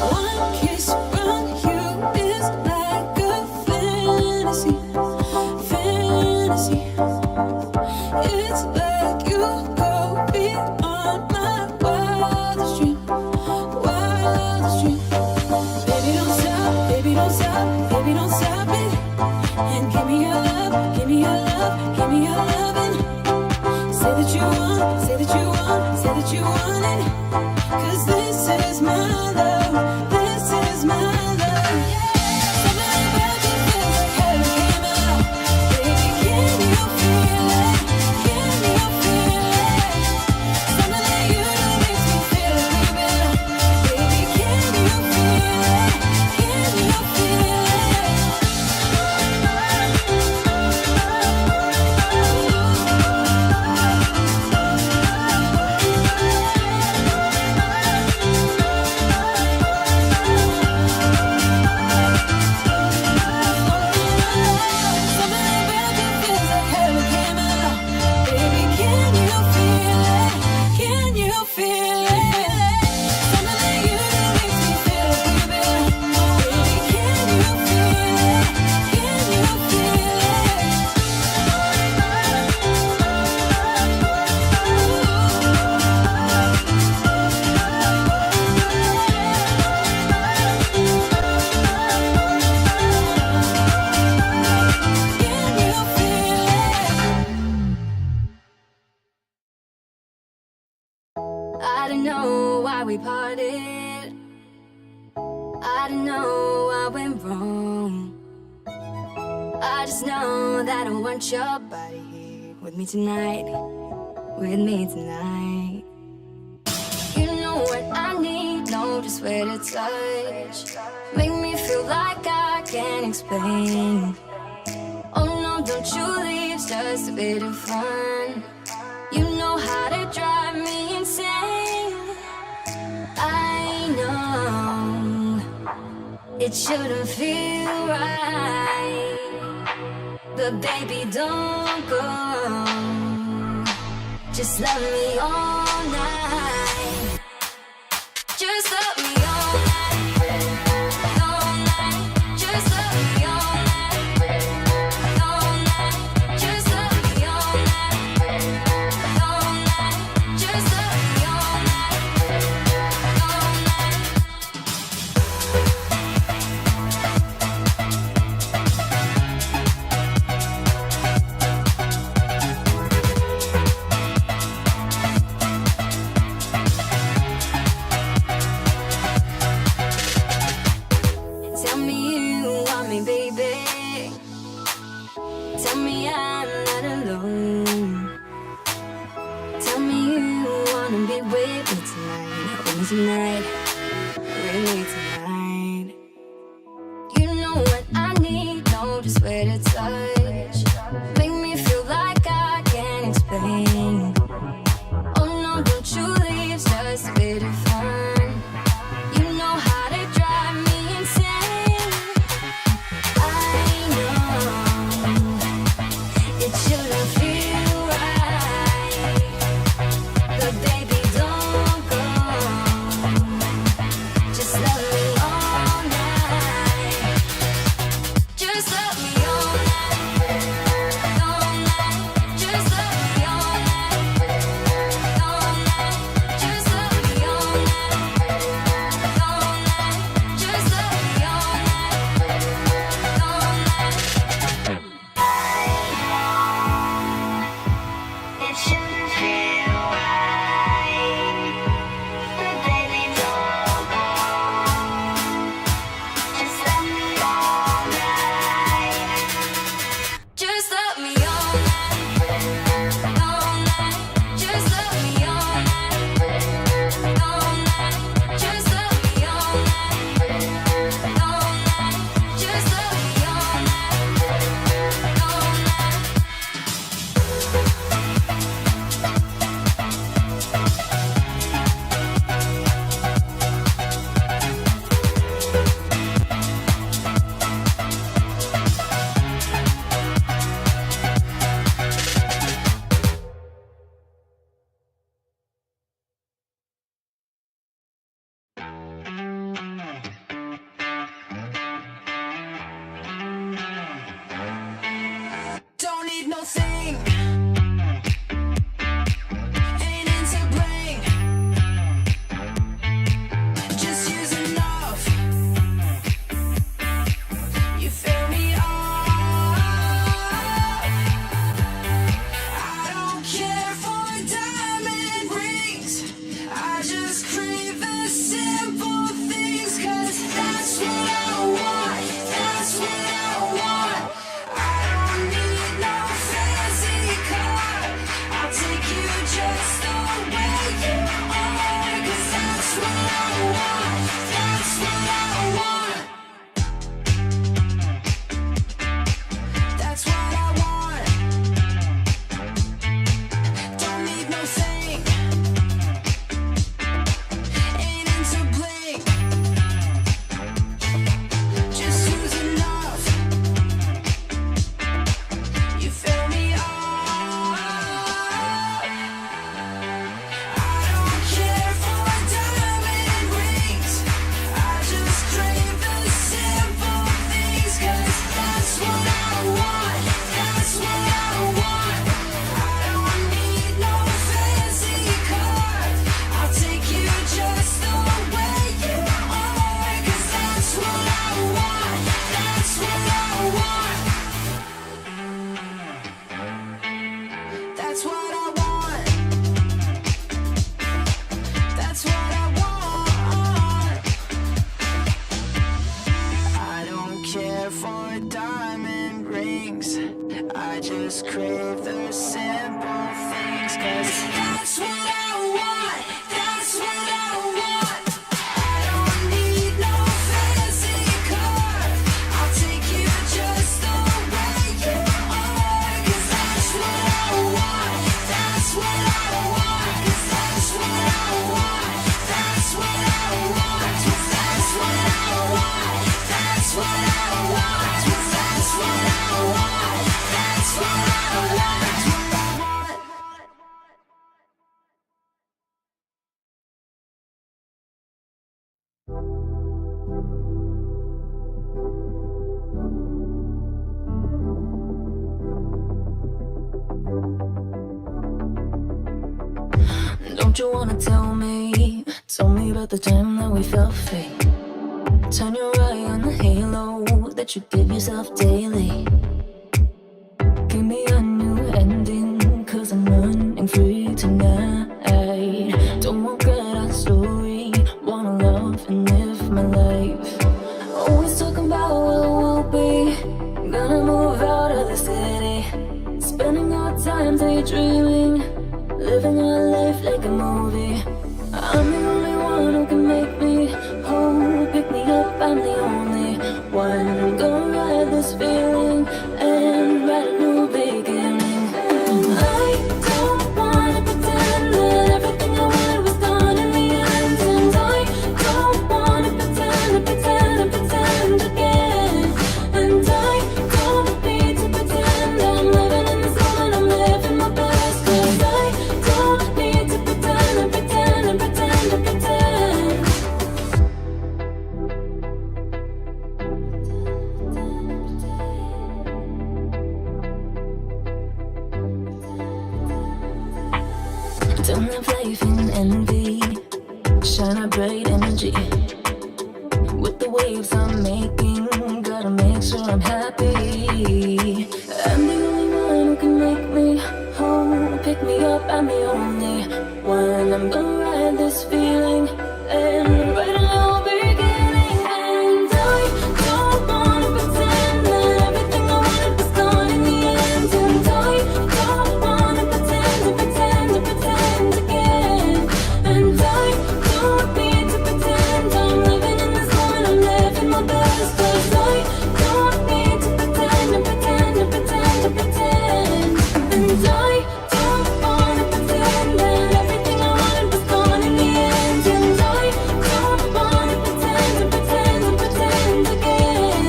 One kiss from you is like a fantasy, fantasy. It's like you go beyond my wildest dream, wildest dream. Baby, don't stop, baby, don't stop, baby, don't stop it. And give me your love, give me your love, give me your loving. Say that you want, say that you want, say that you want it. 'Cause this is my love, this is my love. Something about you feels like heaven came out. Baby, can you feel it? Can you feel it? Something that you do makes me feel way better. Baby, can you feel it? Can you feel it? why we parted. I don't know I went wrong. I just know that I want your body here with me tonight. With me tonight. You know what I need, know just where to touch. Make me feel like I can't explain. Oh no, don't you leave, it's just a bit of fun. You know how to drive me insane. I know it shouldn't feel right, but baby, don't go. Just love me all night. Just love me all night. All night. Just love me all night. All night. Just love me all night. All night. Just love me all night. All night. Tell me you want me, baby. Tell me I'm not alone. Tell me you wanna be with me tonight. With me tonight. With me tonight. You know what I need, know just where to touch. Make me feel like I can't explain. Oh no, don't you leave, it's just a bit of fun. You know how to drive me insane. I know it shouldn't feel right, but baby, don't go. Just love me all night. Just love me all night. All night. Just love me all night. All night. Just love me all night. what you wanna tell me. Tell me about the time that we felt free. Turn your eye on the halo that you give yourself daily. Give me a new ending, cause I'm running free tonight. Don't forget our story, wanna love and live my life. Always talking about what we'll be. Gonna move out of the city, spending our time daydreaming, living our life like a movie. I'm the only one who can make me whole. Pick me up, I'm the only one. Gonna ride this feeling and write a new beginning. I don't wanna pretend that everything I wanted was gone in the end. And I don't wanna pretend again. And I don't need to pretend I'm living in this moment, I'm living my best. Cause I don't need to pretend and pretend and pretend and pretend. Don't have life in envy, shine a bright energy. With the waves I'm making, gotta make sure I'm happy. I'm the only one who can make me whole. Pick me up, I'm the only one. I'm gonna ride this feeling and write a new beginning. And I don't wanna pretend that everything I wanted was gone in the end. And I don't wanna pretend again. And I don't need to pretend I'm living in this moment, I'm living my best. Cause I don't need to pretend and pretend and pretend and pretend. And I don't wanna pretend that everything I wanted was gone in the end. And I don't wanna pretend and pretend and pretend again.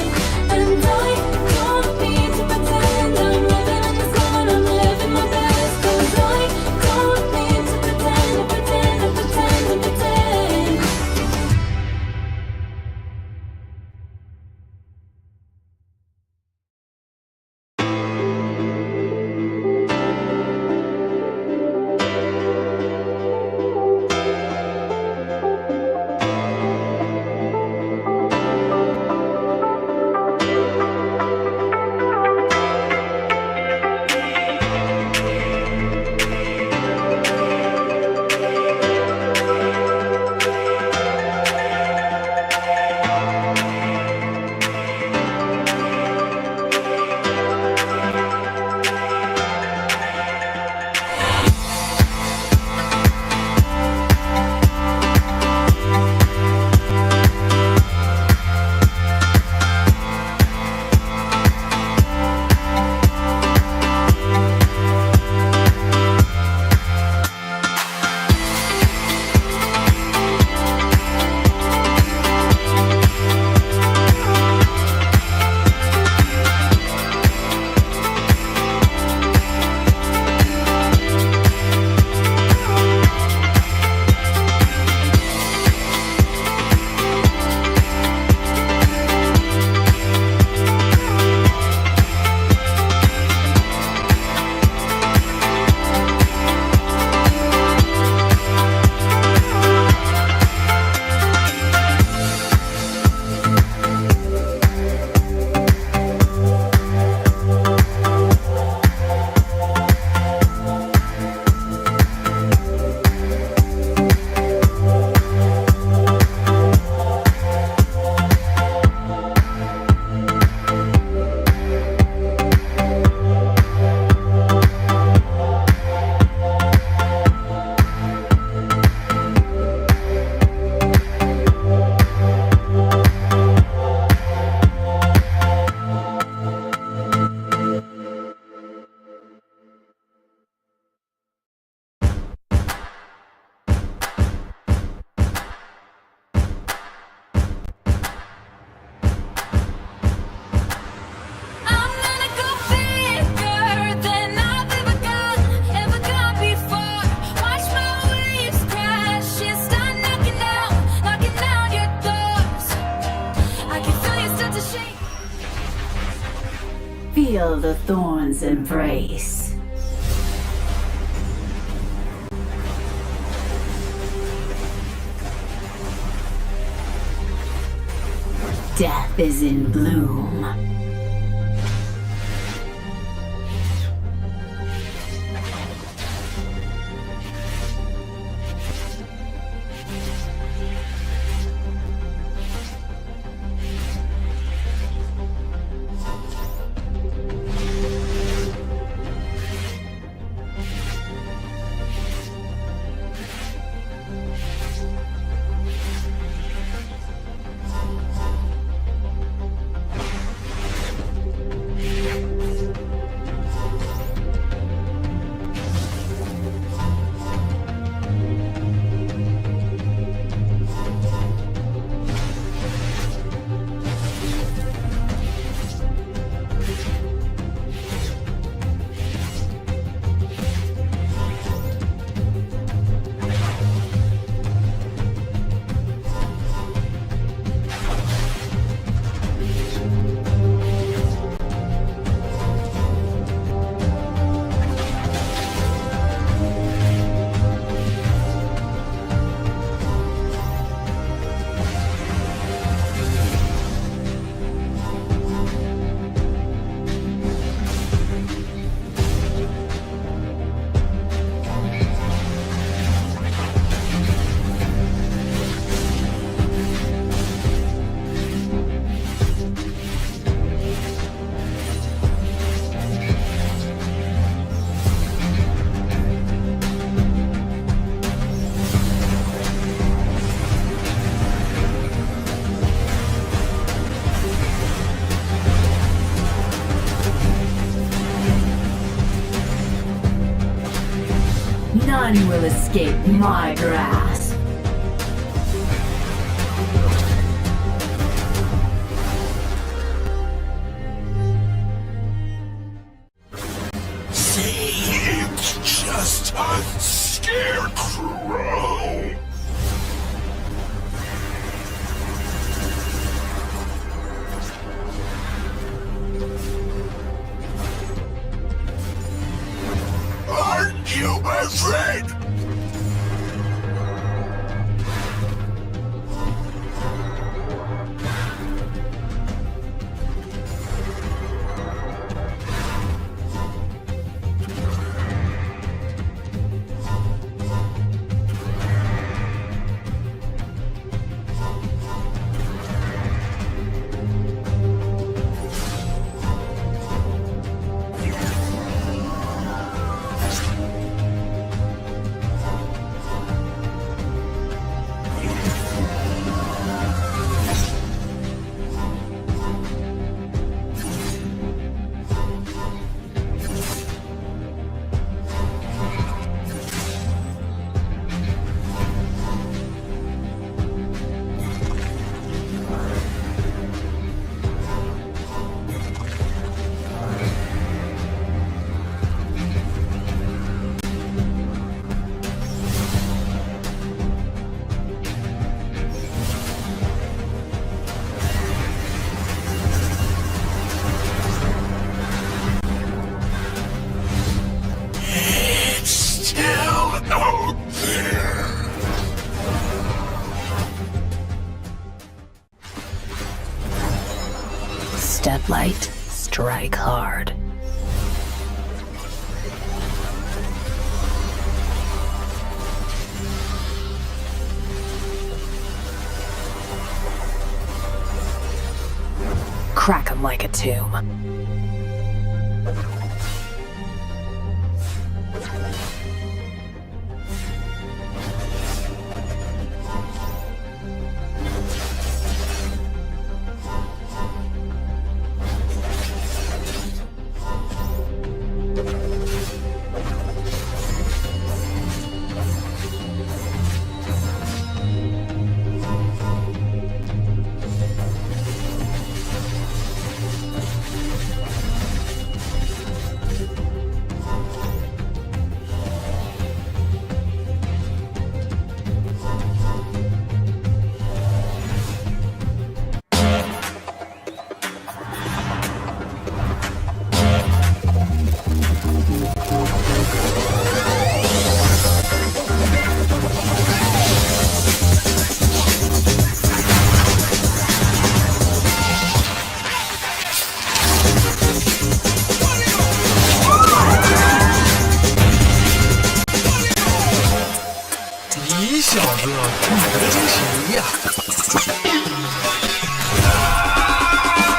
And I don't need to pretend I'm living in this moment, I'm living my best. Cause I don't need to pretend and pretend and pretend and pretend. Feel the thorns embrace. Death is in bloom. None will escape my grasp. See, it's just a scarecrow. Aren't you my friend? Step light, strike hard. Crack 'em like a tomb.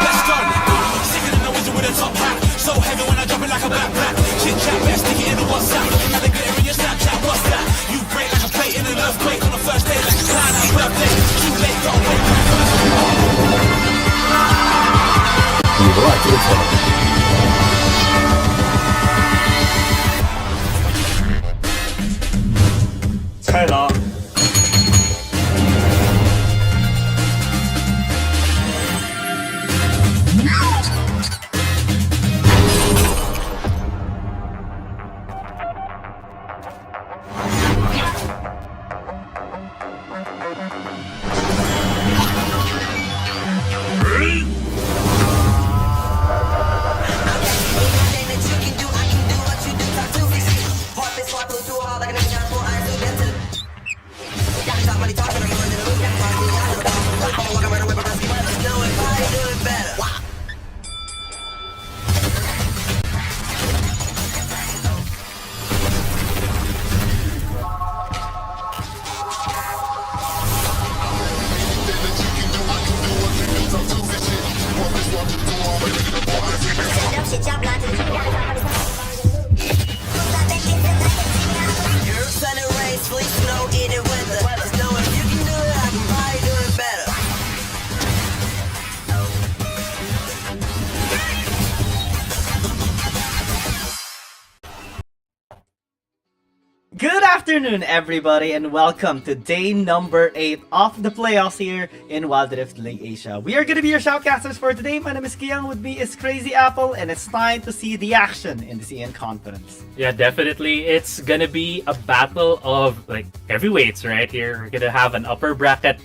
Let's go. Sicker than the wizard with a top hat. So heavy when I drop it like a backpack. Chit chat, best stick it in the WhatsApp. Alligator in your Snapchat, what's that? You break like a plate in an earthquake on the first day like a clown at a birthday. Too late, don't wait. Good afternoon, everybody, and welcome to day number 8 of the playoffs here in Wild Rift League Asia. We are going to be your shoutcasters for today. My name is Kiang, with me is Crazy Apple, and it's time to see the action in the CN Conference. Yeah, definitely. It's gonna be a battle of like heavyweights right here. We're gonna have an upper bracket,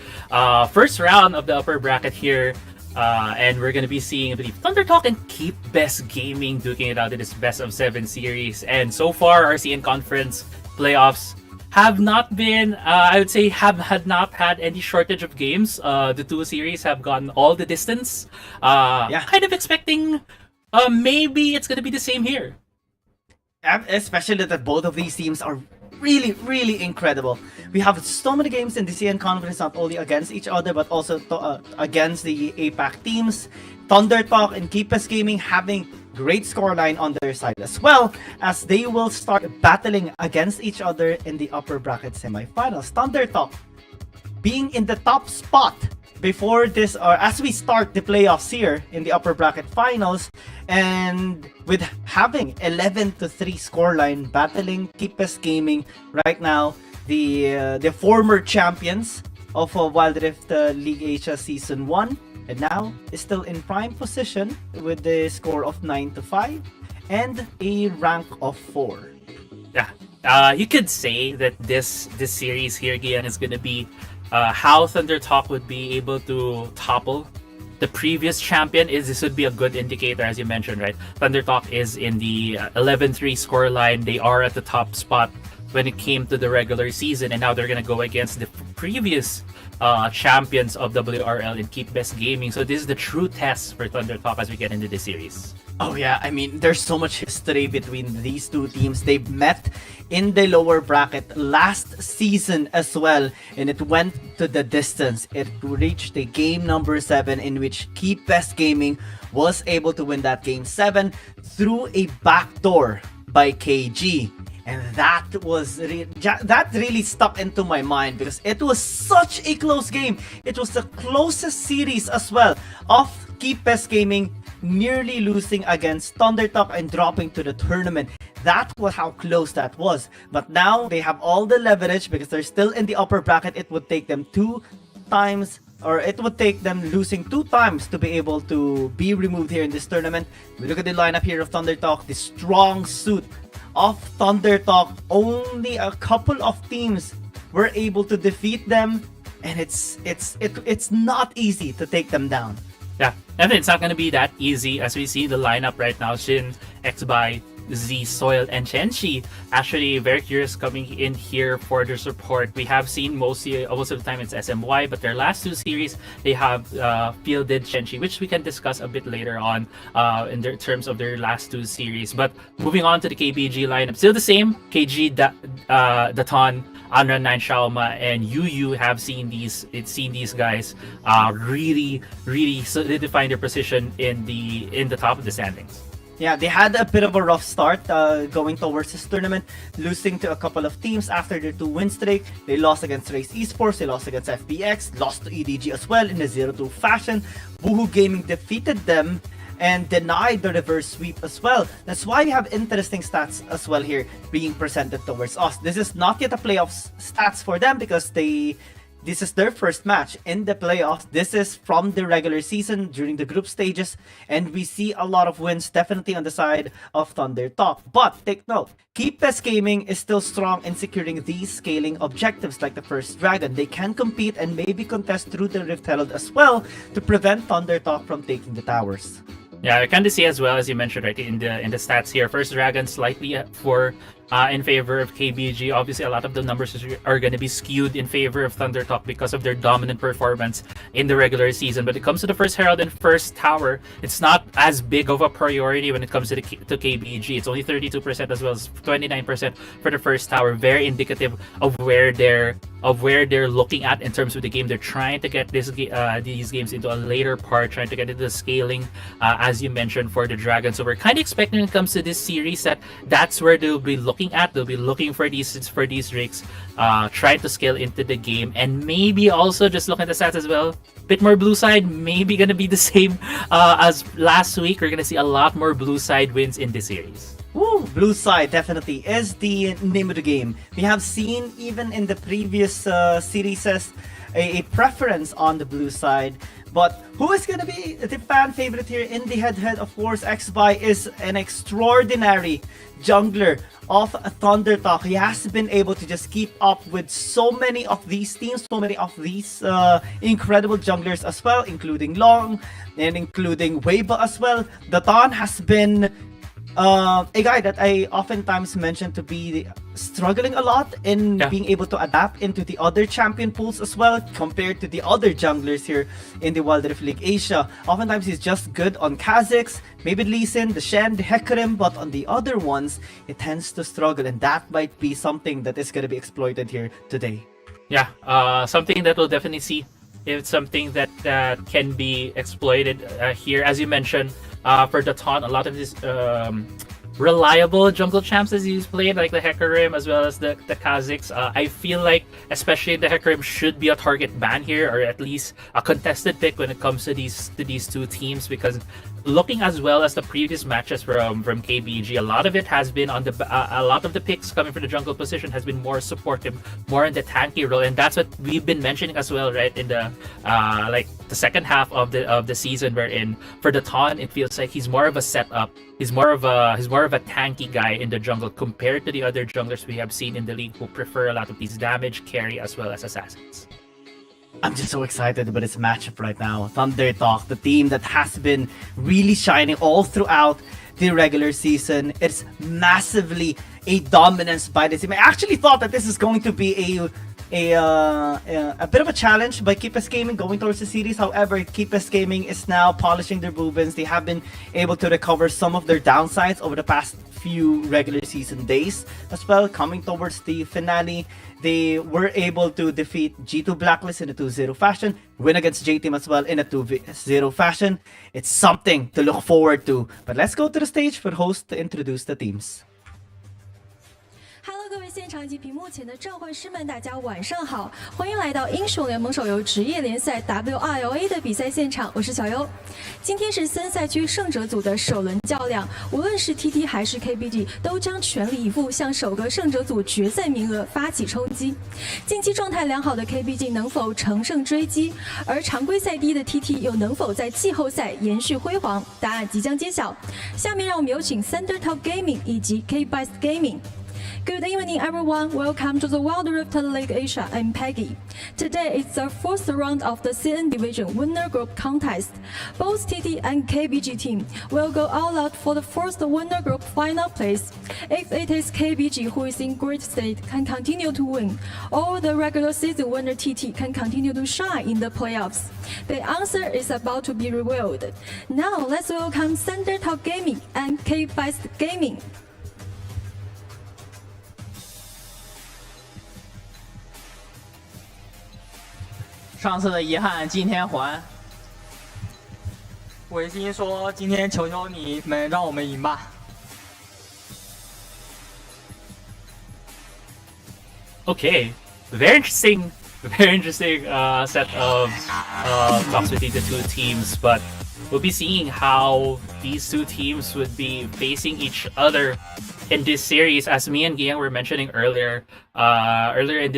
first round of the upper bracket here. And we're gonna be seeing, I believe, Thunder Talk and Keep Best Gaming duking it out in this best of 7 series. And so far, our CN Conference playoffs have not been, I would say, had not had any shortage of games. The two series have gone all the distance. Kind of expecting, maybe it's gonna be the same here. Especially that both of these teams are really incredible. We have so many games in the CN Conference, not only against each other, but also against the APAC teams. Thunder Talk and Keep Best Gaming having great scoreline on their side, as well as they will start battling against each other in the upper bracket semifinals. Thunder Talk being in the top spot before this, or as we start the playoffs here in the upper bracket finals, and with having 11-3 scoreline, battling Keep Best Gaming right now, the former champions of Wild Rift League Asia Season 1, and now is still in prime position with the score of 9-5 and a rank of 4. Yeah, you could say that this series here, Gian, is gonna be how Thunder Talk would be able to topple the previous champion. This would be a good indicator, as you mentioned, right? Thunder Talk is in the 11-3 scoreline. They are at the top spot when it came to the regular season, and now they're gonna go against the previous champions of WRL and Keep Best Gaming. So this is the true test for Thunder Talk as we get into this series. Oh yeah, I mean, there's so much history between these two teams. They've met in the lower bracket last season as well, and it went to the distance. It reached the game number 7, in which Keep Best Gaming was able to win that game 7 through a backdoor by KG. And that really stuck into my mind because it was such a close game. It was the closest series as well of Keep Best Gaming nearly losing against Thunder Talk and dropping to the tournament. That was how close that was. But now they have all the leverage because they're still in the upper bracket. It would take them 2 times, or it would take them losing 2 times to be able to be removed here in this tournament. We look at the lineup here of Thunder Talk, the strong suit of Thunder Talk. Only a couple of teams were able to defeat them, and it's not easy to take them down. Yeah, and it's not going to be that easy as we see the lineup right now. Shin, Xby, Z, Soil, and Chenchi. Actually, very curious coming in here for their support. We have seen most of the time it's SMY, but their last 2 series, they have fielded Chenchi, which we can discuss a bit later on in their terms of their last 2 series. But moving on to the KBG lineup, still the same. KG, Daton, Anran 9 Shaoma and Yu have seen these guys really solidifying their position in the top of the standings. Yeah, they had a bit of a rough start going towards this tournament, losing to a couple of teams after their 2-win streak. They lost against Race Esports, they lost against FBX, lost to EDG as well in a 0-2 fashion. Woohoo Gaming defeated them and denied the reverse sweep as well. That's why we have interesting stats as well here being presented towards us. This is not yet a playoffs stats for them because this is their first match in the playoffs. This is from the regular season during the group stages, and we see a lot of wins definitely on the side of Thunder Talk. But take note, KBG Gaming is still strong in securing these scaling objectives like the first dragon. They can compete and maybe contest through the Rift Herald as well to prevent Thunder Talk from taking the towers. Yeah, I kind of see as well, as you mentioned, right, in the stats here. First Dragon slightly in favor of KBG. Obviously, a lot of the numbers are going to be skewed in favor of Thunder Talk because of their dominant performance in the regular season. But it comes to the first Herald and first Tower, it's not as big of a priority when it comes to KBG. It's only 32% as well as 29% for the first Tower. Very indicative of where they're looking at in terms of the game. They're trying to get these games into a later part, trying to get into the scaling, as you mentioned, for the Dragon. So we're kind of expecting when it comes to this series that's where they'll be looking at. They'll be looking for these Drakes, try to scale into the game, and maybe also just look at the stats as well. Bit more blue side, maybe gonna be the same as last week. We're gonna see a lot more blue side wins in this series. Ooh, blue side definitely is the name of the game. We have seen even in the previous series a preference on the blue side. But who is going to be the fan favorite here in the head-to-head? Of course, Xby is an extraordinary jungler of Thunder Talk. He has been able to just keep up with so many of these teams, so many of these incredible junglers as well, including Long and including Weiba as well. Datan has been a guy that I oftentimes mention to be struggling a lot in being able to adapt into the other champion pools as well compared to the other junglers here in the Wild Rift League Asia. Oftentimes he's just good on Kha'Zix, maybe Lee Sin, the Shen, the Hecarim, but on the other ones, it tends to struggle, and that might be something that is going to be exploited here today. Yeah, something that we'll definitely see. It's something that can be exploited here, as you mentioned. For Datan, a lot of these reliable jungle champs as he's played, like the Hecarim as well as the Kha'Zix. I feel like especially the Hecarim should be a target ban here, or at least a contested pick when it comes to these two teams, because looking as well as the previous matches from KBG, a lot of it has been on a lot of the picks coming from the jungle position has been more supportive, more in the tanky role, and that's what we've been mentioning as well, right? In the like the second half of the season, wherein for Datan it feels like he's more of a setup. He's more of a tanky guy in the jungle compared to the other junglers we have seen in the league who prefer a lot of these damage, carry, as well as assassins. I'm just so excited about this matchup right now. Thunder Talk, the team that has been really shining all throughout the regular season. It's massively a dominance by the team. I actually thought that this is going to be a bit of a challenge by KBG Gaming going towards the series. However, KBG Gaming is now polishing their boobins. They have been able to recover some of their downsides over the past few regular season days as well. Coming towards the finale, they were able to defeat G2 Blacklist in a 2-0 fashion, win against J-Team as well in a 2-0 fashion. It's something to look forward to. But let's go to the stage for host to introduce the teams. Hello， 各位现场以及屏幕前的召唤师们，大家晚上好，欢迎来到英雄联盟手游职业联赛 WRLA 的比赛现场，我是小优。今天是森赛区胜者组的首轮较量，无论是 TT 还是 KBG， 都将全力以赴向首个胜者组决赛名额发起冲击。近期状态良好的 KBG 能否乘胜追击，而常规赛低的 TT 又能否在季后赛延续辉煌？答案即将揭晓。下面让我们有请 Thunder Talk Gaming 以及 KBG Gaming。Good evening, everyone. Welcome to the Wild Rift League Asia. I'm Peggy. Today is the fourth round of the CN Division Winner Group Contest. Both TT and KBG team will go all out for the first Winner Group final place. If it is KBG who is in great state can continue to win, or the regular season winner TT can continue to shine in the playoffs. The answer is about to be revealed. Now let's welcome Thunder Talk Gaming and KBG Gaming. 上次的遗憾今天还。违心说：“今天求求你们让我们赢吧。” Okay, very interesting set of talks between the two teams, but we'll be seeing how these two teams would be facing each other in this series, as me and Giang were mentioning earlier in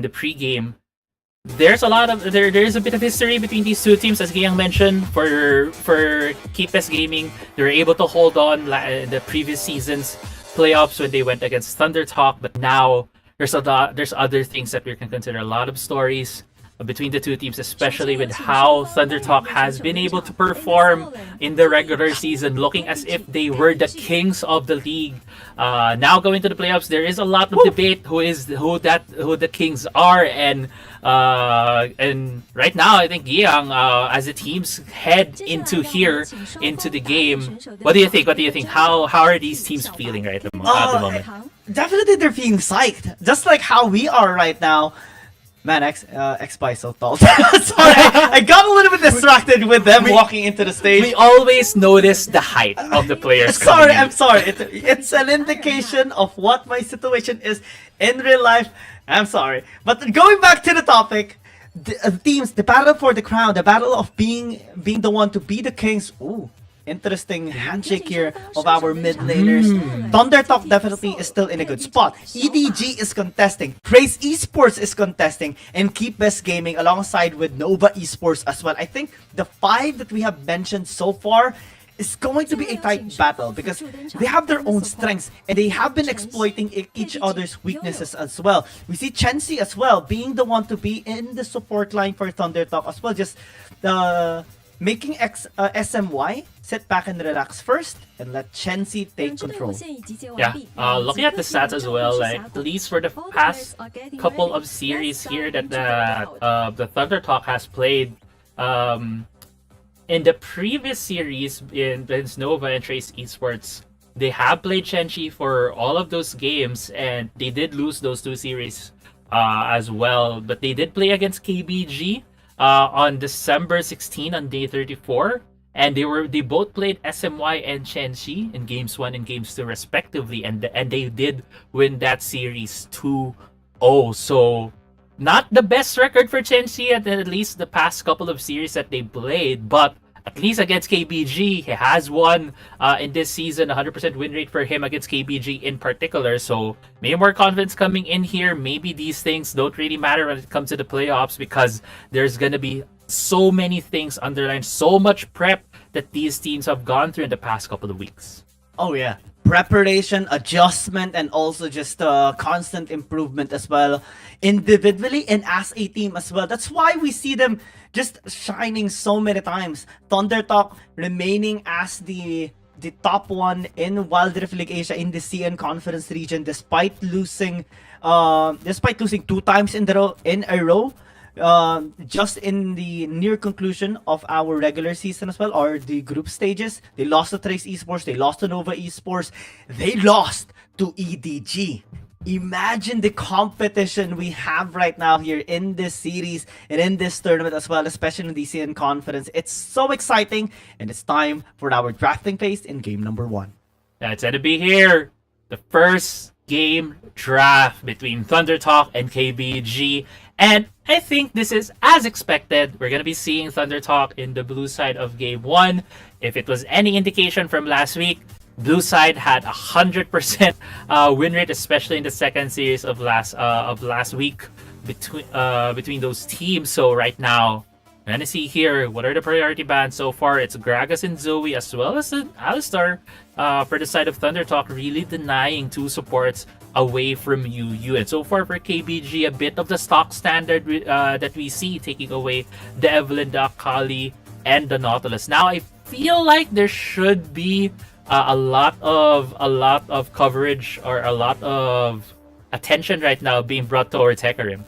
the pre-game. There's a bit of history between these two teams, as Giang mentioned. For KBG Gaming, they were able to hold on in the previous season's playoffs when they went against Thunder Talk, but now there's other things that we can consider. A lot of stories between the two teams, especially with how Thunder Talk has been able to perform in the regular season, looking as if they were the kings of the league. Now going to the playoffs, there is a lot of debate who the kings are, and right now I think Giang, as the teams head into the game, what do you think? How are these teams feeling at the moment? Definitely they're feeling psyched, just like how we are right now. Man, X-Spy is so tall. Sorry, I got a little bit distracted with them walking into the stage. We always notice the height of the players. I'm sorry. It's an indication of what my situation is in real life. I'm sorry. But going back to the topic, the teams, the battle for the crown, the battle of being the one to be the kings. Ooh. Interesting handshake here of our mid laners. Thunder Talk definitely is still in a good spot. EDG is contesting. Praise Esports is contesting. And KBG Gaming alongside with Nova Esports as well. I think the 5 that we have mentioned so far is going to be a tight battle because they have their own strengths and they have been exploiting each other's weaknesses as well. We see Chensi as well being the one to be in the support line for Thunder Talk as well. Just making SMY sit back and relax first and let Chensi take control. Yeah, looking at the stats as well, like at least for the past couple of series here that the Thunder Talk has played, in the previous series against Nova and Trace Esports, they have played Chensi for all of those games, and they did lose those 2 series as well. But they did play against KBG on December 16 on day 34, and they both played SMY and Chensi in games 1 and games 2 respectively, and they did win that series 2-0. So not the best record for Chensi at least the past couple of series that they played, but at least against KBG, he has won in this season. 100% win rate for him against KBG in particular. So maybe more confidence coming in here. Maybe these things don't really matter when it comes to the playoffs because there's going to be so many things underlined, so much prep that these teams have gone through in the past couple of weeks. Oh yeah. Preparation, adjustment, and also just constant improvement as well, individually and as a team as well. That's why we see them just shining so many times. Thunder Talk remaining as the top one in Wild Rift League Asia in the CN Conference region, despite losing 2 times in a row. Just in the near conclusion of our regular season as well, or the group stages. They lost to Trace Esports, they lost to Nova Esports, they lost to EDG. Imagine the competition we have right now here in this series and in this tournament as well, especially in the CN Conference. It's so exciting, and it's time for our drafting phase in game number 1. That's gonna be here. The first game draft between Thunder Talk and KBG. And I think this is as expected. We're going to be seeing Thunder Talk in the blue side of game 1. If it was any indication from last week, blue side had 100% win rate, especially in the second series of last week between those teams. So right now, we're going to see here what are the priority bans so far. It's Gragas and Zoe as well as Alistar for the side of Thunder Talk, really denying 2 supports away from UU. And so far for KBG, a bit of the stock standard that we see, taking away the Evelyn, the Akali, and the Nautilus. Now I feel like there should be a lot of coverage or a lot of attention right now being brought towards Hecarim.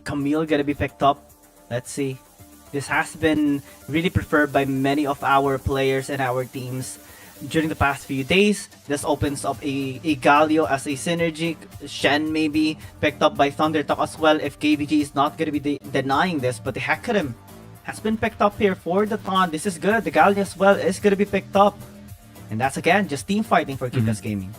Camille gonna be picked up. Let's see. This has been really preferred by many of our players and our teams. during the past few days. This opens up a Galio as a synergy. Shen maybe picked up by Thundertalk as well if KBG is not going to be denying this, but the Hecarim has been picked up here for the Thon. This is good. The Galio as well is going to be picked up. And that's again just team fighting for Kikas Gaming.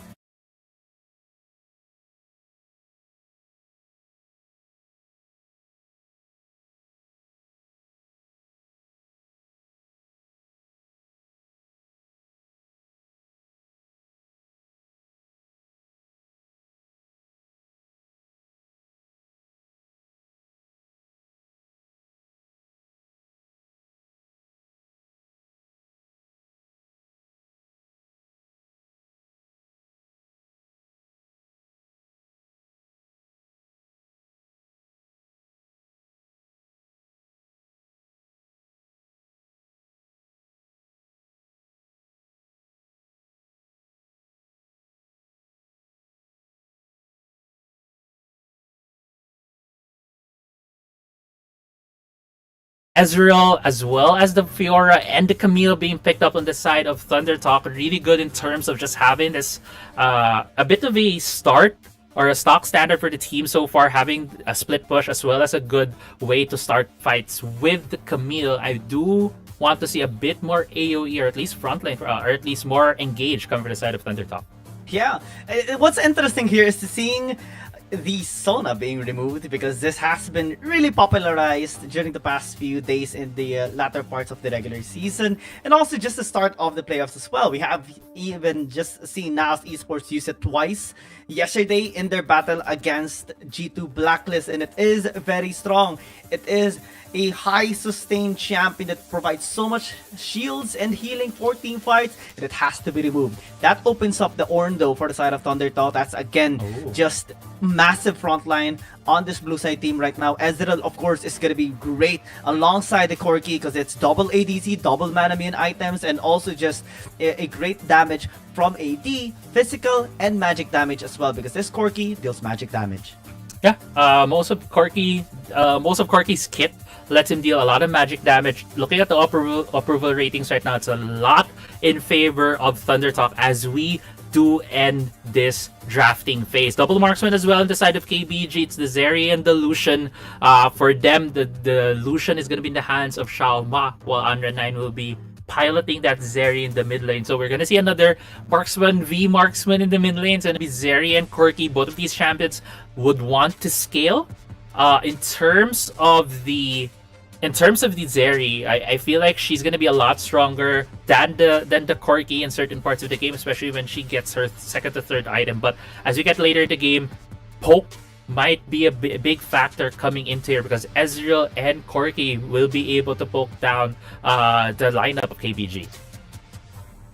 Ezreal, as well as the Fiora and the Camille being picked up on the side of Thundertalk, really good in terms of just having this a bit of a start or a stock standard for the team so far, having a split push as well as a good way to start fights with the Camille. I do want to see a bit more AoE or at least frontline or at least more engaged come from the side of Thundertalk. Yeah, what's interesting here is seeing the Sona being removed, because this has been really popularized during the past few days in the latter parts of the regular season, and also just the start of the playoffs as well. We have even just seen NAS Esports use it twice yesterday in their battle against G2 Blacklist, and it is very strong. It is a high sustained champion that provides so much shields and healing for team fights, and it has to be removed. That opens up the Ornn though for the side of Thundertalk. That's again just massive frontline on this blue side team right now. Ezreal, of course, is going to be great alongside the Corki because it's double ADC, double mana immune items, and also just a great damage from AD, physical and magic damage as well, because this Corki deals magic damage. Yeah, most of Corki's kit lets him deal a lot of magic damage. Looking at the approval ratings right now, it's a lot in favor of Thundertalk as we do end this drafting phase. Double marksman as well on the side of KBG. It's the Zeri and the Lucian. For them, the Lucian is going to be in the hands of Xiao Ma, while Anra 9 will be piloting that Zeri in the mid lane. So we're going to see another marksman v marksman in the mid lane. It's going to be Zeri and Corki. Both of these champions would want to scale. In terms of the Zeri, I feel like she's gonna be a lot stronger than the Corki in certain parts of the game, especially when she gets her second to third item. But as we get later in the game, poke might be a big factor coming into here, because Ezreal and Corki will be able to poke down the lineup of KBG.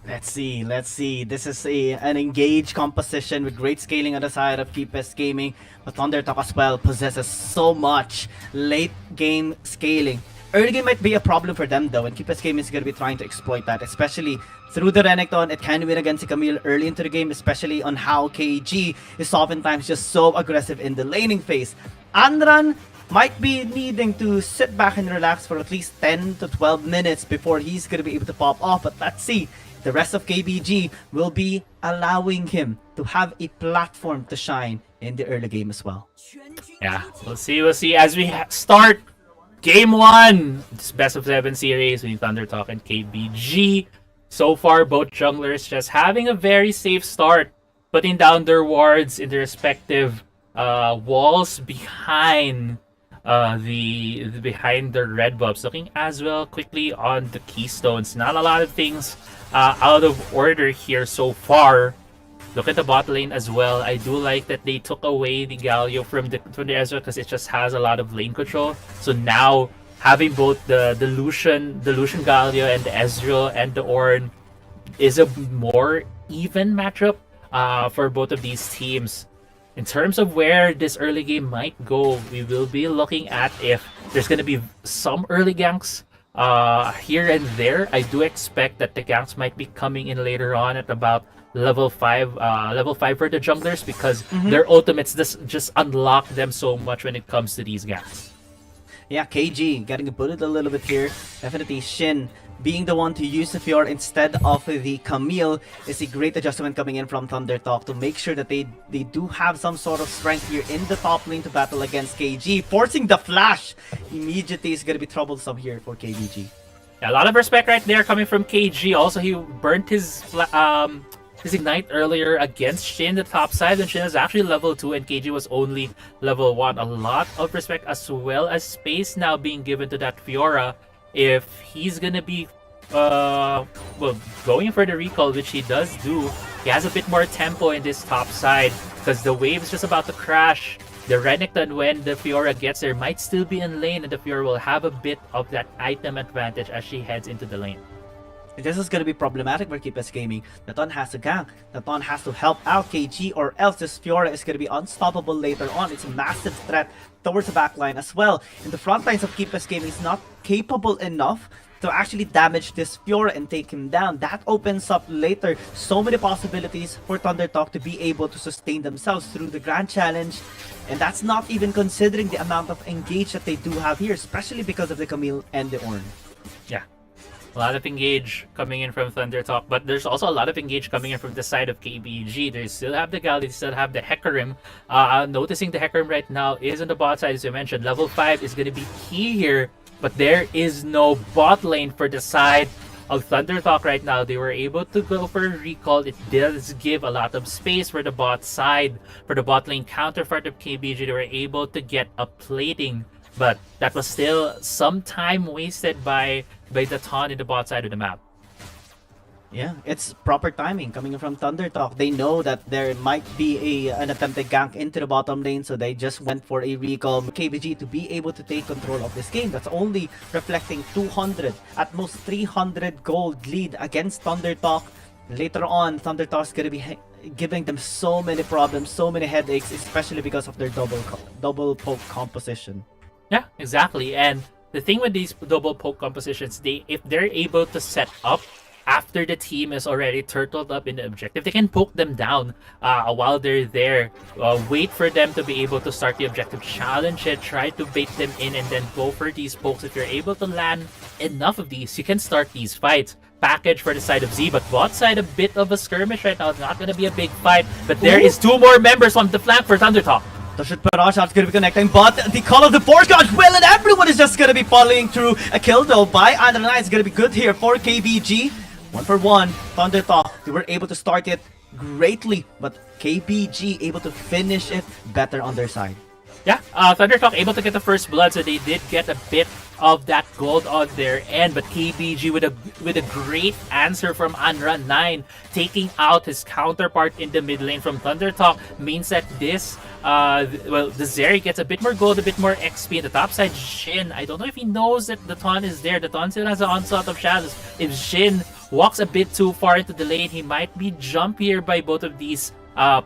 Let's see. This is an engaged composition with great scaling on the side of Keepest Gaming, but Thundertalk as well possesses so much late game scaling. Early game might be a problem for them though, and Keepest Gaming is going to be trying to exploit that, especially through the Renekton. It can win against Camille early into the game, especially on how KG is oftentimes just so aggressive in the laning phase. Anran might be needing to sit back and relax for at least 10 to 12 minutes before he's going to be able to pop off, but let's see. The rest of KBG will be allowing him to have a platform to shine in the early game as well. Yeah, we'll see as we start Game 1. This best of 7 series between Thundertalk and KBG. So far, both junglers just having a very safe start, putting down their wards in their respective walls behind behind the red buffs. Looking as well quickly on the keystones. Not a lot of things out of order here so far. Look at the bot lane as well. I do like that they took away the Galio from the Ezreal because it just has a lot of lane control. So now having both the Lucian Galio and the Ezreal and the Ornn is a more even matchup for both of these teams. In terms of where this early game might go, we will be looking at if there's going to be some early ganks here and there. I do expect that the ganks might be coming in later on at about level 5 for the junglers, because their ultimates just unlock them so much when it comes to these ganks. Yeah, KG getting bullied a little bit here. Definitely Shin being the one to use the Fiora instead of the Camille is a great adjustment coming in from Thundertalk to make sure that they do have some sort of strength here in the top lane to battle against KG. Forcing the flash immediately is going to be troublesome here for KBG. Yeah, a lot of respect right there coming from KG. Also, he burnt his Ignite earlier against Shin, the top side, and Shin is actually level 2 and KG was only level 1. A lot of respect as well as space now being given to that Fiora. If he's gonna be going for the recall, which he does do, he has a bit more tempo in this top side because the wave is just about to crash. The Renekton, when the Fiora gets there, might still be in lane, and the Fiora will have a bit of that item advantage as she heads into the lane. This is going to be problematic for KBG Gaming. Naton has to gank. Naton has to help out KG, or else this Fiora is going to be unstoppable later on. It's a massive threat towards the backline as well. And the front lines of KBG Gaming is not capable enough to actually damage this Fiora and take him down. That opens up later so many possibilities for Thundertalk to be able to sustain themselves through the Grand Challenge. And that's not even considering the amount of engage that they do have here, especially because of the Camille and the Ornn. Yeah. A lot of engage coming in from Thundertalk, but there's also a lot of engage coming in from the side of KBG. They still have the Gal, they still have the Hecarim. Noticing the Hecarim right now is on the bot side, as you mentioned. Level 5 is going to be key here, but there is no bot lane for the side of Thundertalk right now. They were able to go for a recall. It does give a lot of space for the bot side. For the bot lane counterpart of KBG, they were able to get a plating, but that was still some time wasted by the Ton in the bot side of the map. Yeah, it's proper timing coming from Thundertalk. They know that there might be an attempted gank into the bottom lane, so they just went for a recall. KBG to be able to take control of this game. That's only reflecting 200, at most 300 gold lead against Thundertalk. Later on, Thundertalk's gonna be giving them so many problems, so many headaches, especially because of their double poke composition. Yeah, exactly. And the thing with these double poke compositions, if they're able to set up after the team is already turtled up in the objective, they can poke them down while they're there. Wait for them to be able to start the objective, challenge it, try to bait them in, and then go for these pokes. If you're able to land enough of these, you can start these fights. Package for the side of Z, but bot side a bit of a skirmish right now. It's not going to be a big fight, but there is 2 more members on the flank for Thundertalk. The shoot barrage shot's gonna be connecting, but the call of the force goes well, and everyone is just gonna be following through. A kill though by Andronite is gonna be good here for KBG. 1 for 1. Thundertalk, they were able to start it greatly, but KBG able to finish it better on their side. Yeah, Thundertalk able to get the first blood, so they did get a bit of that gold on their end, but KBG with a great answer from Andra9, taking out his counterpart in the mid lane from Thundertalk means that this the Zeri gets a bit more gold, a bit more XP. In the top side, Shin, I don't know if he knows that the Ton is there. The Ton still has an onslaught of shadows. If Shin walks a bit too far into the lane, he might be jumped here by both of these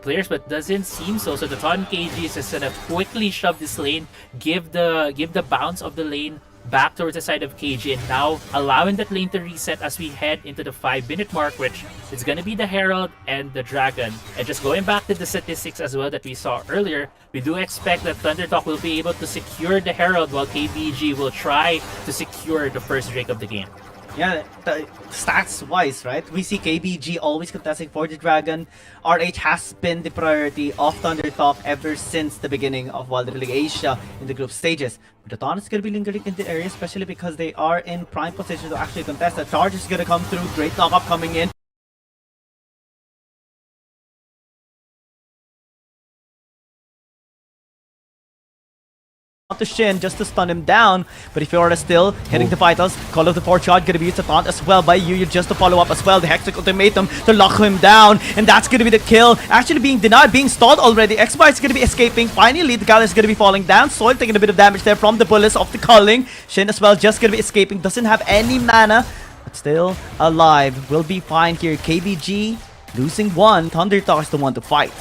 players, but doesn't seem so. So the Ton KG is just gonna quickly shove this lane, give the bounce of the lane back towards the side of KG, and now allowing that lane to reset as we head into the 5-minute mark, which is going to be the Herald and the Dragon. And just going back to the statistics as well that we saw earlier, we do expect that Thundertalk will be able to secure the Herald while KBG will try to secure the first Drake of the game. Yeah, stats wise, right? We see KBG always contesting for the Dragon. RH has been the priority of Thundertalk ever since the beginning of Wild League Asia in the group stages. But the Dawn is going to be lingering in the area, especially because they are in prime position to actually contest. The charge is going to come through. Great knock-up coming in. To Shin just to stun him down, but if Fiora still hitting the vitals, Call of the Fourth Shot gonna be used a taunt as well by Yu just to follow up as well. The Hextech ultimatum to lock him down, and that's gonna be the kill. Actually being denied, being stalled already. X-Bar is gonna be escaping. Finally, the Gal is gonna be falling down. Soil taking a bit of damage there from the bullets of the culling. Shin as well just gonna be escaping. Doesn't have any mana, but still alive. Will be fine here. KBG losing 1. Thundertalk is the one to fight.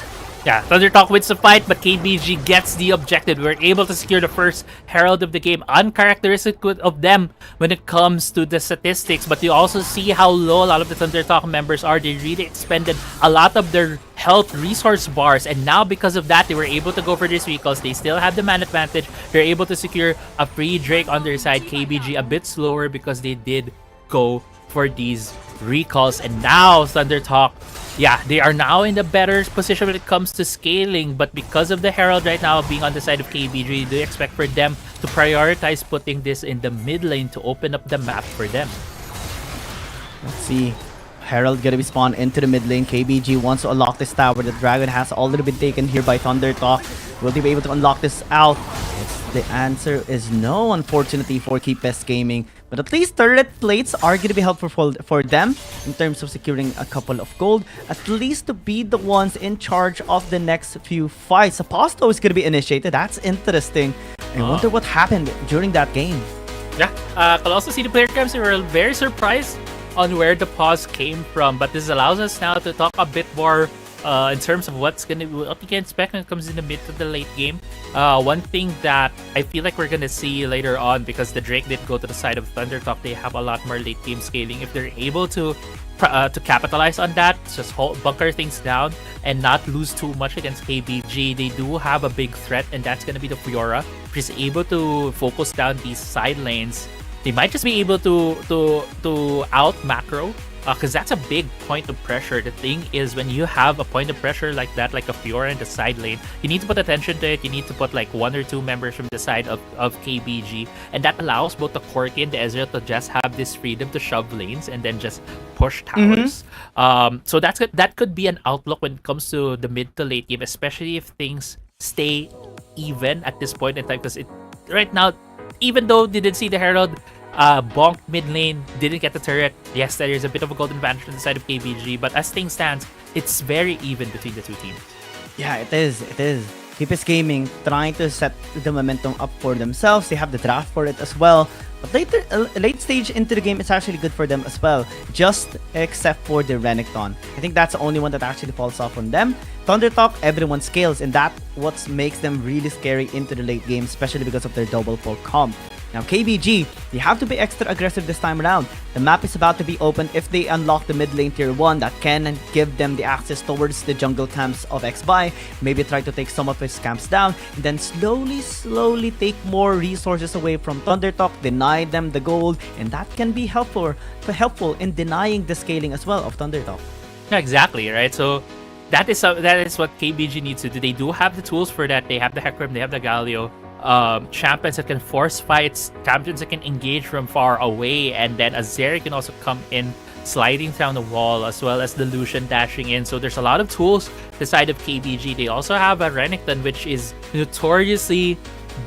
Yeah, Thundertalk wins the fight, but KBG gets the objective. We're able to secure the first Herald of the game. Uncharacteristic of them when it comes to the statistics, but you also see how low a lot of the Thundertalk members are. They really expended a lot of their health resource bars, and now because of that, they were able to go for these recalls. They still have the man advantage. They're able to secure a free Drake on their side. KBG a bit slower because they did go for these recalls. And now Thunder Talk, yeah, they are now in a better position when it comes to scaling, but because of the Herald right now being on the side of KBG, do you expect for them to prioritize putting this in the mid lane to open up the map for them? Let's see. Herald gonna be spawned into the mid lane. KBG wants to unlock this tower. The dragon has already been taken here by Thunder Talk. Will they be able to unlock this out? The answer is no, unfortunately, for KBG Gaming. But at least turret plates are gonna be helpful for them in terms of securing a couple of gold. At least to be the ones in charge of the next few fights. Aposto is gonna be initiated. That's interesting. I wonder what happened during that game. Yeah, I'll also see the player camps. They were very surprised on where the pause came from, but this allows us now to talk a bit more in terms of what you can expect when it comes in the mid to the late game. One thing that I feel like we're gonna see later on, because the Drake did go to the side of Thunder Talk, they have a lot more late game scaling. If they're able to capitalize on that, just bunker things down and not lose too much against KBG, they do have a big threat, and that's gonna be the Fiora, which is able to focus down these side lanes. They might just be able to out macro, because that's a big point of pressure. The thing is, when you have a point of pressure like that, like a Fiora in the side lane, you need to put attention to it. You need to put like 1 or 2 members from the side of KBG, and that allows both the Corki and the Ezreal to just have this freedom to shove lanes and then just push towers. So that could be an outlook when it comes to the mid to late game, especially if things stay even at this point in time, because right now, even though they did see the Herald bonk mid lane, didn't get the turret, yes, there is a bit of a golden advantage on the side of KBG, but as things stand, it's very even between the two teams. Yeah, it is. KBG Gaming trying to set the momentum up for themselves. They have the draft for it as well. But late stage into the game, it's actually good for them as well. Just except for the Renekton. I think that's the only one that actually falls off on them. Thunder Talk, everyone scales, and that's what makes them really scary into the late game, especially because of their double full comp. Now KBG, they have to be extra aggressive this time around. The map is about to be open. If they unlock the mid lane tier 1, that can give them the access towards the jungle camps of XBuy. Maybe try to take some of his camps down, and then slowly take more resources away from Thunder Talk, deny them the gold, and that can be helpful in denying the scaling as well of Thunder Talk. Yeah, exactly, right? So that is what KBG needs to do. They do have the tools for that. They have the Hecarim, they have the Galio. Champions that can force fights, champions that can engage from far away, and then Azeri can also come in sliding down the wall, as well as the Lucian dashing in. So there's a lot of tools the side of KBG. They also have a Renekton, which is notoriously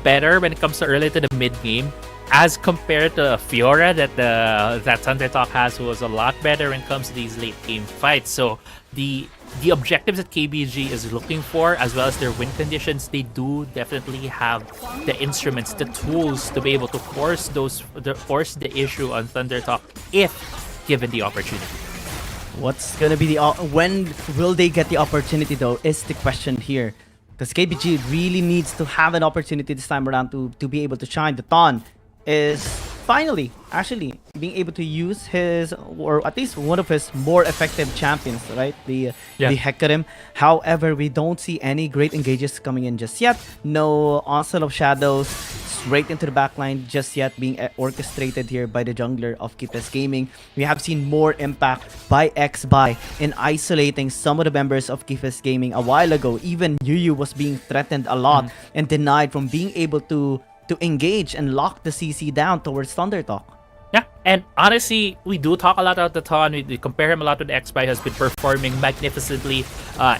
better when it comes to early to the mid game, as compared to Fiora that Thunder Talk has, who was a lot better when it comes to these late game fights. So the objectives that KBG is looking for, as well as their win conditions, they do definitely have the instruments, the tools to be able to force the issue on Thunder Talk if given the opportunity. What's gonna be when will they get the opportunity though is the question here, because KBG really needs to have an opportunity this time around to be able to shine. The Ton is finally actually being able to use his, or at least one of his more effective champions, right? The Hecarim. However, we don't see any great engages coming in just yet. No onslaught of shadows straight into the backline just yet being orchestrated here by the jungler of KBG Gaming. We have seen more impact by XBuy in isolating some of the members of KBG Gaming a while ago. Even Yu was being threatened a lot and denied from being able to engage and lock the CC down towards Thunder Talk. Yeah, and honestly, we do talk a lot about the Ton. We compare him a lot with XBuy, has been performing magnificently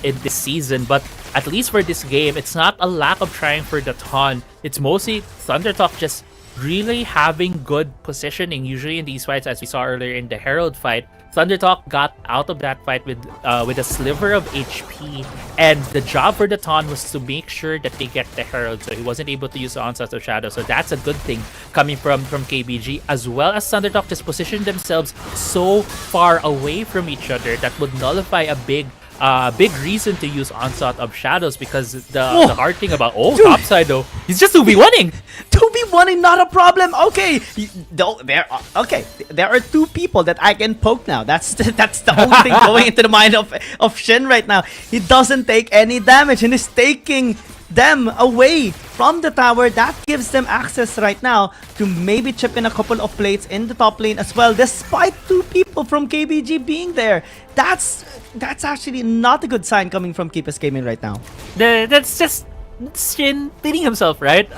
in this season. But at least for this game, it's not a lack of trying for the Ton. It's mostly Thunder Talk just really having good positioning. Usually in these fights, as we saw earlier in the Herald fight, Thunder Talk got out of that fight with a sliver of HP, and the job for the Ton was to make sure that they get the Herald, so he wasn't able to use the Onslaught of Shadow. So that's a good thing coming from KBG, as well as Thunder Talk just positioned themselves so far away from each other that would nullify a big reason to use Onslaught of Shadows, because the hard thing about topside though, he's just 2v1ing. 2v1ing, not a problem. Okay, there are 2 people that I can poke now. That's the only thing going into the mind of Shin right now. He doesn't take any damage and is taking them away from the tower. That gives them access right now to maybe chip in a couple of plates in the top lane as well, despite 2 people from KBG being there. That's actually not a good sign coming from Keepers Gaming right now. That's just Shin beating himself, right?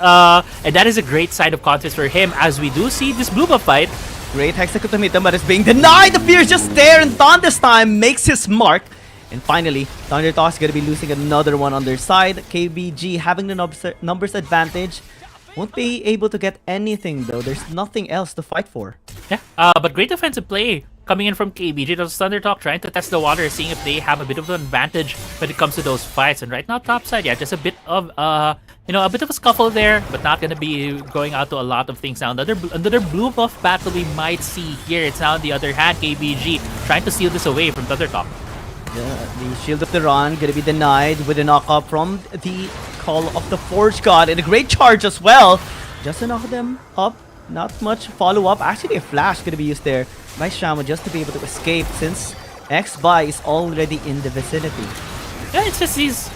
And that is a great sign of confidence for him, as we do see this blue buff fight. Great Hexacut to meet him, but it's being denied. The fear is just there, and Thon this time makes his mark. And finally, Thundertalk's gonna be losing another one on their side. KBG having the numbers advantage. Won't be able to get anything though. There's nothing else to fight for. Yeah, but great defensive play coming in from KBG. Those Thundertalk trying to test the water, seeing if they have a bit of an advantage when it comes to those fights. And right now, top side, yeah, just a bit of a bit of a scuffle there, but not gonna be going out to a lot of things now. Another blue buff battle we might see here. It's now on the other hand, KBG trying to steal this away from Thundertalk. The Shield of the Run gonna be denied with a knock-up from the Call of the Forge God, and a great charge as well. Just to knock them up, not much follow-up. Actually, a flash gonna be used there by Shama just to be able to escape, since X-Bai is already in the vicinity. Yeah, it's just these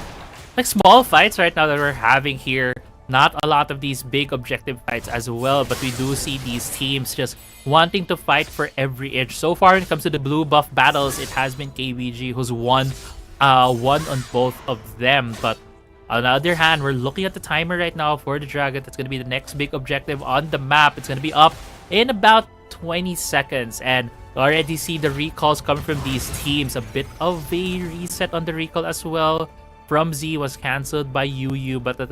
like small fights right now that we're having here. Not a lot of these big objective fights as well, but we do see these teams just wanting to fight for every inch. So far, when it comes to the blue buff battles, it has been KBG who's won on both of them. But on the other hand, we're looking at the timer right now for the Dragon. That's going to be the next big objective on the map. It's going to be up in about 20 seconds, and already see the recalls coming from these teams. A bit of a reset on the recall as well. From Z was cancelled by UU, but that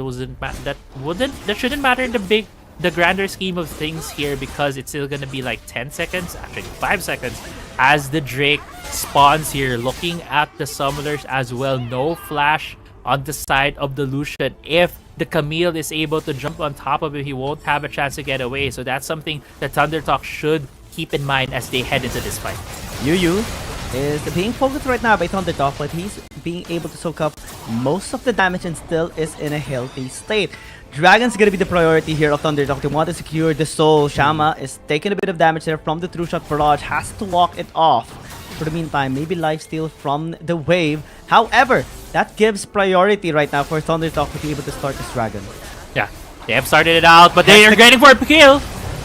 shouldn't matter in the grander scheme of things here, because it's still gonna be like 10 seconds, actually 5 seconds, as the Drake spawns here. Looking at the summoners as well, no flash on the side of the Lucian. If the Camille is able to jump on top of it, he won't have a chance to get away. So that's something that Thundertalk should keep in mind as they head into this fight. UU is being focused right now by Thundertalk, but he's being able to soak up most of the damage and still is in a healthy state. Dragon's gonna be the priority here of Thundertalk. They want to secure the soul. Shama is taking a bit of damage there from the true shot barrage, has to walk it off. For the meantime, maybe lifesteal from the wave. However, that gives priority right now for Thundertalk to be able to start this Dragon. Yeah, they have started it out, but they are getting for a kill.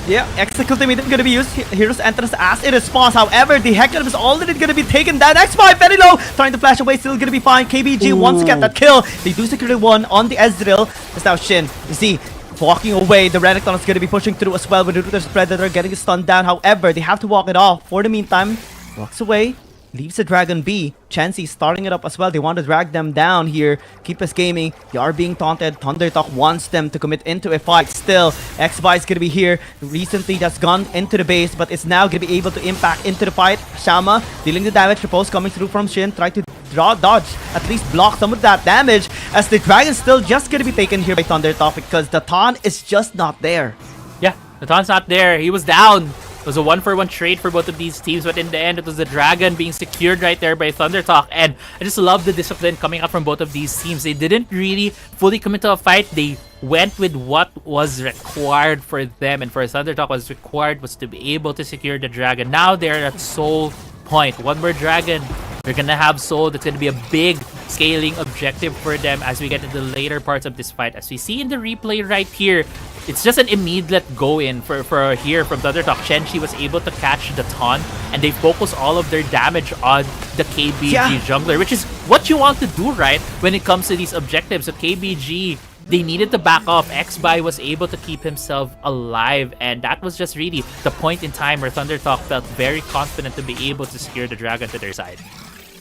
Yeah, Execute immediately gonna be used. Hero's entrance as it responds. However, the Hecarim is already gonna be taken down. X5 very low, trying to flash away, still gonna be fine. KBG wants to get that kill. They do secure the one on the Ezreal. It's now Shin. You see, walking away. The Renekton is gonna be pushing through as well with the Ruthless Predator getting stunned down. However, they have to walk it off. For the meantime, walks away. Leaves the Dragon B. Chansey starting it up as well. They want to drag them down here. Keep us gaming. They are being taunted. Thundertalk wants them to commit into a fight. Still, X-Bai is going to be here. Recently, that's gone into the base, but it's now going to be able to impact into the fight. Shama dealing the damage. Repose coming through from Shin. Try to dodge, at least block some of that damage, as the Dragon's still just going to be taken here by Thundertalk because the taunt is just not there. Yeah, the taunt's not there. He was down. It was a 1-for-1 trade for both of these teams, but in the end, it was the Dragon being secured right there by Thundertalk. And I just love the discipline coming out from both of these teams. They didn't really fully commit to a fight. They went with what was required for them, and for Thundertalk, what was required was to be able to secure the Dragon. Now they're at soul point. One more Dragon. They're gonna have soul. That's gonna be a big scaling objective for them as we get into the later parts of this fight. As we see in the replay right here, it's just an immediate go-in for here from Thundertalk. Shenchi was able to catch the taunt, and they focus all of their damage on the KBG jungler, which is what you want to do, right, when it comes to these objectives. So KBG, they needed to back off. X-Bai was able to keep himself alive, and that was just really the point in time where Thundertalk felt very confident to be able to secure the Dragon to their side.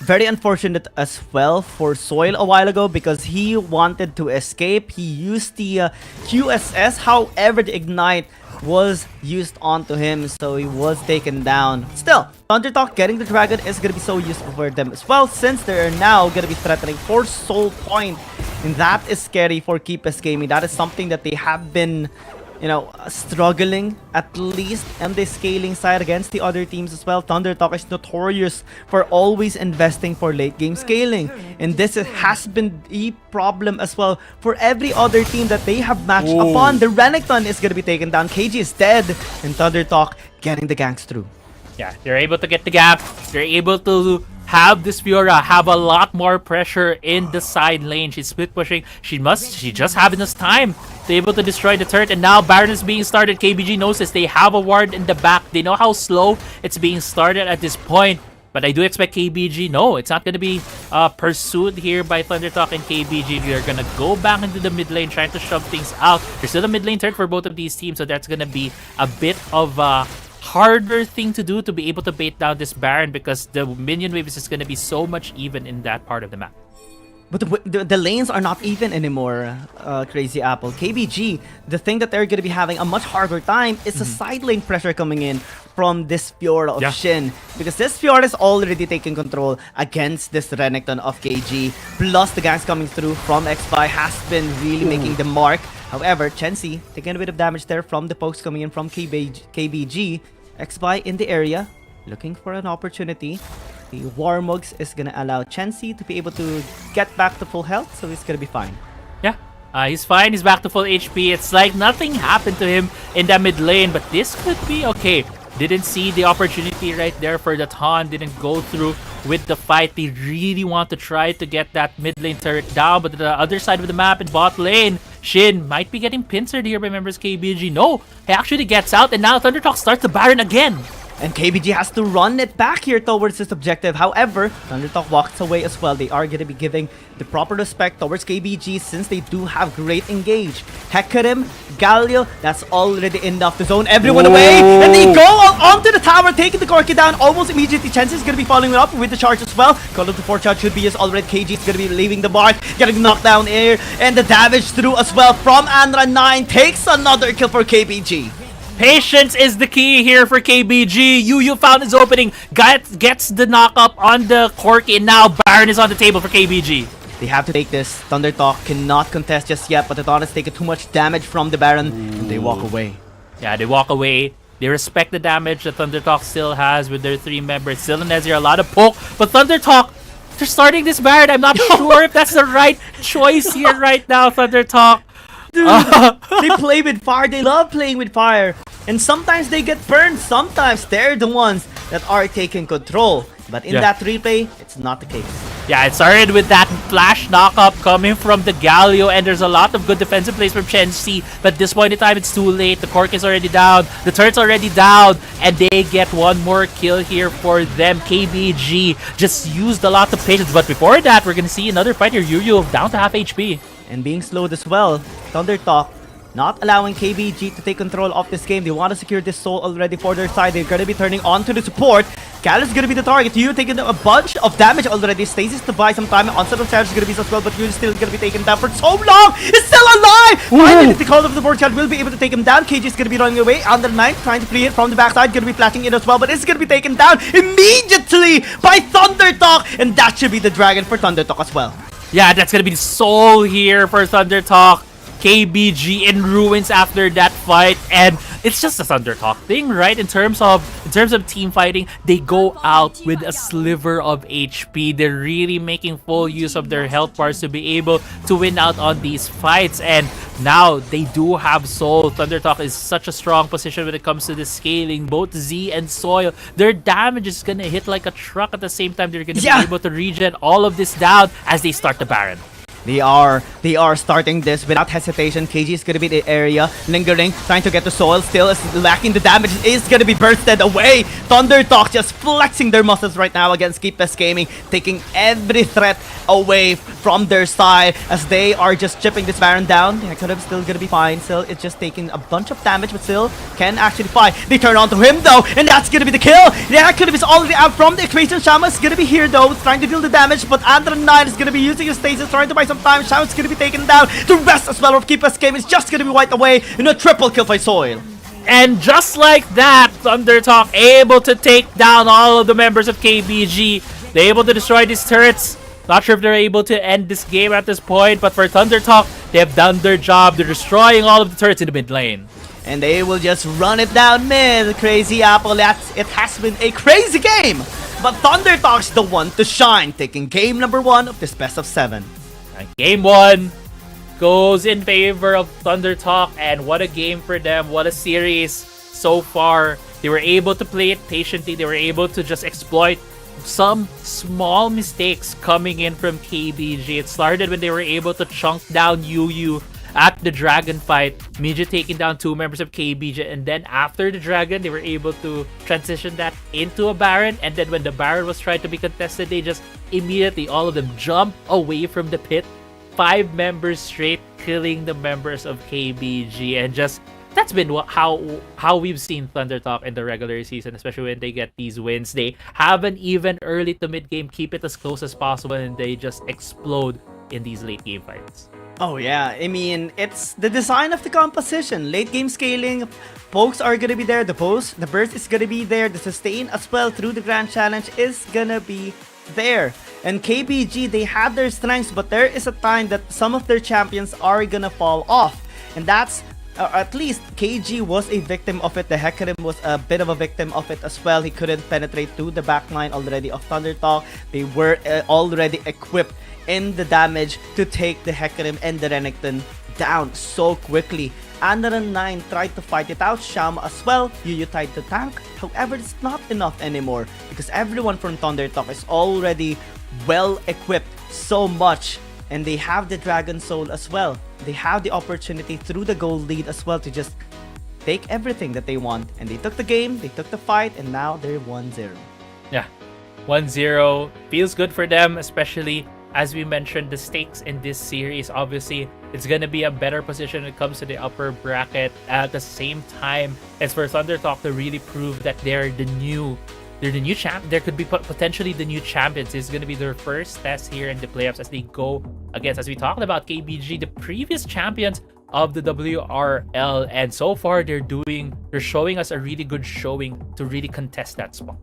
Very unfortunate as well for Soil a while ago because he wanted to escape. He used the QSS, however the Ignite was used onto him, so he was taken down. Still, Thundertalk getting the Dragon is going to be so useful for them as well, since they're now going to be threatening for Soul Point. And that is scary for Keepers Gaming. That is something that they have been, you know, struggling at least on the scaling side against the other teams as well. Thundertalk is notorious for always investing for late game scaling, and this has been the problem as well for every other team that they have matched upon. The Renekton is going to be taken down, KG is dead, and Thundertalk getting the ganks through. Yeah, they're able to get the gap. They're able to have this Fiora have a lot more pressure in the side lane. She's split pushing. She just have enough time to be able to destroy the turret. And now Baron is being started. KBG knows this. They have a ward in the back. They know how slow it's being started at this point. But I do expect KBG. No, it's not going to be pursued here by Thundertalk and KBG. We are going to go back into the mid lane, trying to shove things out. There's still a mid lane turret for both of these teams, so that's going to be a bit of a harder thing to do to be able to bait down this Baron, because the minion wave is just going to be so much even in that part of the map. But the lanes are not even anymore, Crazy Apple. KBG, the thing that they're going to be having a much harder time is the side lane pressure coming in from this Fiora of Shin. Because this Fiora is already taking control against this Renekton of KG. Plus the ganks coming through from Xby has been really making the mark. However, Chensi taking a bit of damage there from the pokes coming in from KBG. Xby in the area, looking for an opportunity. The Warmugs is gonna allow Chensi to be able to get back to full health, so he's gonna be fine. Yeah, he's fine. He's back to full HP. It's like nothing happened to him in that mid lane, but this could be okay. Didn't see the opportunity right there for the taunt. Didn't go through with the fight. They really want to try to get that mid lane turret down, but the other side of the map in bot lane, Shin might be getting pincered here by members KBG. No, he actually gets out, and now Thundertalk starts the Baron again. And KBG has to run it back here towards this objective. However, Thundertalk walks away as well. They are going to be giving the proper respect towards KBG since they do have great engage. Hecarim, Galio, that's already enough to zone everyone away. And they go onto the tower, taking the Corki down almost immediately. Chance is going to be following it up with the charge as well. Call of the 4 charge should be used already. KG is going to be leaving the mark, getting knocked down here. And the damage through as well from Andra 9 takes another kill for KBG. Patience is the key here for KBG. Yu found his opening, gets the knock up on the Corki, and now Baron is on the table for KBG. They have to take this. Thundertalk cannot contest just yet, but the Taunt has taken too much damage from the Baron, and they walk away. Yeah, they walk away. They respect the damage that Thundertalk still has with their 3 members. Still in Ezreal, a lot of poke, but Thundertalk, they're starting this Baron. I'm not sure if that's the right choice here right now, Thundertalk. Dude, they play with fire. They love playing with fire. And sometimes they get burned. Sometimes they're the ones that are taking control. But in that replay, it's not the case. Yeah, it started with that flash knock-up coming from the Galio, and there's a lot of good defensive plays from Chensi. But at this point in time, it's too late. The Cork is already down. The turret's already down. And they get one more kill here for them. KBG just used a lot of patience. But before that, we're going to see another fight here. Yu down to half HP. And being slowed as well. Thundertalk not allowing KBG to take control of this game. They want to secure this soul already for their side. They're going to be turning on to the support. Cal is going to be the target. Yu taking a bunch of damage already. Stasis to buy some time. Onset of charge is going to be as well, but Yu is still going to be taken down for so long. He's still alive! Finally, the call of the board child will be able to take him down. KG is going to be running away. Under 9 trying to free it from the backside. Going to be flashing in as well, but it's going to be taken down immediately by Thundertalk. And that should be the dragon for Thundertalk as well. Yeah, that's going to be the soul here for Thundertalk. KBG in ruins after that fight, and it's just a Thundertalk thing, right? In terms of team fighting, they go out with a sliver of HP. They're really making full use of their health bars to be able to win out on these fights, and now they do have soul. Thundertalk is such a strong position when it comes to the scaling. Both Z and Soil, their damage is gonna hit like a truck. At the same time, they're gonna be able to regen all of this down as they start the Baron. They are starting this without hesitation. KG is going to be the area, lingering, trying to get the soil, still is lacking the damage, is going to be bursted away. Thundertalk just flexing their muscles right now against Keepest Gaming, taking every threat away from their side as they are just chipping this Baron down. Hecarim still going to be fine. Still, it's just taking a bunch of damage, but still can actually fight. They turn on to him though, and that's going to be the kill. Hecarim is already out from the equation. Shama is going to be here though, trying to deal the damage, but Andra 9 is going to be using his stasis, trying to buy some time. Shaman's going to be taken down. The rest as well of Keepest Game is just going to be wiped away in a triple kill by Soil. And just like that, Thundertalk able to take down all of the members of KBG. They're able to destroy these turrets. Not sure if they're able to end this game at this point, but for Thundertalk, they have done their job. They're destroying all of the turrets in the mid lane. And they will just run it down mid. Crazy Apple, it has been a crazy game. But Thundertalk's the one to shine, taking game number 1 of this best of 7. Game 1 goes in favor of Thundertalk, and what a game for them. What a series so far. They were able to play it patiently. They were able to just exploit some small mistakes coming in from KBG. It started when they were able to chunk down Yu at the dragon fight, immediately taking down 2 members of KBG, and then after the dragon, they were able to transition that into a Baron, and then when the Baron was trying to be contested, they just immediately, all of them jump away from the pit, 5 members straight, killing the members of KBG, and just that's been how we've seen Thunder Talk in the regular season, especially when they get these wins. They have an even early to mid game, keep it as close as possible, and they just explode in these late game fights. Oh yeah, I mean, it's the design of the composition. Late game scaling, pokes are gonna be there, the burst is gonna be there, the sustain as well through the Grand Challenge is gonna be there. And KBG, they have their strengths, but there is a time that some of their champions are gonna fall off. And that's at least KG was a victim of it. The Hecarim was a bit of a victim of it as well. He couldn't penetrate to the backline already of Thunder Talk. They were already equipped in the damage to take the Hecarim and the Renekton down so quickly. Anaran 9 tried to fight it out, Sham as well, Yu tried to tank. However, it's not enough anymore because everyone from Thunder Talk is already well equipped so much. And they have the Dragon Soul as well. They have the opportunity through the gold lead as well to just take everything that they want. And they took the game, they took the fight, and now they're 1-0. Yeah, 1-0 feels good for them, especially as we mentioned, the stakes in this series. Obviously, it's going to be a better position when it comes to the upper bracket. At the same time, it's for Thunder Talk to really prove that they're the new champ. There could be potentially the new champions. It's going to be their first test here in the playoffs as they go against, as we talked about, KBG, the previous champions of the WRL, and so far they're showing us a really good showing to really contest that spot.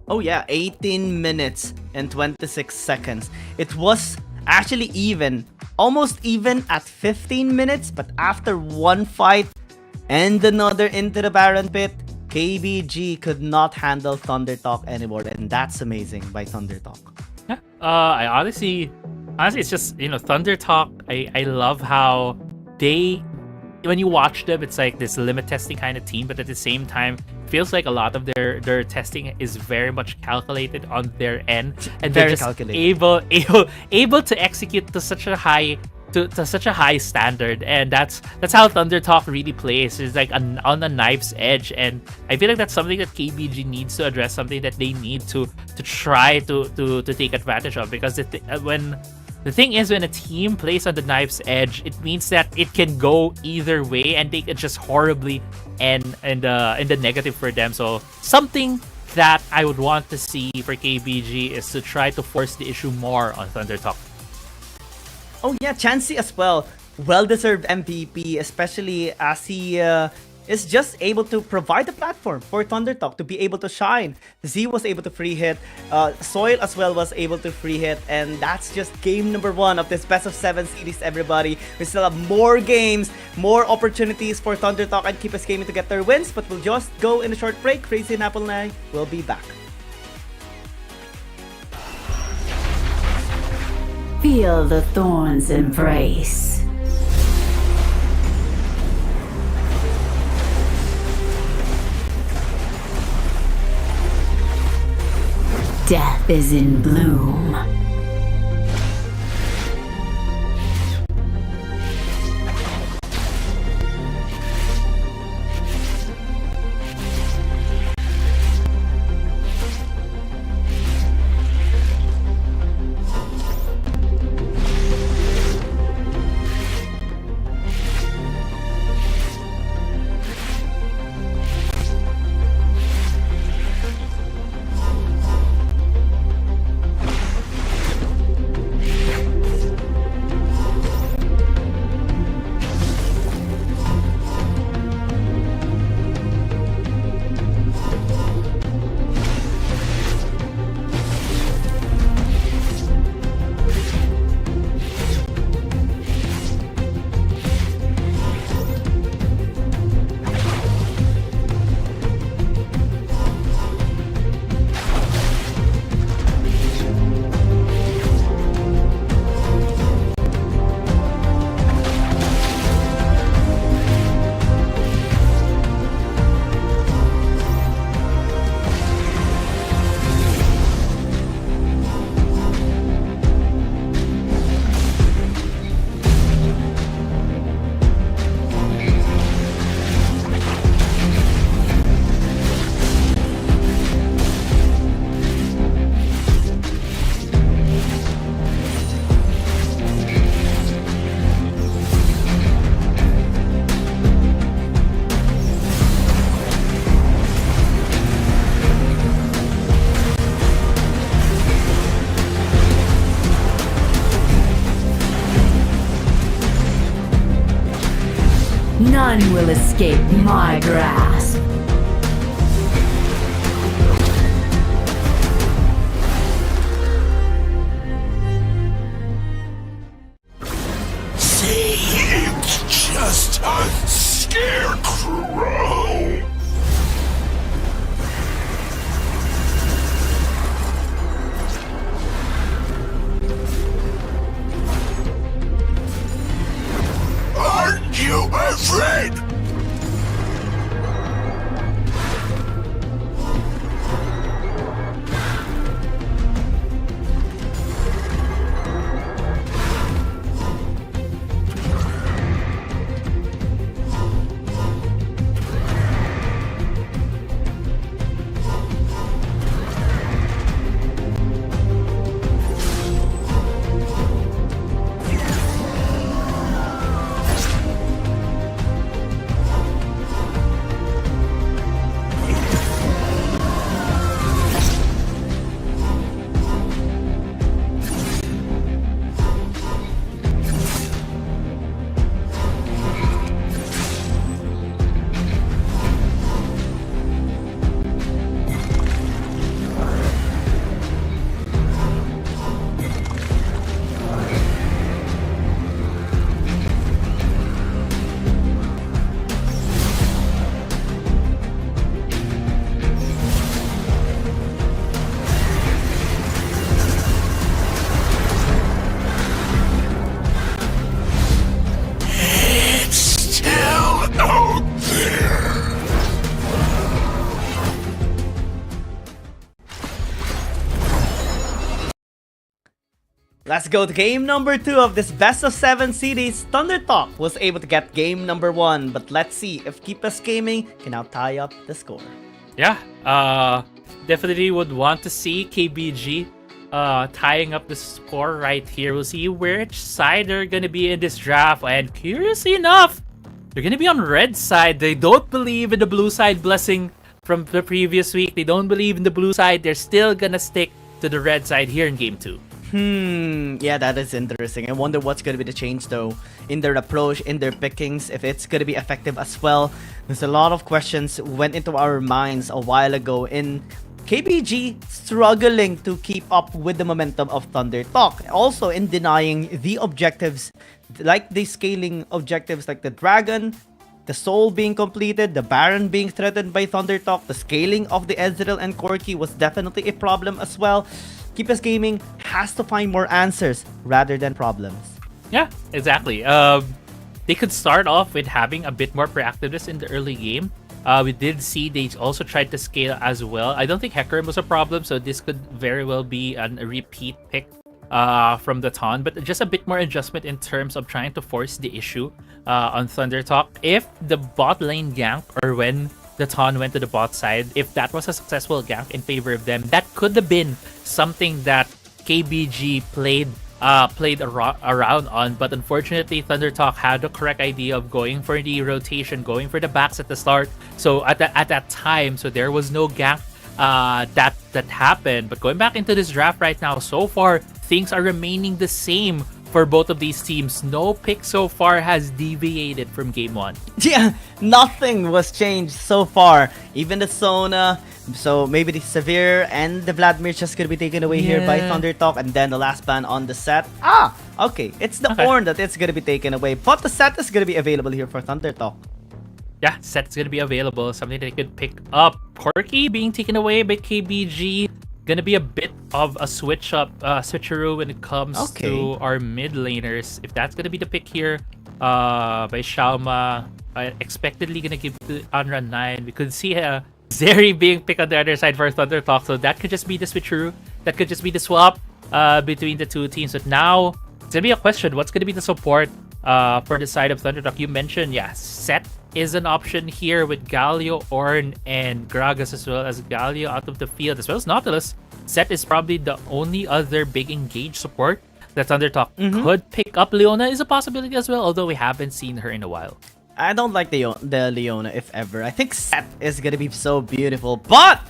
Oh yeah, 18 minutes and 26 seconds. It was actually even, almost even at 15 minutes, but after one fight and another into the Baron pit, KBG could not handle Thunder Talk anymore, and that's amazing by Thunder Talk. Yeah, I honestly, it's just, Thunder Talk. I love how they, when you watch them, it's like this limit testing kind of team, but at the same time, it feels like a lot of their testing is very much calculated on their end, and they're just able to execute to such a high. To such a high standard, and that's how Thunder Talk really plays. It's like on a knife's edge, and I feel like that's something that KBG needs to address, something that they need to try to take advantage of. Because when the thing is, when a team plays on the knife's edge, it means that it can go either way, and they can just horribly end in the negative for them. So something that I would want to see for KBG is to try to force the issue more on Thunder Talk. Oh yeah, Chansey as well. Well-deserved MVP, especially as he is just able to provide a platform for Thunder Talk to be able to shine. Z was able to free hit, Soil as well was able to free hit, and that's just game number 1 of this best of 7 series, everybody. We still have more games, more opportunities for Thunder Talk and Keep Us Gaming to get their wins, but we'll just go in a short break. Crazy and Apple and I will be back. Feel the thorns embrace. Death is in bloom. None will escape my grasp. See, it's just a scarecrow. Aren't you afraid? Let's go to game number 2 of this best of 7 series. Thunder Talk was able to get game number 1, but let's see if Keep Us Gaming can now tie up the score. Yeah, definitely would want to see KBG tying up the score right here. We'll see which side they're gonna be in this draft, and curiously enough, they're gonna be on red side. They don't believe in the blue side blessing from the previous week. They don't believe in the blue side. They're still gonna stick to the red side here in game 2. Yeah, that is interesting. I wonder what's going to be the change though in their approach, in their pickings, if it's going to be effective as well. There's a lot of questions went into our minds a while ago in KBG struggling to keep up with the momentum of Thunder Talk. Also in denying the objectives, like the scaling objectives like the Dragon, the Soul being completed, the Baron being threatened by Thunder Talk, the scaling of the Ezreal and Corki was definitely a problem as well. Keep Us Gaming has to find more answers rather than problems. Yeah, exactly. They could start off with having a bit more proactiveness in the early game. We did see they also tried to scale as well. I don't think Hecarim was a problem, so this could very well be a repeat pick from the Ton, but just a bit more adjustment in terms of trying to force the issue on Thunder Talk. If the bot lane gank, or when the Ton went to the bot side, if that was a successful gank in favor of them, that could have been something that KBG played around on. But unfortunately, Thunder Talk had the correct idea of going for the rotation, going for the backs at the start. So at that time, so there was no gank that happened. But going back into this draft right now, so far things are remaining the same for both of these teams. No pick so far has deviated from game 1. Yeah, nothing was changed so far. Even the Sona, so maybe the Severe and the Vladimir just gonna be taken away here by Thunder Talk, and then the last ban on the set. Okay, it's the Ornn that it's gonna be taken away, but the set is gonna be available here for Thunder Talk. Yeah, set's gonna be available, something they could pick up. Corki being taken away by KBG. Gonna be a bit of a switcheroo when it comes to our mid laners. If that's gonna be the pick here by Xiaoma, expectedly gonna give to Anra 9. We could see Zeri being picked on the other side for Thunder Talk, so that could just be the switcheroo. That could just be the swap between the two teams. But now it's gonna be a question: what's gonna be the support for the side of Thunder Talk? You mentioned, Set is an option here with Galio, Ornn, and Gragas, as well as Galio out of the field, as well as Nautilus. Set is probably the only other big engaged support that Thunder Talk could pick up. Leona is a possibility as well, although we haven't seen her in a while. I don't like the Leona, if ever. I think Set is gonna be so beautiful, but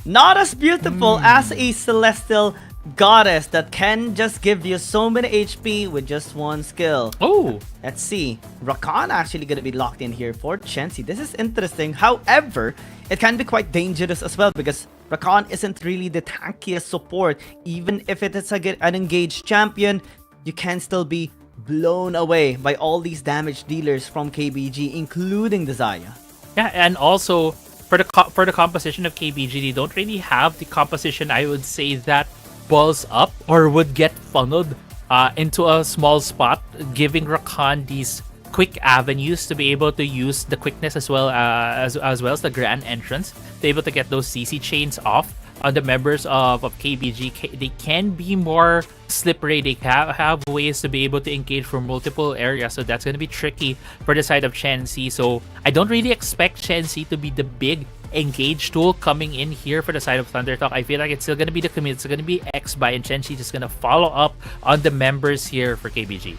not as beautiful as a Celestial goddess that can just give you so many HP with just one skill. Oh, Let's see. Rakan actually gonna be locked in here for Chansey. This is interesting. However, it can be quite dangerous as well because Rakan isn't really the tankiest support. Even if it is an engaged champion, you can still be blown away by all these damage dealers from KBG, including the Xayah. yeah, and also for the composition of KBG, they don't really have the composition, I would say, that balls up or would get funneled into a small spot, giving Rakan these quick avenues to be able to use the quickness as well as well as the grand entrance to be able to get those CC chains off on the members of KBG. They can be more slippery. They have ways to be able to engage from multiple areas, so that's going to be tricky for the side of Chansey. So I don't really expect Chansey to be the big engage tool coming in here for the side of ThunderTalk. I feel like it's still going to be the commit. It's going to be X-Buy, and Chansey just going to follow up on the members here for KBG.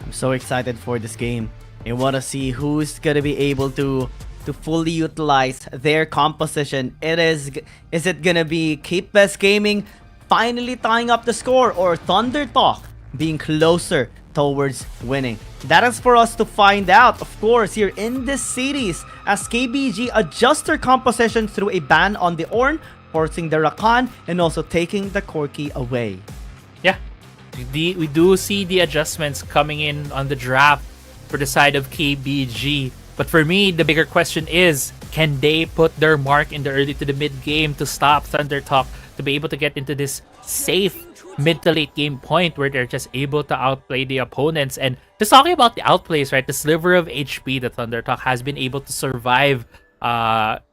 I'm so excited for this game. I want to see who's going to be able to fully utilize their composition. Is it gonna be Keep Best Gaming finally tying up the score, or ThunderTalk being closer towards winning? That is for us to find out, of course, here in this series, as KBG adjusts their composition through a ban on the Ornn, forcing the Rakan and also taking the Corki away. Yeah, we do see the adjustments coming in on the draft for the side of KBG. But for me, the bigger question is, can they put their mark in the early to the mid game to stop ThunderTalk to be able to get into this safe mid to late game point where they're just able to outplay the opponents? And just talking about the outplays, right? The sliver of HP that ThunderTalk has been able to survive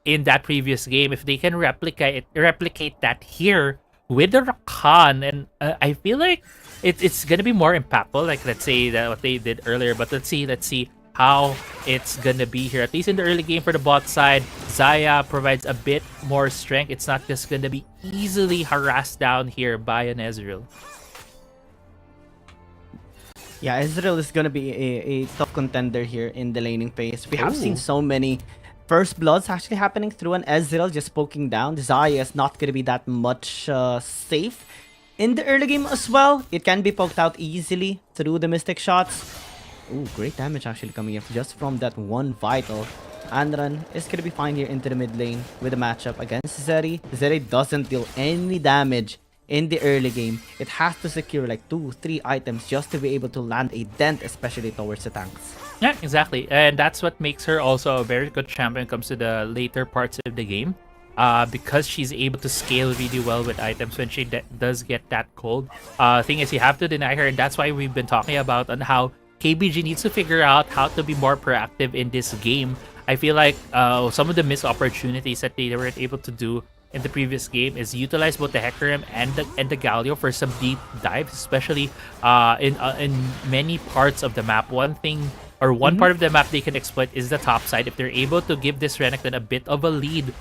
in that previous game. If they can replicate that here with the Rakan, and I feel like it's gonna be more impactful. Like, let's say that what they did earlier, but let's see how it's gonna be here, at least in the early game for the bot side. Xayah provides a bit more strength. It's not just gonna be easily harassed down here by an Ezreal. Yeah, Ezreal is gonna be a tough contender here in the laning phase. We have seen so many first bloods actually happening through an Ezreal just poking down. Xayah is not gonna be that much safe in the early game as well. It can be poked out easily through the Mystic shots. Ooh, great damage actually coming in just from that one vital. Andran is going to be fine here into the mid lane with a matchup against Zeri. Zeri doesn't deal any damage in the early game. It has to secure like 2-3 items just to be able to land a dent, especially towards the tanks. Yeah, exactly. And that's what makes her also a very good champion when it comes to the later parts of the game. Because she's able to scale really well with items when she does get that cold. Thing is, you have to deny her, and that's why we've been talking about on how KBG needs to figure out how to be more proactive in this game. I feel like some of the missed opportunities that they weren't able to do in the previous game is utilize both the Hecarim and the Galio for some deep dives, especially in many parts of the map. One part of the map they can exploit is the top side. If they're able to give this Renekton a bit of a lead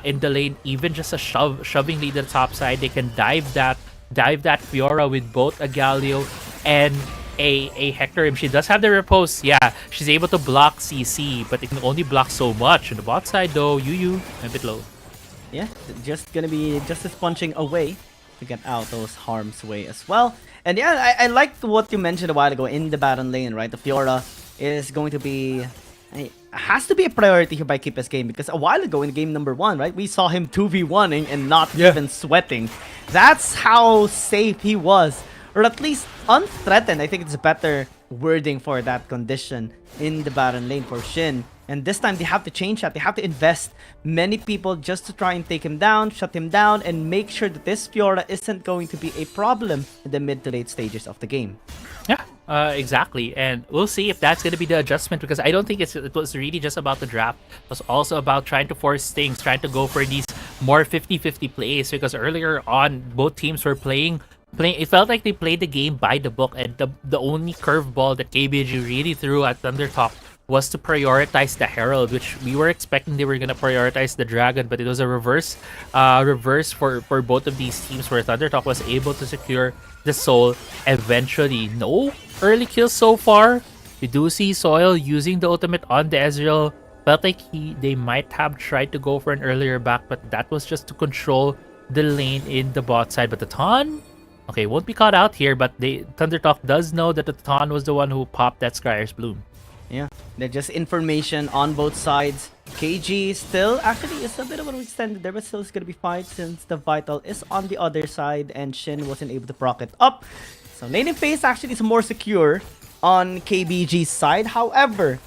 in the lane, even just a shoving lead at the top side, they can dive that Fiora with both a Galio and a Hecarim. She does have the repose. Yeah, she's able to block CC, but it can only block so much. On the bot side though, Yu a bit low. Yeah, just gonna be just punching away to get out those harm's way as well. And yeah, I liked what you mentioned a while ago in the Baron lane, right? The Fiora is going to be has to be a priority here by Keepa's game, because a while ago in game number 1, right, we saw him 2v1ing and not even sweating. That's how safe he was, or at least unthreatened. I think it's a better wording for that condition in the Baron lane for Shin. And this time they have to change that. They have to invest many people just to try and take him down, shut him down, and make sure that this Fiora isn't going to be a problem in the mid to late stages of the game. Yeah, exactly. And we'll see if that's going to be the adjustment, because I don't think it was really just about the draft. It was also about trying to force things, trying to go for these more 50-50 plays, because earlier on, both teams were playing. It felt like they played the game by the book, and the only curveball that KBG really threw at ThunderTalk was to prioritize the Herald, which we were expecting they were going to prioritize the Dragon, but it was a reverse for both of these teams, where ThunderTalk was able to secure the Soul eventually. No early kills so far. We do see Soil using the ultimate on the Ezreal. Felt like they might have tried to go for an earlier back, but that was just to control the lane in the bot side, but the Ton, okay, won't be caught out here, but Thundertalk does know that the Ton was the one who popped that Skyre's Bloom. Yeah, they're just information on both sides. KG still actually is a bit of an extended there, but still is gonna be fine since the Vital is on the other side and Shin wasn't able to proc it up. So laning phase actually is more secure on KBG's side. However,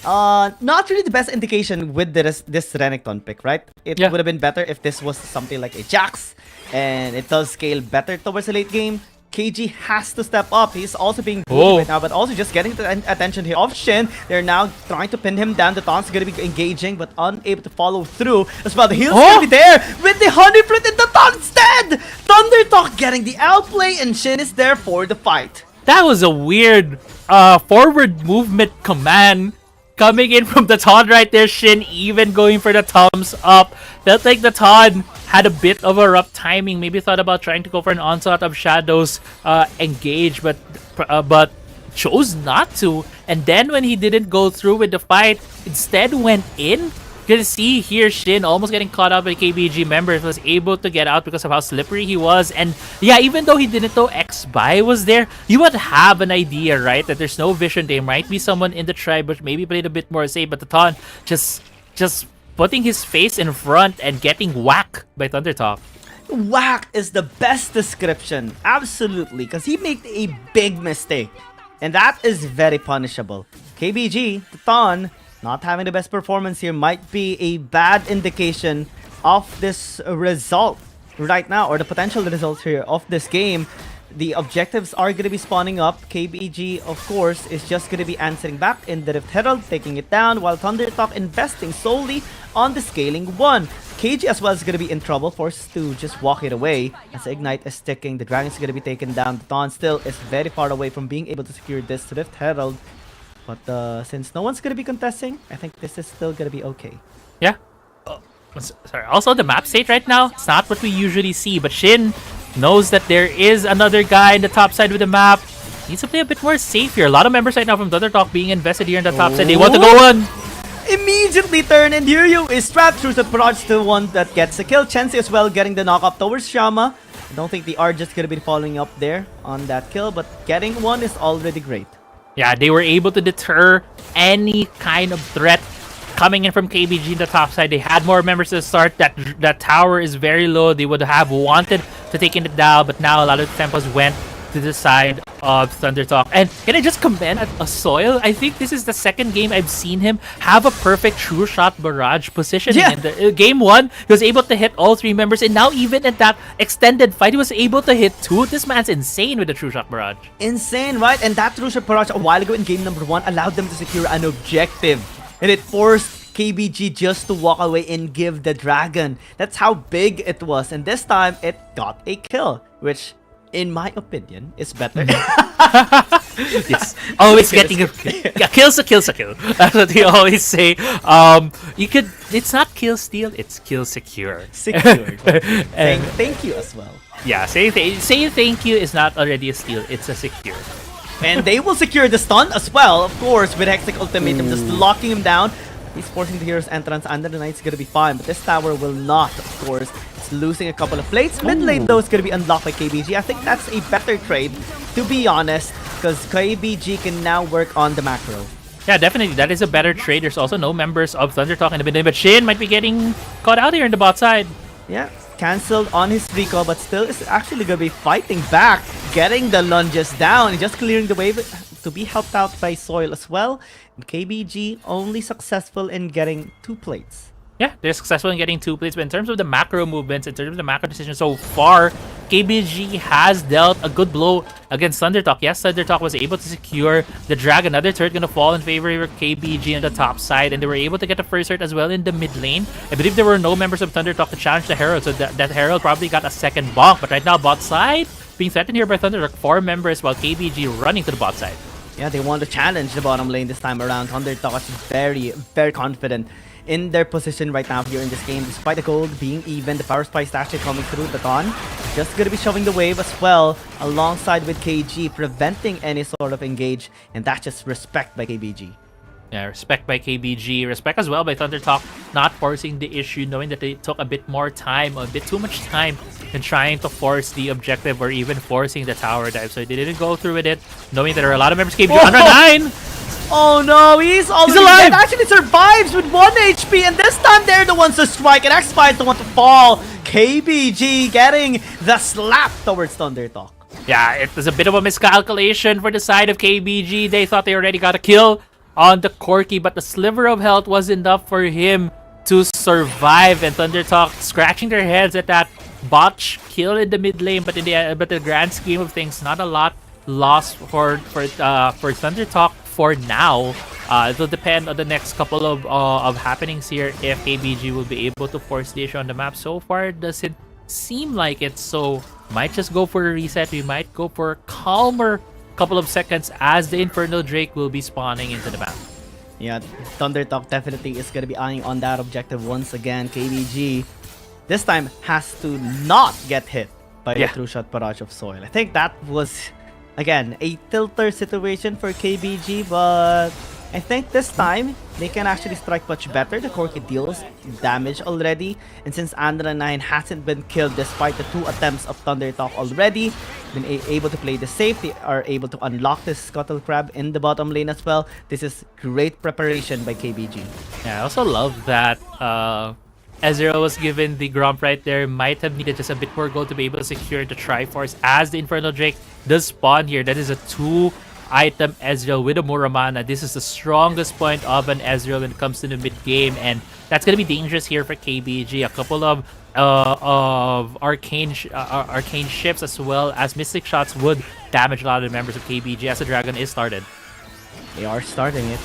not really the best indication with this Renekton pick, right? It would have been better if this was something like a Jax, and it does scale better towards the late game. KG has to step up. He's also being bullied right now, but also just getting the attention here of Shin. They're now trying to pin him down. The taunt's gonna be engaging, but unable to follow through as well. The heal's gonna be there with the honey flint in the taunt instead. Thundertalk getting the outplay, and Shin is there for the fight. That was a weird forward movement command coming in from the taunt right there. Shin even going for the thumbs up. Felt like the taunt had a bit of a rough timing. Maybe thought about trying to go for an onslaught of shadows engage, but chose not to. And then when he didn't go through with the fight, instead went in. You can see here Shin almost getting caught up by KBG members, was able to get out because of how slippery he was. And yeah, even though he didn't know X-Buy was there, you would have an idea, right? That there's no vision. There might be someone in the tribe which maybe played a bit more safe, but the Ton just putting his face in front and getting whacked by Thundertalk. Whack is the best description, absolutely, because he made a big mistake, and that is very punishable. KBG, the Thon, not having the best performance here might be a bad indication of this result right now, or the potential results here of this game. The objectives are going to be spawning up. KBG, of course, is just going to be answering back in the Rift Herald, taking it down, while Thundertalk investing solely on the scaling one. KG as well is going to be in trouble, forced to just walk it away as Ignite is sticking. The Dragon's going to be taken down. The Dawn still is very far away from being able to secure this Rift Herald. But since no one's going to be contesting, I think this is still going to be okay. Yeah. Sorry. Also, the map state right now, it's not what we usually see, but Shin knows that there is another guy in the top side with the map. Needs to play a bit more safe here. A lot of members right now from Thundertalk being invested here in the top side. They want to go on. Immediately turn, and Hiryu is trapped through the Proj to one that gets a kill. Chensi as well getting the knock up towards Shama. I don't think they are just going to be following up there on that kill, but getting one is already great. Yeah, they were able to deter any kind of threat coming in from KBG in the top side. They had more members to start. That tower is very low. They would have wanted to take it down, but now a lot of the tempos went to the side of Thundertalk. And can I just commend a Soil? I think this is the second game I've seen him have a perfect true shot barrage positioning. Yeah. In the game one, he was able to hit all three members, and now even in that extended fight, he was able to hit two. This man's insane with the true shot barrage. Insane, right? And that true shot barrage a while ago in game number 1 allowed them to secure an objective. And it forced KBG just to walk away and give the Dragon. That's how big it was. And this time, it got a kill, which, in my opinion, is better. Yes, always getting a kill's a kill. That's what they always say. It's not kill steal, it's kill secure. Secured. Thank you as well. Yeah, saying thank you is not already a steal, it's a secure. And they will secure the stun as well, of course, with Hextech Ultimatum just locking him down. He's forcing the hero's entrance, and the Knight's gonna be fine, but this tower will not, of course. It's losing a couple of plates. Mid lane, though, is gonna be unlocked by KBG. I think that's a better trade, to be honest, because KBG can now work on the macro. Yeah, definitely. That is a better trade. There's also no members of Thundertalk in the mid lane, but Shin might be getting caught out here in the bot side. Yeah, cancelled on his recall, but still is actually gonna be fighting back, getting the lunges down, just clearing the way to be helped out by Soil as well. And KBG only successful in getting 2 plates. Yeah, they're successful in getting 2 plates, but in terms of the macro movements, in terms of the macro decisions so far, KBG has dealt a good blow against Thundertalk. Yes, Thundertalk was able to secure the Dragon. Another turret going to fall in favor of KBG on the top side, and they were able to get the first turret as well in the mid lane. I believe there were no members of Thundertalk to challenge the Herald, so that Herald probably got a second bonk. But right now, bot side being threatened here by Thundertalk, 4 members, while KBG running to the bot side. Yeah, they want to challenge the bottom lane this time around. Thundertalk is very, very confident in their position right now here in this game. Despite the gold being even, the power spike actually coming through. The Dawn just going to be showing the wave as well, alongside with KG, preventing any sort of engage. And that's just respect by KBG. Yeah, respect by KBG, respect as well by ThunderTalk, not forcing the issue, knowing that they took a bit more time, a bit too much time in trying to force the objective or even forcing the tower dive. So they didn't go through with it, knowing that there are a lot of members KBG under 9. Oh no, he's already alive! dead. Actually survives with 1 HP, and this time they're the ones to strike, and X-Spy is the one to fall. KBG getting the slap towards ThunderTalk. Yeah, it was a bit of a miscalculation for the side of KBG. They thought they already got a kill on the Corki, but the sliver of health was enough for him to survive. And ThunderTalk scratching their heads at that botch kill in the mid lane, but in the grand scheme of things, not a lot lost for ThunderTalk for now. It will depend on the next couple of happenings here if KBG will be able to force the issue on the map. So far, it doesn't seem like it, so might just go for a reset. We might go for a calmer couple of seconds as the Infernal Drake will be spawning into the map. Yeah, ThunderTalk definitely is going to be eyeing on that objective once again. KBG this time has to not get hit by the true shot barrage of soil. I think that was, again, a tilter situation for KBG, but I think this time they can actually strike much better. The Corki deals damage already, and since Andra 9 hasn't been killed despite the 2 attempts of ThunderTalk already, been able to play the safe, they are able to unlock this Scuttle Crab in the bottom lane as well. This is great preparation by KBG. Yeah, I also love that Ezreal was given the Gromp right there. Might have needed just a bit more gold to be able to secure the Triforce as the Infernal Drake does spawn here. That is a 2-item Ezreal with a Muramana. This is the strongest point of an Ezreal when it comes to the mid game, and that's gonna be dangerous here for KBG. A couple of arcane ships as well as mystic shots would damage a lot of the members of KBG as the dragon is started. They are starting it,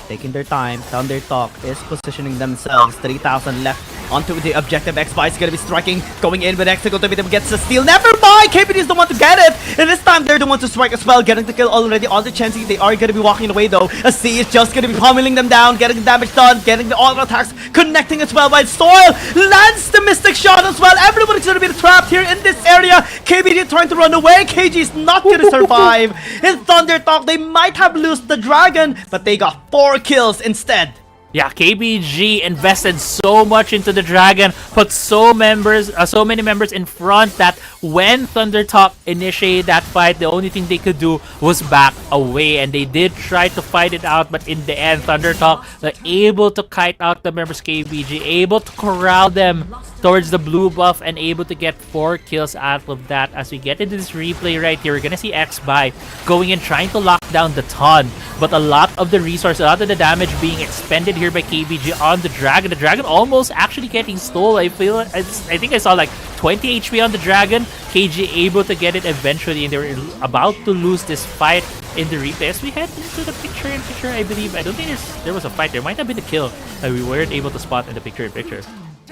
taking their time. ThunderTalk is positioning themselves. 3,000 left onto the objective. X-Spy is gonna be striking, going in with Exegol to be able to get the steal. Never mind! KBG is the one to get it! And this time they're the one to strike as well, getting the kill already on the Chansey. They are gonna be walking away though. A C is just gonna be pummeling them down, getting the damage done, getting the auto attacks, connecting as well by Soil. Lands the Mystic Shot as well. Everybody's gonna be trapped here in this area. KBG trying to run away. KG is not gonna survive. In ThunderTalk, they might have lost the dragon, but they got 4 kills instead. Yeah, KBG invested so much into the dragon, put so many members in front that when ThunderTalk initiated that fight, the only thing they could do was back away, and they did try to fight it out, but in the end, ThunderTalk were able to kite out the members of KBG, able to corral them towards the blue buff, and able to get 4 kills out of that. As we get into this replay right here, we're gonna see X-Spy going in, trying to lock down the ton, but a lot of the resource, a lot of the damage being expended here by KBG on the dragon. The dragon almost actually getting stole. I think I saw like 20 HP on the dragon. KG able to get it eventually, and they were about to lose this fight in the replay. As we head into the picture-in-picture, I believe. I don't think there was a fight. There might have been a kill that we weren't able to spot in the picture-in-picture.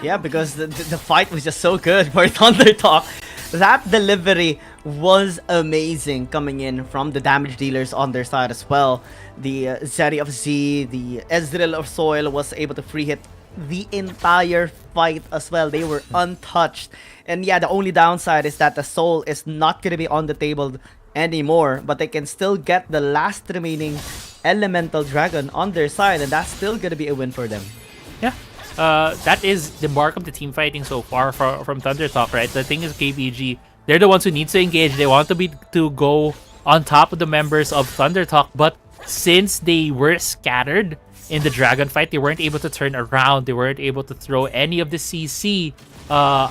Yeah, because the fight was just so good for ThunderTalk. That delivery was amazing coming in from the damage dealers on their side as well. The Zeri of Z, the Ezreal of Soil was able to free hit the entire fight as well. They were untouched. And yeah, the only downside is that the soul is not going to be on the table anymore, but they can still get the last remaining elemental dragon on their side, and that's still going to be a win for them. Yeah. That is the mark of the team fighting so far from ThunderTalk, right? The thing is, KBG, they're the ones who need to engage. They want to go on top of the members of ThunderTalk, but since they were scattered in the dragon fight, they weren't able to turn around. They weren't able to throw any of the CC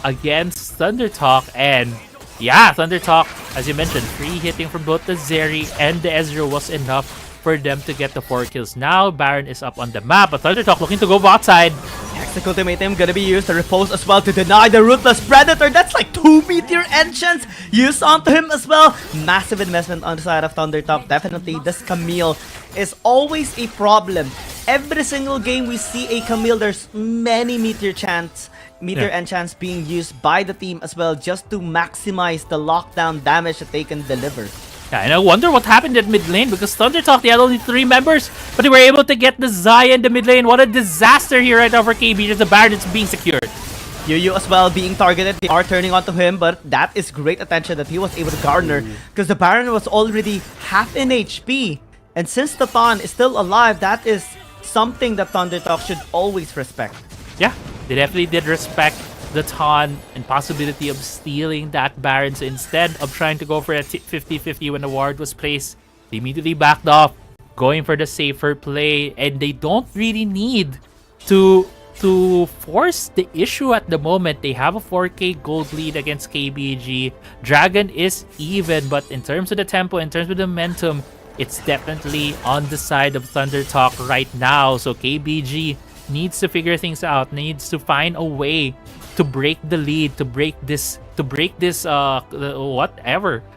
against ThunderTalk. And yeah, ThunderTalk, as you mentioned, free hitting from both the Zeri and the Ezreal was enough for them to get the 4 kills. Now Baron is up on the map, but ThunderTalk looking to go bot side. Hextech Ultimatum gonna be used to repose as well to deny the Ruthless Predator. That's like 2 Meteor Enchants used onto him as well. Massive investment on the side of ThunderTalk. Definitely, this Camille is always a problem. Every single game we see a Camille, there's many Meteor Enchants being used by the team as well, just to maximize the lockdown damage that they can deliver. Yeah, and I wonder what happened at mid lane, because ThunderTalk, they had only 3 members, but they were able to get the Xayah in the mid lane. What a disaster here right now for KB. The Baron is being secured. Yu as well being targeted. They are turning onto him, but that is great attention that he was able to garner, because the Baron was already half in HP. And since the Thon is still alive, that is something that ThunderTalk should always respect. Yeah, they definitely did respect the taunt and possibility of stealing that Baron. So instead of trying to go for a 50-50 when the ward was placed, they immediately backed off, going for the safer play, and they don't really need to force the issue at the moment. They have a 4k gold lead against KBG. Dragon is even, but in terms of the tempo, in terms of the momentum, it's definitely on the side of ThunderTalk right now. So KBG needs to figure things out, needs to find a way to break the lead, to break this whatever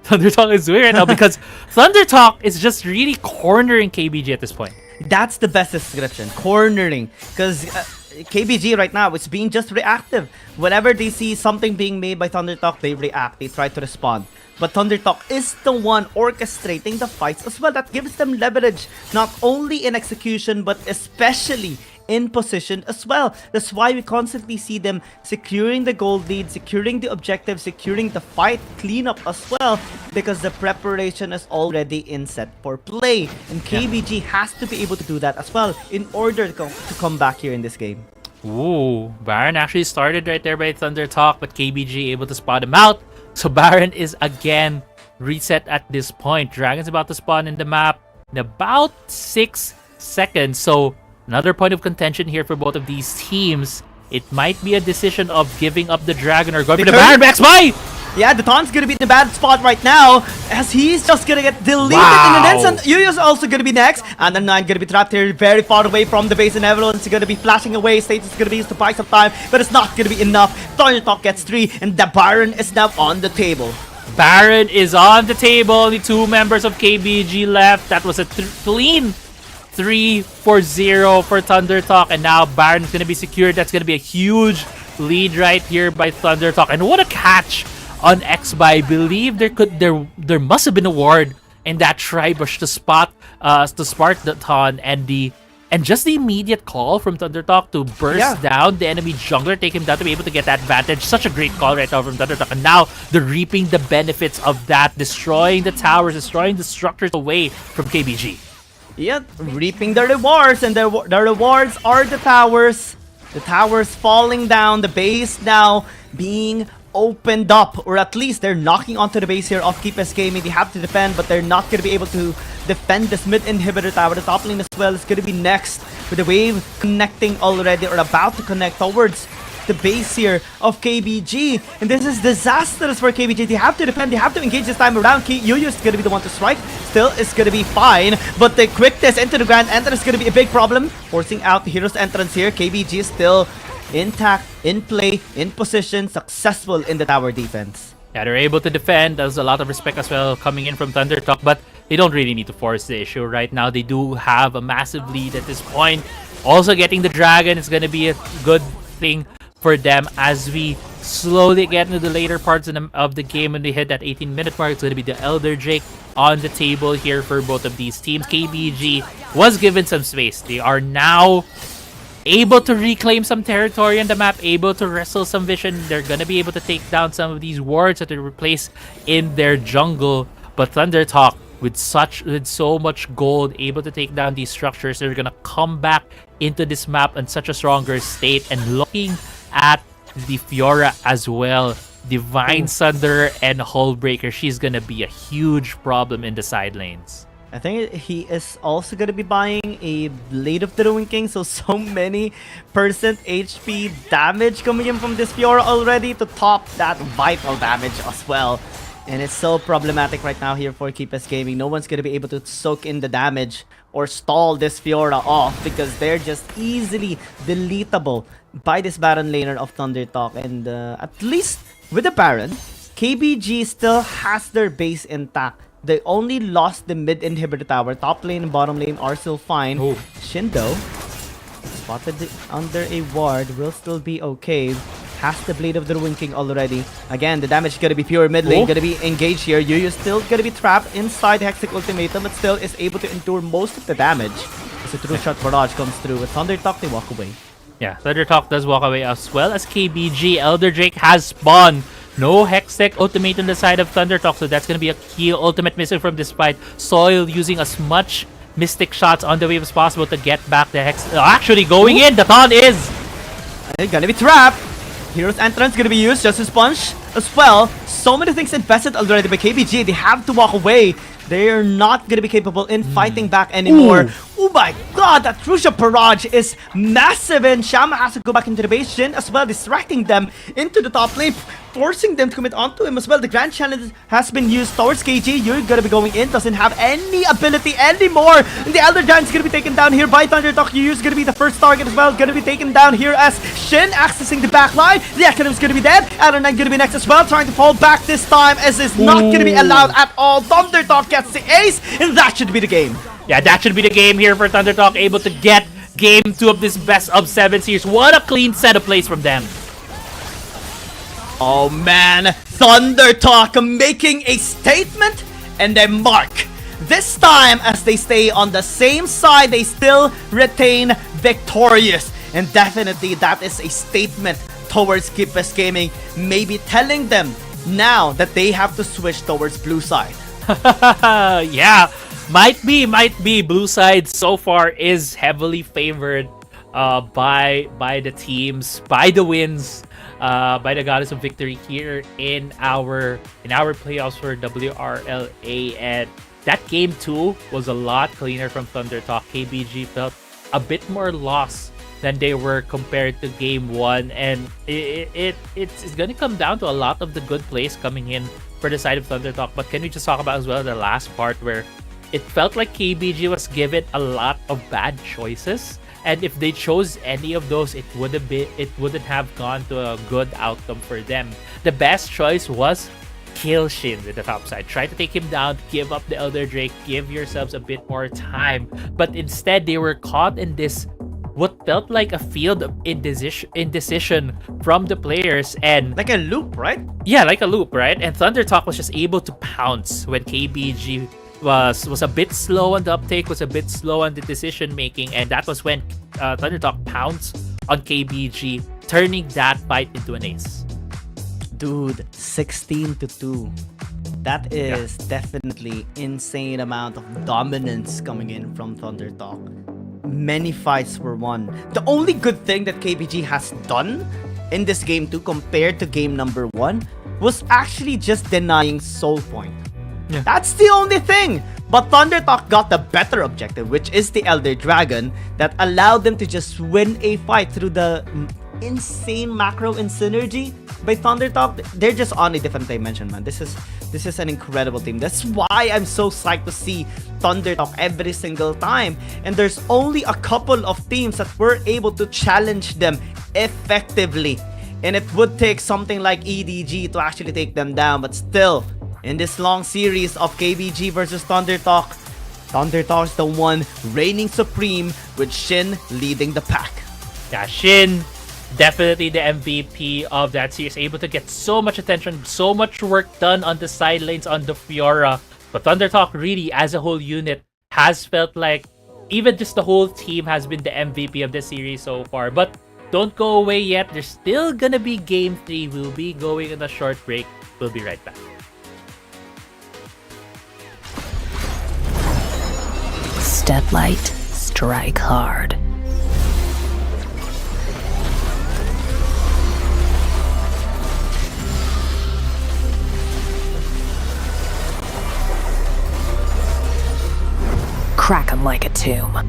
ThunderTalk is doing right now, because ThunderTalk is just really cornering KBG at this point. That's the best description, cornering, because KBG right now is being just reactive. Whenever they see something being made by ThunderTalk, they react, they try to respond. But ThunderTalk is the one orchestrating the fights as well. That gives them leverage, not only in execution, but especially in position as well. That's why we constantly see them securing the gold lead, securing the objective, securing the fight cleanup as well, because the preparation is already in set for play. And KBG has to be able to do that as well in order to come back here in this game. Ooh, Baron actually started right there by ThunderTalk, but KBG able to spot him out. So Baron is again reset at this point. Dragon's about to spawn in the map in about 6 seconds. So another point of contention here for both of these teams. It might be a decision of giving up the Dragon or going for the Baron Max by! Yeah, the Taunt's gonna be in a bad spot right now, as he's just gonna get deleted in an instant. Yuya's also gonna be next, and then 9 gonna be trapped here very far away from the base, and everyone's gonna be flashing away. Status is gonna be used to buy some time, but it's not gonna be enough. ThunderTalk gets 3, and the Baron is now on the table. Baron is on the table. Only 2 members of KBG left. That was a clean 3-4-0 for ThunderTalk, and now Baron's gonna be secured. That's gonna be a huge lead right here by ThunderTalk, and what a catch on Xby. I believe there must have been a ward in that Tribush to spark the taunt, and just the immediate call from ThunderTalk to burst down the enemy jungler, take him down to be able to get that advantage. Such a great call right now from ThunderTalk, and now they're reaping the benefits of that, destroying the towers, destroying the structures away from KBG. Yeah, reaping the rewards, and the rewards are the towers. The towers falling down, the base now being opened up, or at least they're knocking onto the base here of KBG Gaming. They have to defend, but they're not going to be able to defend this mid inhibitor tower. The top lane as well is going to be next, with the wave connecting already, or about to connect towards the base here of KBG, and this is disastrous for KBG. They have to defend, they have to engage this time around. Yuyu is going to be the one to strike. Still, it's going to be fine, but the quickness into the Grand Enter is going to be a big problem, forcing out the hero's entrance here. KBG is still intact, in play, in position, successful in the tower defense. Yeah, they're able to defend. There's a lot of respect as well coming in from ThunderTalk, but they don't really need to force the issue right now. They do have a massive lead at this point. Also getting the Dragon is going to be a good thing for them as we slowly get into the later parts of the game. When they hit that 18-minute mark, it's going to be the Elder Drake on the table here for both of these teams. KBG was given some space. They are now able to reclaim some territory on the map, able to wrestle some vision. They're going to be able to take down some of these wards that they replace in their jungle. But ThunderTalk, with so much gold, able to take down these structures, they're going to come back into this map in such a stronger state. And looking at the Fiora as well, Divine Sunder and Hullbreaker, she's going to be a huge problem in the side lanes. I think he is also going to be buying a Blade of the Ruined King, so many percent HP damage coming in from this Fiora already to top that vital damage as well. And it's so problematic right now here for KBG Gaming. No one's going to be able to soak in the damage or stall this Fiora off, because they're just easily deletable by this Baron laner of ThunderTalk. And at least with the Baron, KBG still has their base intact. They only lost the mid inhibitor tower. Top lane and bottom lane are still fine. Oh. Shindo, spotted under a ward, will still be okay. Has the Blade of the Ruined King already. Again, the damage is going to be pure mid lane, going to be engaged here. Yuyu still going to be trapped inside the Hextech Ultimatum, but still is able to endure most of the damage as a true shot barrage comes through. With ThunderTalk, they walk away. Yeah, ThunderTalk does walk away, as well as KBG. Elder Drake has spawned. No Hextech Ultimate on the side of ThunderTalk, so that's going to be a key ultimate missing from this fight. Soil using as much mystic shots on the wave as possible to get back the Hex. Actually going in, the taunt is Gonna be trapped. Hero's entrance gonna be used just to sponge as well. So many things invested already by KBG. They have to walk away. They are not gonna be capable in fighting back anymore. Oh my god, that crucial barrage is massive, and Shama has to go back into the base. Shin as well, distracting them into the top lane, forcing them to commit onto him as well. The Grand Challenge has been used towards KG. You're gonna be going in, doesn't have any ability anymore. And the Elder Giant's gonna be taken down here by Thundertalk. Yu's gonna be the first target as well. Gonna be taken down here as Shin accessing the back line. The Academy's gonna be dead. Elder Knight gonna be next as well, trying to fall back this time as is not gonna be allowed at all. Thundertalk gets the ace, and that should be the game. Yeah, that should be the game here for Thundertalk, able to get game 2 of this best of 7 series. What a clean set of plays from them. Oh man, Thundertalk making a statement and a mark. This time, as they stay on the same side, they still retain victorious. And definitely that is a statement towards KBG Gaming, maybe telling them now that they have to switch towards blue side. Yeah, might be. Blue side so far is heavily favored by the teams, by the wins, by the Goddess of Victory here in our playoffs for WRLA. And that game 2 was a lot cleaner from Thundertalk. KBG felt a bit more lost than they were compared to game 1, and it's gonna come down to a lot of the good plays coming in for the side of Thundertalk. But can we just talk about as well the last part where it felt like KBG was given a lot of bad choices, and if they chose any of those, it wouldn't have gone to a good outcome for them. The best choice was kill Shin at the top side. Try to take him down, give up the Elder Drake, give yourselves a bit more time. But instead, they were caught in this what felt like a field of indecision from the players, and Like a loop, right? yeah, like a loop, right? And Thundertalk was just able to pounce when KBG was a bit slow on the uptake, was a bit slow on the decision making, and that was when Thundertalk pounced on KBG, turning that fight into an ace. Dude, 16-2. That is definitely insane amount of dominance coming in from Thundertalk. Many fights were won. The only good thing that KBG has done in this game 2 compared to game number 1 was actually just denying Soul Point. Yeah. That's the only thing. But Thundertalk got the better objective, which is the Elder Dragon, that allowed them to just win a fight through the insane macro and synergy by Thundertalk. They're just on a different dimension, man. This is an incredible team. That's why I'm so psyched to see Thundertalk every single time. And there's only a couple of teams that were able to challenge them effectively. And it would take something like EDG to actually take them down. But still, in this long series of KBG versus Thundertalk, Thundertalk's the one reigning supreme with Shin leading the pack. Yeah, Shin, definitely the MVP of that series, able to get so much attention, so much work done on the side lanes on the Fiora. But Thundertalk really, as a whole unit, has felt like even just the whole team has been the MVP of the series so far. But don't go away yet. There's still gonna be game 3. We'll be going on a short break. We'll be right back. Step light, strike hard. Crack 'em like a tomb.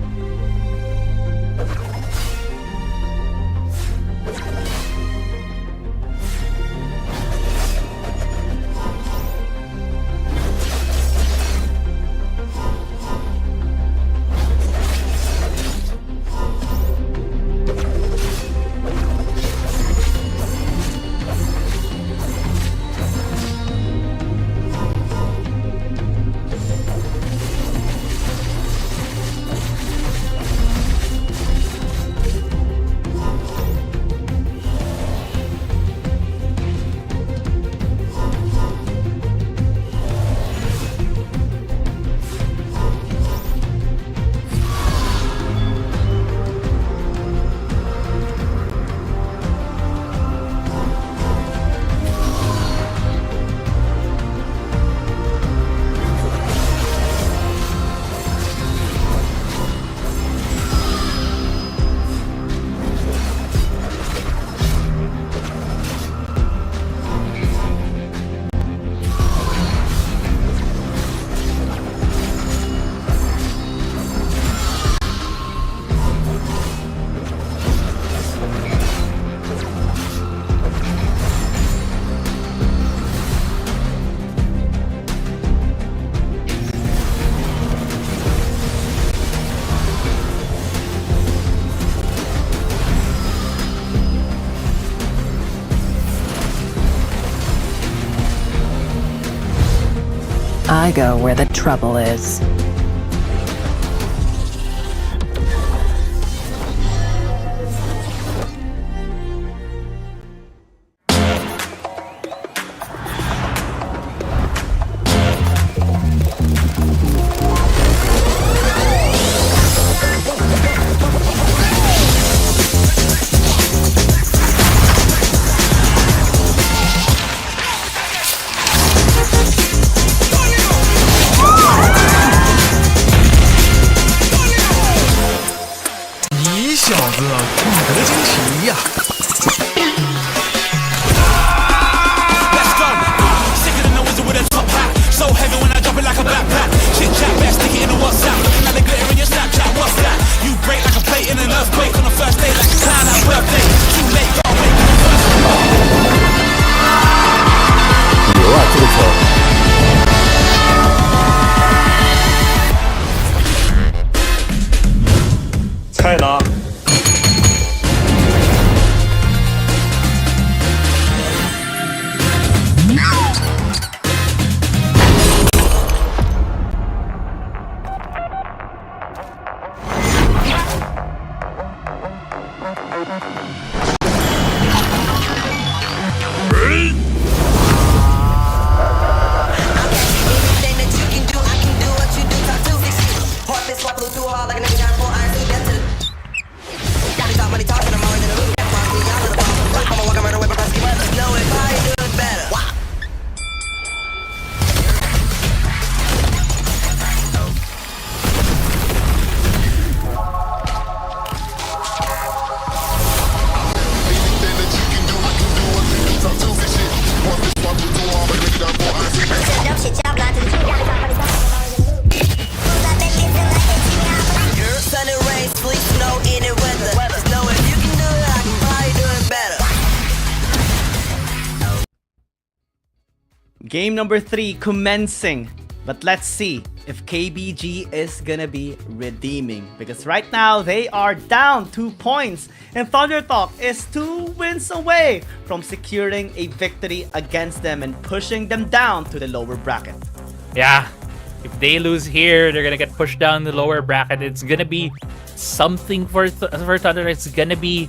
I go where the trouble is. Let's go. Sicker than the wizard with a top hat. So heavy when I drop it like a backpack. Chit chat, best stick it in the WhatsApp. Looking at the glitter in your Snapchat. What's that? You break like a plate in an earthquake on the first day, like a clown at a birthday. Too late, gotta wait for the first. 牛啊，这个球！菜呢？ Game number 3 commencing. But let's see if KBG is gonna be redeeming. Because right now they are down 2 points. And Thunder Talk is 2 wins away from securing a victory against them and pushing them down to the lower bracket. Yeah, if they lose here, they're gonna get pushed down the lower bracket. It's gonna be something for Thunder. It's gonna be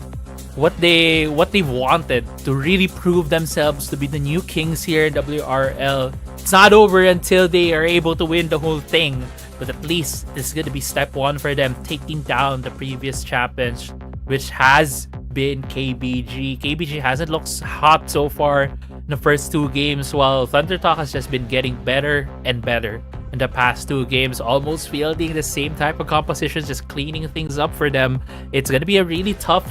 what they've wanted to really prove themselves to be the new kings here in WRL. It's not over until they are able to win the whole thing, but at least this is gonna be step 1 for them, taking down the previous champions, which has been KBG. KBG hasn't looked hot so far in the first 2 games, while Thunder Talk has just been getting better and better in the past 2 games, almost fielding the same type of compositions, just cleaning things up for them. It's gonna be a really tough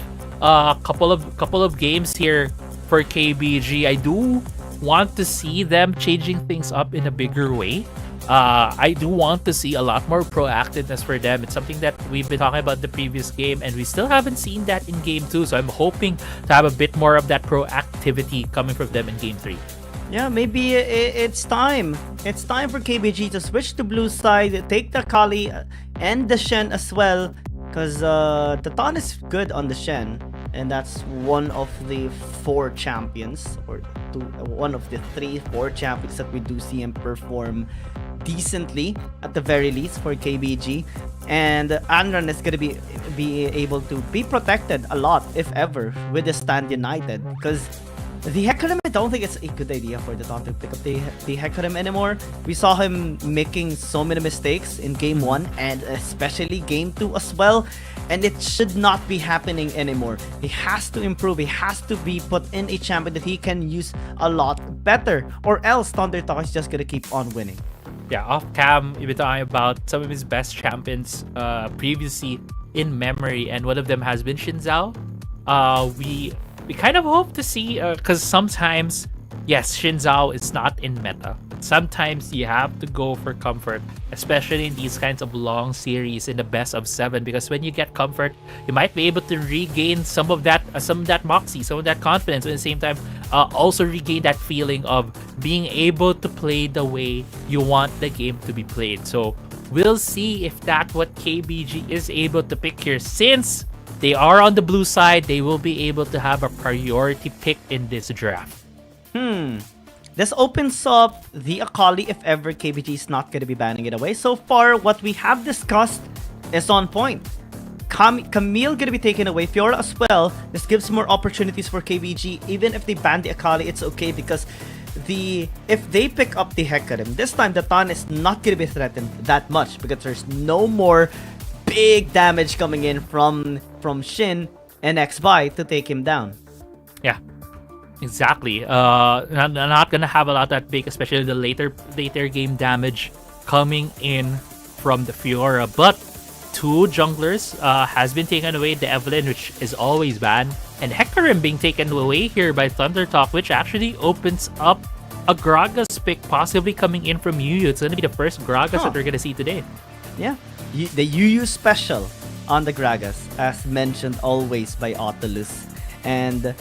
couple of games here for KBG. I do want to see them changing things up in a bigger way. I do want to see a lot more proactiveness for them. It's something that we've been talking about the previous game, and we still haven't seen that in game 2. So I'm hoping to have a bit more of that proactivity coming from them in game 3. Yeah, maybe it's time. It's time for KBG to switch to blue side, take the Kali and the Shen as well. Because the Ton is good on the Shen, and that's one of the 4 champions, or one of the 3-4 champions that we do see him perform decently at the very least for KBG. And Anran is gonna be able to be protected a lot, if ever, with the Stand United, because the Hecarim, I don't think it's a good idea for the Ton to pick up the Hecarim anymore. We saw him making so many mistakes in game 1 and especially game 2 as well, and it should not be happening anymore. He has to improve. He has to be put in a champion that he can use a lot better, or else Thunder Talk is just gonna keep on winning. Yeah, off cam, we've been talking about some of his best champions previously in memory, and one of them has been Shinzao. We kind of hope to see, because sometimes, yes, Shinzao is not in meta. Sometimes you have to go for comfort, especially in these kinds of long series in the best of 7, because when you get comfort, you might be able to regain some of that moxie, some of that confidence, but at the same time, also regain that feeling of being able to play the way you want the game to be played. So we'll see if that's what KBG is able to pick here. Since they are on the blue side, they will be able to have a priority pick in this draft. This opens up the Akali if ever KBG is not going to be banning it away. So far, what we have discussed is on point. Camille going to be taken away, Fiora as well. This gives more opportunities for KBG. Even if they ban the Akali, it's okay because if they pick up the Hecarim, this time the Tan is not going to be threatened that much because there's no more big damage coming in from Shin and Xby to take him down. Yeah, exactly. Not gonna have a lot that big, especially the later game damage coming in from the Fiora. But 2 junglers has been taken away. The Evelyn, which is always banned, and Hecarim being taken away here by Thundertalk, which actually opens up a Gragas pick possibly coming in from Yu. It's gonna be the first Gragas that we're gonna see today. Yeah, the UU special on the Gragas, as mentioned always by Oculus. And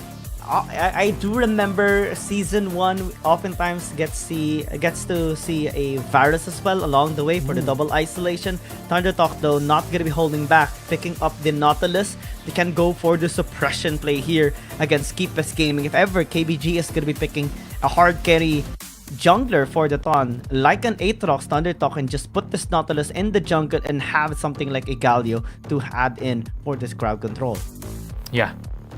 I do remember season 1 oftentimes gets to see a Varus as well along the way for the double isolation. Thundertalk though not gonna be holding back, picking up the Nautilus. They can go for the suppression play here against Keepus Gaming. If ever KBG is gonna be picking a hard carry jungler for the Ton, like an Aatrox, Thundertalk can just put this Nautilus in the jungle and have something like a Galio to add in for this crowd control. Yeah,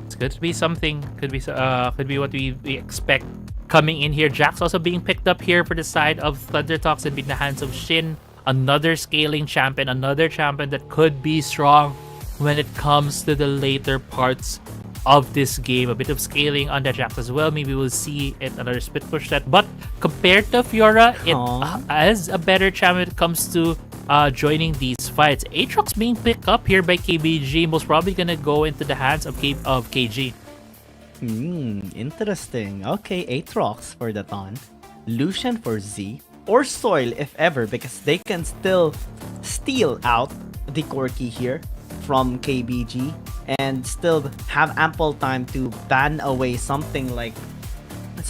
it's good to be something. Could be what we expect coming in here. Jax also being picked up here for the side of Thundertalks and in the hands of Shin. Another scaling champion, another champion that could be strong when it comes to the later parts of this game. A bit of scaling on the Jax as well. Maybe we'll see it another split push set. But compared to Fiora, it as a better champion when it comes to joining these fights. Aatrox being picked up here by KBG, most probably gonna go into the hands of KG. Interesting. Okay, Aatrox for the Ton, Lucian for Z, or Soil if ever, because they can still steal out the Corki here from KBG and still have ample time to ban away something like a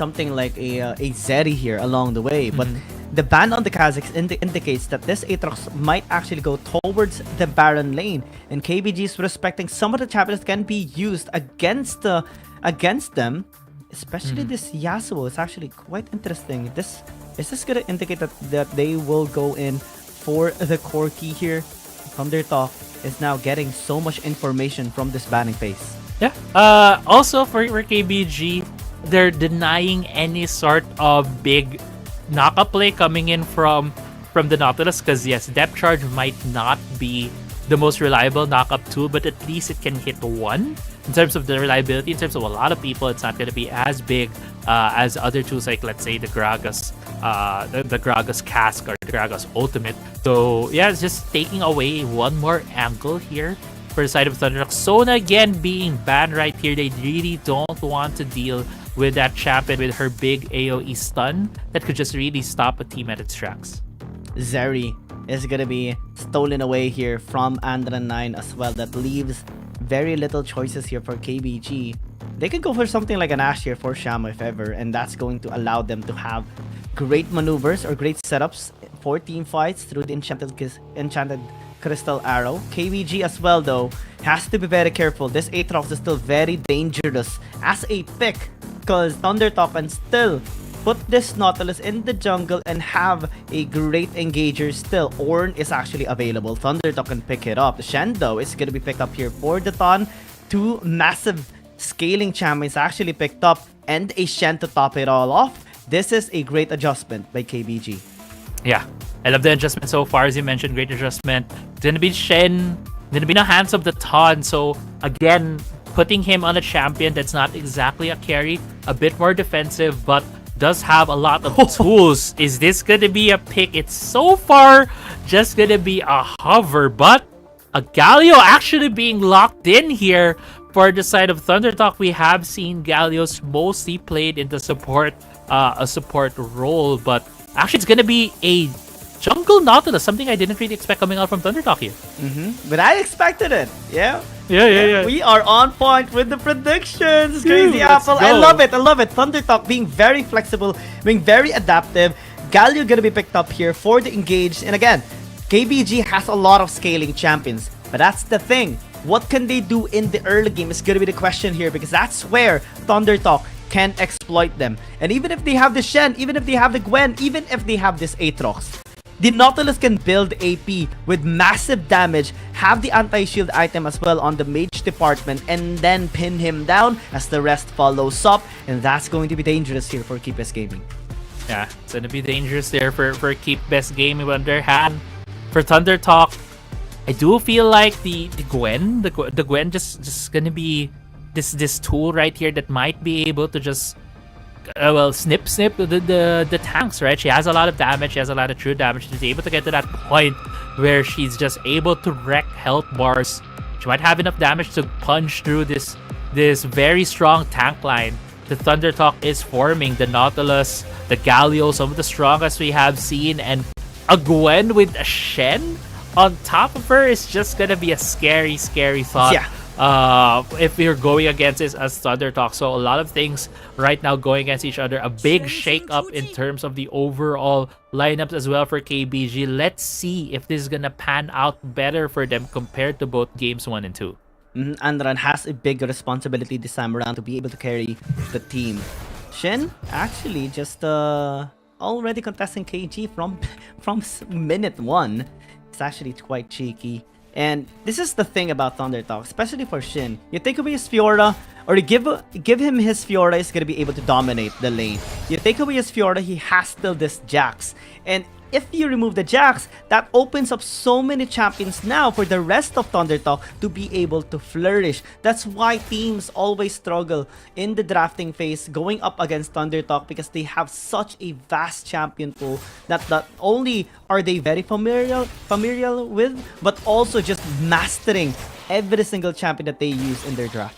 Zeri here along the way. But the ban on the Kazakhs indicates that this Aatrox might actually go towards the Baron lane, and KBG is respecting some of the champions can be used against them, especially this Yasuo. It's actually quite interesting. Is this gonna indicate that they will go in for the Corki here? Thundertalk is now getting so much information from this banning phase. Yeah. Also for KBG, they're denying any sort of big knockup play coming in from the Nautilus, because yes, depth charge might not be the most reliable knockup tool, but at least it can hit 1. In terms of the reliability, in terms of a lot of people, it's not going to be as big as other tools like, let's say, the Gragas, the Gragas Cask or the Gragas Ultimate. So yeah, it's just taking away one more angle here for the side of Thundertalk. Sona again being banned right here. They really don't want to deal with that champion with her big AoE stun that could just really stop a team at its tracks. Zeri is gonna be stolen away here from Andran 9 as well. That leaves very little choices here for KBG. They could go for something like an Ashe here for Shamo if ever, and that's going to allow them to have great maneuvers or great setups for team fights through the enchanted Crystal Arrow. KBG as well though has to be very careful. This Aatrox is still very dangerous as a pick, because Thundertalk can still put this Nautilus in the jungle and have a great engager still. Ornn is actually available. Thundertalk can pick it up. Shendo is going to be picked up here for the Ton. 2 massive scaling champions actually picked up and a Shen to top it all off. This is a great adjustment by KBG. Yeah, I love the adjustment so far. As you mentioned, great adjustment. Gonna be Shen, gonna be in the hands of the Ton. So again, putting him on a champion that's not exactly a carry, a bit more defensive, but does have a lot of tools. Is this gonna be a pick? It's so far just gonna be a hover, but a Galio actually being locked in here for the side of Thundertalk. We have seen Galios mostly played in the support, a support role, but actually it's gonna be a jungle Nautilus, something I didn't really expect coming out from Thundertalk here. But I expected it. Yeah. We are on point with the predictions. Crazy Apple. I love it. Thundertalk being very flexible, being very adaptive. Galio gonna be picked up here for the engage. And again, KBG has a lot of scaling champions, but that's the thing. What can they do in the early game is gonna be the question here, because that's where Thundertalk can exploit them. And even if they have the Shen, even if they have the Gwen, even if they have this Aatrox, the Nautilus can build AP with massive damage, have the anti-shield item as well on the mage department, and then pin him down as the rest follows up. And that's going to be dangerous here for Keep Best Gaming. Yeah, it's gonna be dangerous there for Keep Best Gaming on their hand. For Thunder Talk, I do feel like the Gwen just gonna be this tool right here that might be able to just snip the tanks, right? She has a lot of damage, she has a lot of true damage. She's able to get to that point where she's just able to wreck health bars. She might have enough damage to punch through this very strong tank line. The Thunder Talk is forming. The Nautilus, the Galio, some of the strongest we have seen, and a Gwen with a Shen on top of her is just gonna be a scary thought. Yeah. If you're going against this as Thunder Talk. So a lot of things right now going against each other. A big shake up in terms of the overall lineups as well for KBG. Let's see if this is gonna pan out better for them compared to both games 1 and 2. Andran has a big responsibility this time around to be able to carry the team. Shen actually just already contesting KG from minute 1. It's actually quite cheeky. And this is the thing about Thunder Talk, especially for Shin. You take away his Fiora, or you give him his Fiora, he's gonna be able to dominate the lane. You take away his Fiora, he has still this Jax. And if you remove the Jax, that opens up so many champions now for the rest of Thunder Talk to be able to flourish. That's why teams always struggle in the drafting phase going up against Thunder Talk, because they have such a vast champion pool that not only are they very familiar with, but also just mastering every single champion that they use in their draft.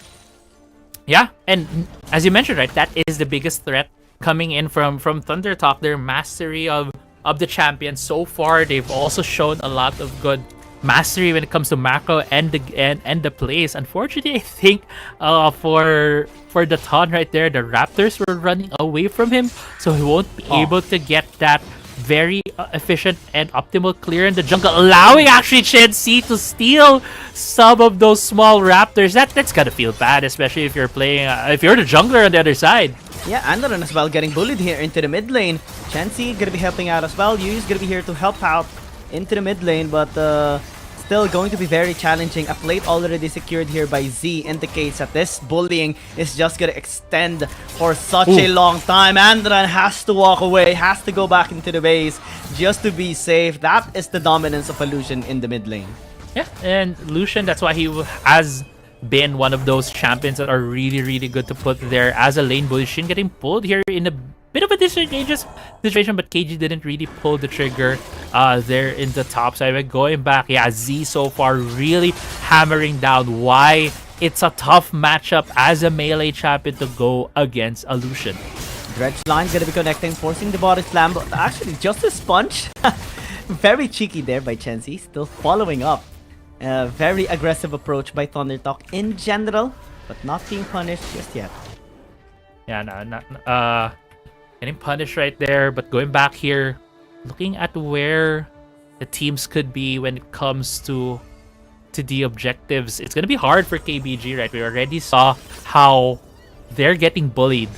Yeah, and as you mentioned, right, that is the biggest threat coming in from Thunder Talk. Their mastery of the champions so far. They've also shown a lot of good mastery when it comes to macro and the plays. Unfortunately, I think for the ton right there, the Raptors were running away from him, so he won't be able to get that very efficient and optimal clear in the jungle, allowing actually Chen C to steal some of those small Raptors. That's gotta feel bad, especially if you're playing if you're the jungler on the other side. Yeah, Andron as well getting bullied here into the mid lane. Chansey gonna be helping out as well. Yu's gonna be here to help out into the mid lane, but still going to be very challenging. A plate already secured here by Z indicates that this bullying is just gonna extend for such a long time. Andron has to walk away, has to go back into the base just to be safe. That is the dominance of Illusion in the mid lane. Yeah, and Lucian, that's why he has been one of those champions that are really good to put there as a lane bully. Shin getting pulled here in a bit of a disadvantageous situation, but KG didn't really pull the trigger there in the top side. But going back, yeah, Z so far really hammering down why it's a tough matchup as a melee champion to go against Illusion. Dredge line gonna be connecting, forcing the body slam, but actually just a sponge. Very cheeky there by Chansey, still following up. Very aggressive approach by Thunder Talk in general, but not being punished just yet. Yeah, not getting punished right there, but going back here, looking at where the teams could be when it comes to the objectives, it's gonna be hard for KBG, right? We already saw how they're getting bullied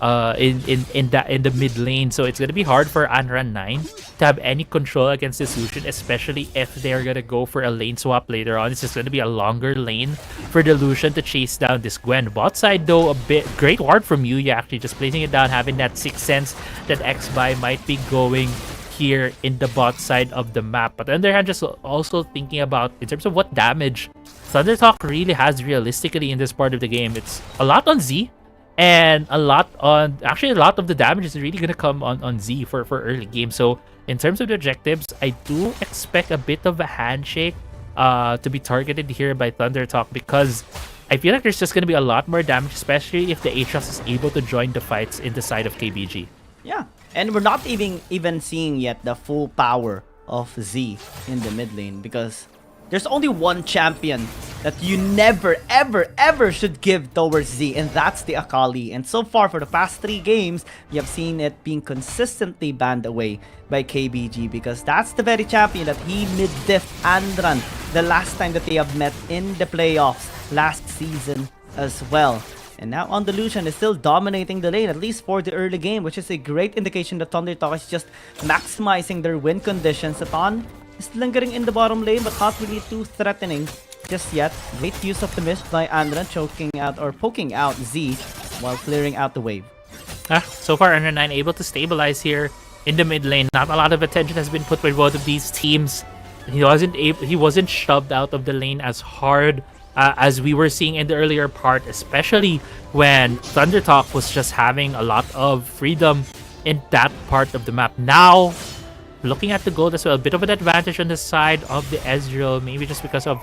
in the mid lane, so it's gonna be hard for Anran 9 to have any control against this Lucian, especially if they're gonna go for a lane swap later on. It's just gonna be a longer lane for the Lucian to chase down this Gwen. Bot side though, a bit great ward from Yuya, actually just placing it down, having that 6th sense that X-Buy might be going here in the bot side of the map. But on the other hand, just also thinking about in terms of what damage Thunder Talk really has realistically in this part of the game, it's a lot on Z. And a lot of the damage is really going to come on Z for early game. So in terms of the objectives, I do expect a bit of a handshake to be targeted here by Thunder Talk, because I feel like there's just going to be a lot more damage, especially if the Aatrox is able to join the fights in the side of KBG. Yeah, and we're not even seeing yet the full power of Z in the mid lane, because there's only one champion that you never, ever should give towards Z, and that's the Akali. And so far, for the past 3 games, we have seen it being consistently banned away by KBG, because that's the very champion that he mid-diff Andran the last time that they have met in the playoffs last season as well. And now on the Lucian is still dominating the lane, at least for the early game, which is a great indication that Thunder Talk is just maximizing their win conditions. Satan is lingering in the bottom lane, but not really too threatening just yet. Great use of the mist by Andra, choking out or poking out Z while clearing out the wave. So far, Under 9 able to stabilize here in the mid lane. Not a lot of attention has been put by both of these teams. He wasn't shoved out of the lane as hard as we were seeing in the earlier part, especially when Thunder Talk was just having a lot of freedom in that part of the map. Now, looking at the gold as well, a bit of an advantage on the side of the Ezreal, maybe just because of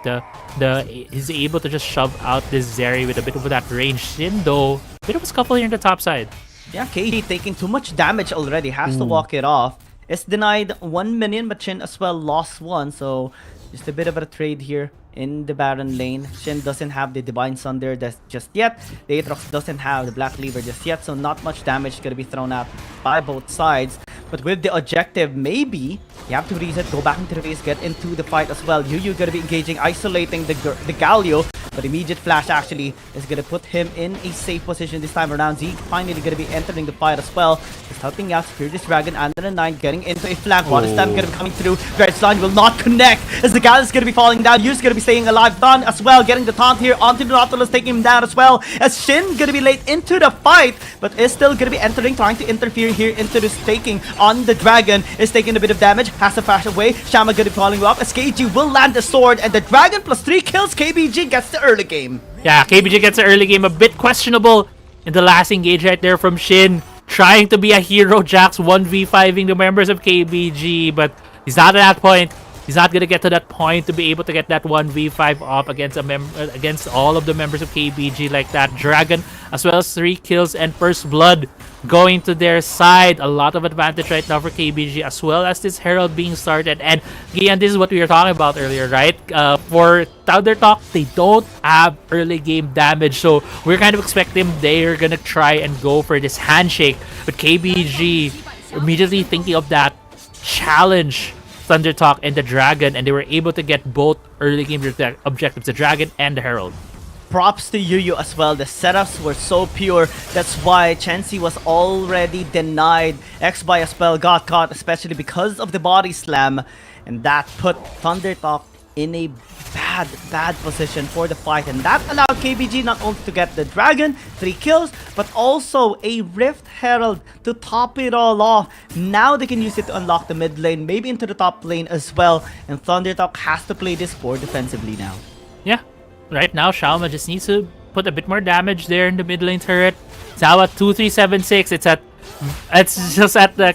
he's able to just shove out this Zeri with a bit of that range. Shin, though, a bit of a scuffle here on the top side. Yeah, KG taking too much damage already, has to walk it off. It's denied 1 minion, but Shin as well lost 1, so just a bit of a trade here in the Baron lane. Shin doesn't have the Divine Sunder just yet. The Aatrox doesn't have the Black Cleaver just yet, so not much damage going to be thrown out by both sides. But with the objective, maybe you have to reset, go back into the base, get into the fight as well. Yu going to be engaging, isolating the Galio, but immediate flash actually is going to put him in a safe position this time around. Z finally going to be entering the fight as well. Just helping out Secure this Dragon and the 9 getting into a flank. Water Slam going to be coming through. Red Line will not connect as the Galio is going to be falling down. Yu's going to be staying alive. Thon as well getting the taunt here onto the Nautilus, taking him down as well. As Shin going to be late into the fight, but is still going to be entering, trying to interfere here into this taking on the Dragon. Is taking a bit of damage, has to flash away. Shama going to be falling off as KG will land the sword, and the Dragon plus 3 kills. KBG gets the early game. Yeah, KBG gets the early game. A bit questionable in the last engage right there from Shin. Trying to be a hero, Jax 1v5ing the members of KBG, but he's not at that point. He's not gonna get to that point to be able to get that 1v5 off against against all of the members of KBG like that. Dragon as well as 3 kills and first blood going to their side. A lot of advantage right now for KBG, as well as this Herald being started. And Gian, this is what we were talking about earlier, right? For Thunder Talk, they don't have early game damage, so we're kind of expecting they're gonna try and go for this handshake. But KBG immediately thinking of that challenge Thunder Talk and the Dragon, and they were able to get both early game objectives, the Dragon and the Herald. Props to Yu as well. The setups were so pure. That's why Chansey was already denied. X-By as well got caught, especially because of the body slam, and that put Thunder Talk in a bad position for the fight, and that allowed KBG not only to get the Dragon, 3 kills, but also a Rift Herald to top it all off. Now they can use it to unlock the mid lane, maybe into the top lane as well, and Thunder Talk has to play this more defensively now. Yeah, right now Shaoma just needs to put a bit more damage there in the mid lane turret. It's now at 2376. It's just at the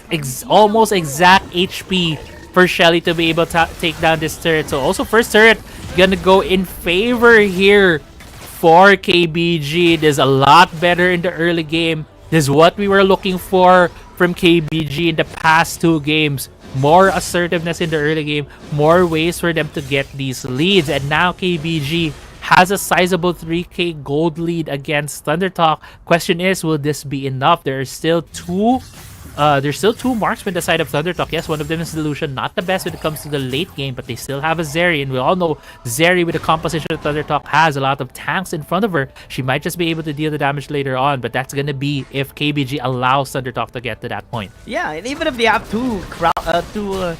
almost exact HP for Shelly to be able to take down this turret. So also first turret gonna go in favor here for KBG. There's a lot better in the early game. This is what we were looking for from KBG in the past 2 games. More assertiveness in the early game, more ways for them to get these leads. And now KBG has a sizable 3k gold lead against Thunder Talk. Question is, will this be enough? There's still two marksmen the side of Thunder Talk. Yes, one of them is Delusion, not the best when it comes to the late game, but they still have a Zeri, and we all know Zeri with the composition that Thunder Talk has a lot of tanks in front of her. She might just be able to deal the damage later on, but that's gonna be if KBG allows Thunder Talk to get to that point. Yeah, and even if they have two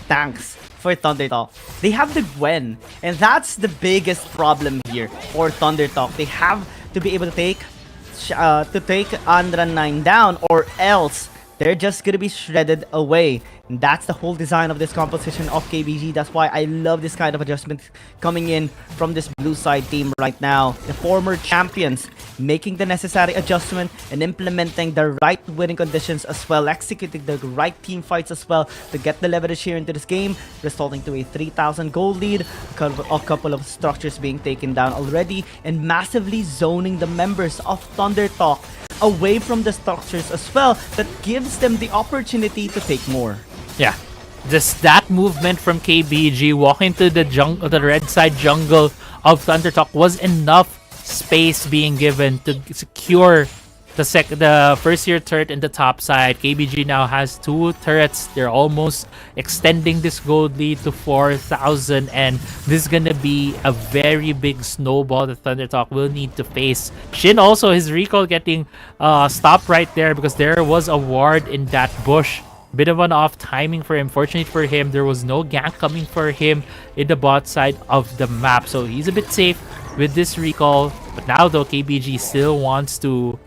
tanks for Thunder Talk, they have the Gwen, and that's the biggest problem here for Thunder Talk. They have to be able to take Andra 9 down, or else they're just gonna be shredded away. And that's the whole design of this composition of KBG. That's why I love this kind of adjustment coming in from this blue side team right now. The former champions making the necessary adjustment and implementing the right winning conditions as well, executing the right team fights as well to get the leverage here into this game, resulting to a 3,000 gold lead, a couple of structures being taken down already, and massively zoning the members of Thunder Talk away from the structures as well. That gives them the opportunity to take more. Yeah, just that movement from KBG walking to the red side jungle of Thunder Talk was enough space being given to secure the first tier turret in the top side. KBG now has 2 turrets. They're almost extending this gold lead to 4,000, and this is gonna be a very big snowball that Thundertalk will need to face. Shin also, his recall getting stopped right there because there was a ward in that bush. Bit of an off timing for him. Fortunately for him, there was no gank coming for him in the bot side of the map, so he's a bit safe with this recall. But now though, KBG still wants to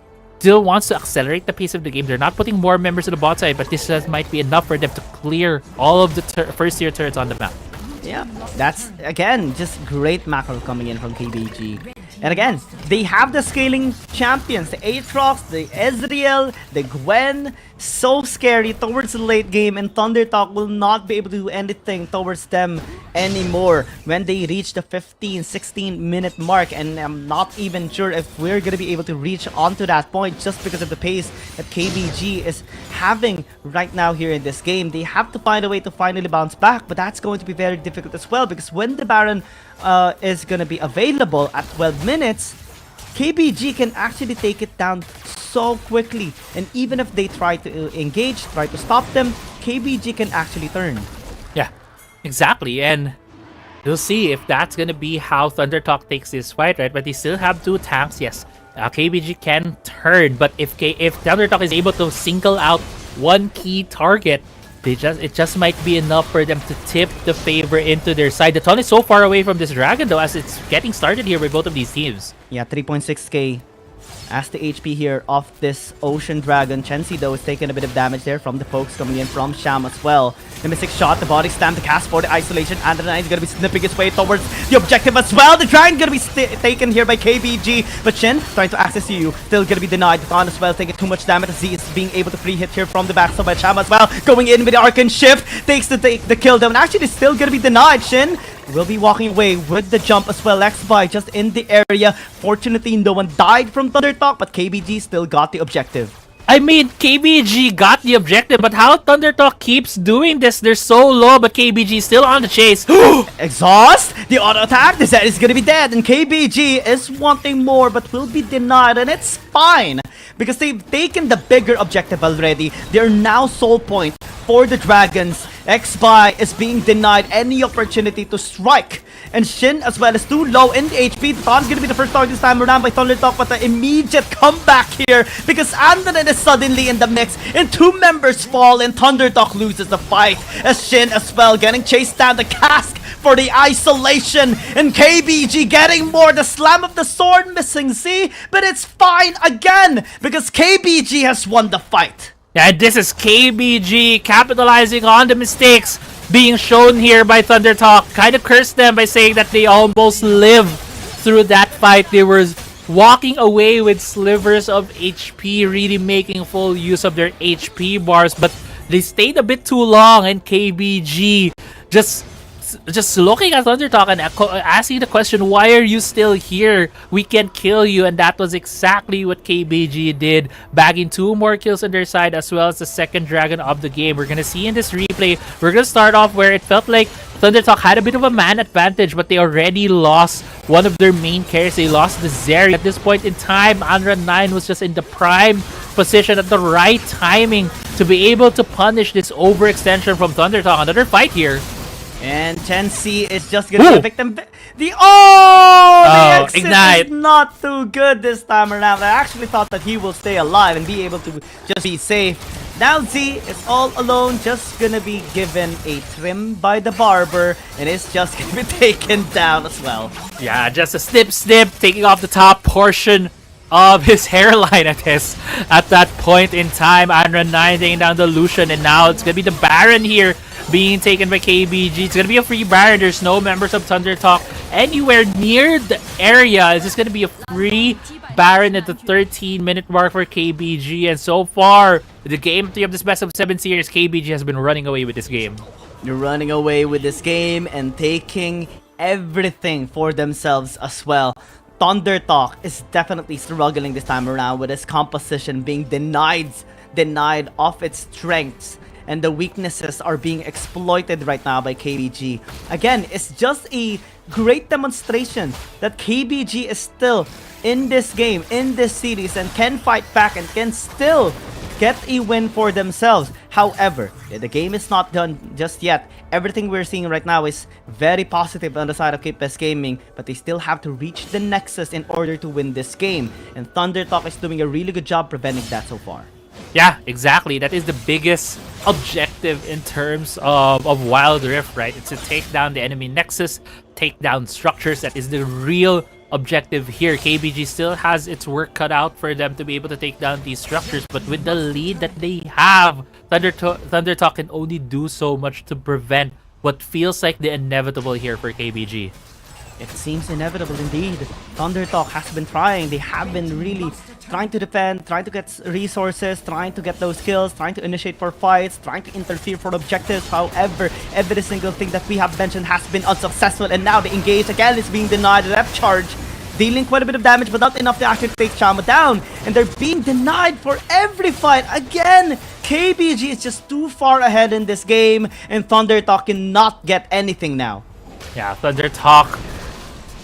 accelerate the pace of the game. They're not putting more members to the bot side, but this just might be enough for them to clear all of the first tier turrets on the map. Yeah, that's again just great macro coming in from KBG. And again, they have the scaling champions, the Aatrox, the Ezreal, the Gwen. So scary towards the late game, and Thundertalk will not be able to do anything towards them anymore when they reach the 15-16 minute mark. And I'm not even sure if we're gonna be able to reach onto that point just because of the pace that KBG is having right now here in this game. They have to find a way to finally bounce back, but that's going to be very difficult as well, because when the Baron is gonna be available at 12 minutes, KBG can actually take it down so quickly, and even if they try to engage, try to stop them, KBG can actually turn. Yeah, exactly, and we'll see if that's gonna be how Thundertalk takes this fight, right? But they still have 2 tanks, yes. KBG can turn, but if Thundertalk is able to single out one key target, it just might be enough for them to tip the favor into their side. The ton is so far away from this dragon though, as it's getting started here with both of these teams. Yeah, 3.6k as the HP here of this Ocean Dragon. Chenzi though is taking a bit of damage there from the pokes coming in from Sham as well. The Mystic shot, the body slam, the cast for the isolation, and the Knight is gonna be snipping his way towards the objective as well. The Dragon gonna be taken here by KBG, but Shin trying to access you, still gonna be denied. The Khan as well taking too much damage as he is being able to free hit here from the backside by Sham as well. Going in with the Arcane Shift, takes the kill down. Actually still gonna be denied. Shin will be walking away with the jump as well. X-By just in the area. Fortunately, no one died from Thundertalk, but KBG still got the objective. I mean, KBG got the objective, but how Thundertalk keeps doing this? They're so low, but KBG still on the chase. Exhaust, the auto attack, the Zed is gonna be dead, and KBG is wanting more, but will be denied, and it's fine, because they've taken the bigger objective already. They're now soul point for the Dragons. X-By is being denied any opportunity to strike, and Shin as well is too low in the HP. Thon's gonna be the first target this time around by Thundertalk, but the immediate comeback here because Andanen is suddenly in the mix, and 2 members fall, and Thundertalk loses the fight as Shin as well getting chased down. The cask for the isolation, and KBG getting more. The slam of the sword missing, see? But it's fine again because KBG has won the fight. And this is KBG capitalizing on the mistakes being shown here by Thundertalk. Kind of cursed them by saying that they almost lived through that fight. They were walking away with slivers of HP, really making full use of their HP bars, but they stayed a bit too long, and KBG just looking at Thundertalk and asking the question, why are you still here? We can kill you. And that was exactly what KBG did, bagging 2 more kills on their side as well as the second dragon of the game. We're gonna see in this replay, we're gonna start off where it felt like Thundertalk had a bit of a man advantage, but they already lost one of their main carries. They lost the Zeri. At this point in time, Anra9 was just in the prime position at the right timing to be able to punish this overextension from Thundertalk. Another fight here. And Chenzi is just gonna be the victim. The exit Ignite is not too good this time around. I actually thought that he will stay alive and be able to just be safe. Now Z is all alone, just gonna be given a trim by the barber, and it's just gonna be taken down as well. Yeah, just a snip, taking off the top portion of his hairline at that point in time. Anra9 taking down the Lucian, and now it's gonna be the Baron here being taken by KBG. It's gonna be a free Baron. There's no members of Thundertalk anywhere near the area. It's just gonna be a free Baron at the 13-minute mark for KBG, and so far the game 3 of this best of 7 series, KBG has been running away with this game. You're running away with this game and taking everything for themselves as well. Thundertalk is definitely struggling this time around with his composition being denied of its strengths, and the weaknesses are being exploited right now by KBG. Again, it's just a great demonstration that KBG is still in this game, in this series, and can fight back and can still get a win for themselves. However, the game is not done just yet. Everything we're seeing right now is very positive on the side of KPS Gaming, but they still have to reach the Nexus in order to win this game. And ThunderTalk is doing a really good job preventing that so far. Yeah, exactly. That is the biggest objective in terms of Wild Rift, right? It's to take down the enemy Nexus, take down structures. That is the real objective here. KBG still has its work cut out for them to be able to take down these structures, but with the lead that they have, ThunderTalk can only do so much to prevent what feels like the inevitable here for KBG. It seems inevitable indeed. ThunderTalk has been trying. They have been really trying to defend, trying to get resources, trying to get those kills, trying to initiate for fights, trying to interfere for objectives. However, every single thing that we have mentioned has been unsuccessful, and now the engage again is being denied. The depth charge dealing quite a bit of damage, but not enough to actually take Chama down. And they're being denied for every fight. Again, KBG is just too far ahead in this game, and ThunderTalk cannot get anything now. Yeah, ThunderTalk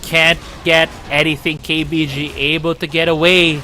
can't get anything. KBG able to get away.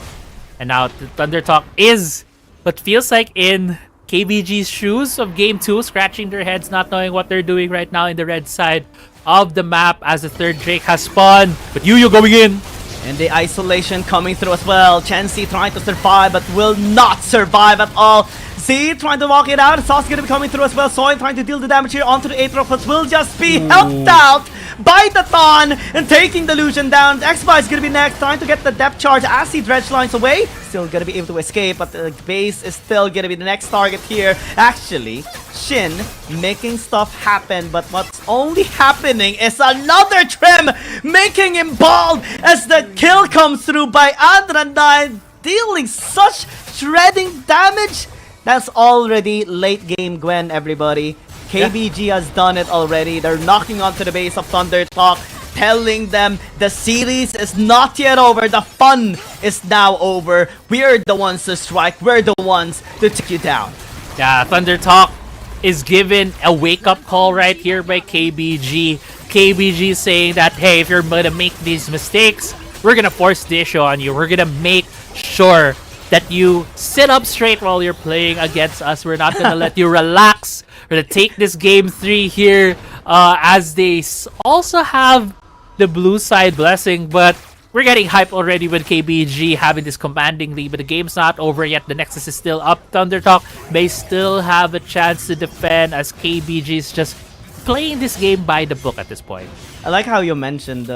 And now ThunderTalk is what feels like in KBG's shoes of Game 2, scratching their heads, not knowing what they're doing right now in the red side of the map as the third Drake has spawned. But Yu going in. And the isolation coming through as well. Chansey trying to survive, but will not survive at all. Z trying to walk it out. Sauce gonna be coming through as well. Soin trying to deal the damage here onto the Aatrox, but will just be helped out by the Thon and taking the Lucian down. Xby is gonna be next, trying to get the depth charge as he dredge lines away. Still gonna be able to escape, but the base is still gonna be the next target here. Actually, Shin making stuff happen, but what's only happening is another trim making him bald as the kill comes through by Adranine, dealing such shredding damage. That's already late game Gwen, everybody. KBG has done it already. They're knocking onto the base of ThunderTalk, telling them the series is not yet over. The fun is now over. We're the ones to strike. We're the ones to take you down. Yeah, ThunderTalk is given a wake-up call right here by KBG. KBG saying that, hey, if you're gonna make these mistakes, we're gonna force the issue on you. We're gonna make sure that you sit up straight while you're playing against us. We're not gonna let you relax. We're gonna take this game 3 here as they also have the blue side blessing, but we're getting hype already with KBG having this commanding lead, but the game's not over yet. The Nexus is still up. ThunderTalk may still have a chance to defend as KBG is just playing this game by the book at this point. I like how you mentioned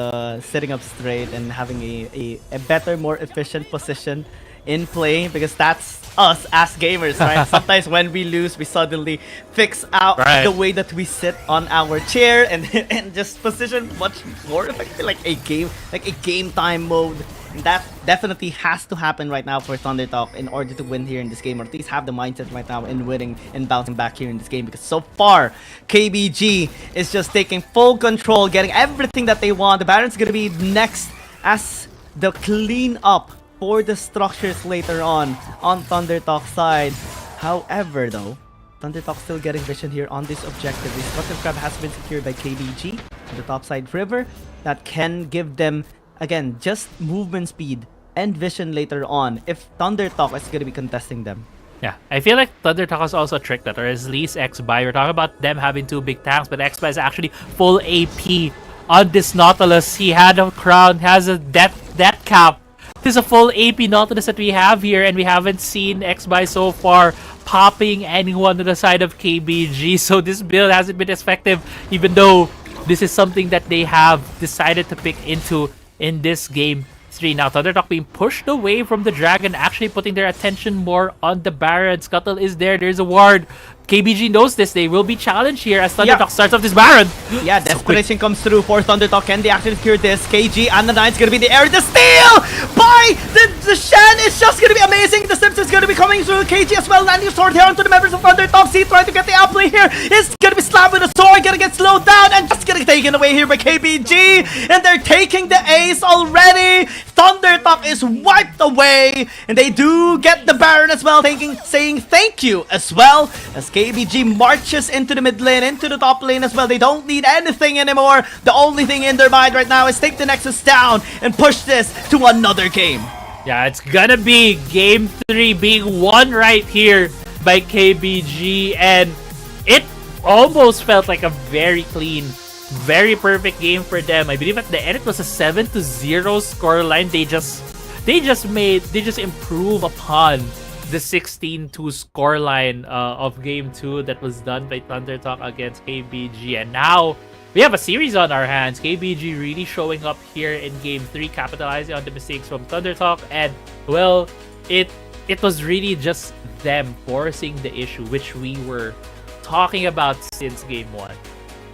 sitting up straight and having a better, more efficient position in play, because that's us as gamers, right? Sometimes when we lose, we suddenly fix out the way that we sit on our chair and just position much more effectively, like a game time mode. And that definitely has to happen right now for ThunderTalk in order to win here in this game, or at least have the mindset right now in winning and bouncing back here in this game, because so far KBG is just taking full control, getting everything that they want. The Baron's gonna be next as the clean up for the structures later on ThunderTalk's side. However, though, ThunderTalk still getting vision here on this objective. This Butter Crab has been secured by KBG on the top side river. That can give them, again, just movement speed and vision later on if ThunderTalk is going to be contesting them. Yeah, I feel like ThunderTalk is also tricked that, or at least Xby. We're talking about them having 2 big tanks, but Xby is actually full AP on this Nautilus. He had a crown, has a death cap. This is a full AP Nautilus that we have here, and we haven't seen Xby so far popping anyone to the side of KBG. So this build hasn't been effective, even though this is something that they have decided to pick into in this game 3. Now ThunderTalk being pushed away from the Dragon, actually putting their attention more on the Baron. Scuttle is there. There's a ward. KBG knows this. They will be challenged here as ThunderTalk starts off this Baron. Yeah, desperation comes through for ThunderTalk. Can they actually secure this? KG and the Nine's gonna be the area to steal by the Shen. Is just gonna be amazing. The Sims is gonna be coming through. KG as well, landing sword here onto the members of ThunderTalk. C trying to get the outplay here. Is gonna be slapped with a sword, gonna get slowed down, and just gonna get taken away here by KBG. And they're taking the ace already. ThunderTalk is wiped away, and they do get the Baron as well, saying thank you as well, as KBG marches into the mid lane, into the top lane as well. They don't need anything anymore. The only thing in their mind right now is take the Nexus down and push this to another game. Yeah, it's gonna be game 3 being won right here by KBG, and it almost felt like a very clean, very perfect game for them. I believe at the end it was a 7-0 scoreline. They just improve upon the 16-2 scoreline of game 2 that was done by ThunderTalk against KBG, and now we have a series on our hands. KBG really showing up here in game 3, capitalizing on the mistakes from ThunderTalk, and well, it was really just them forcing the issue, which we were talking about since game 1.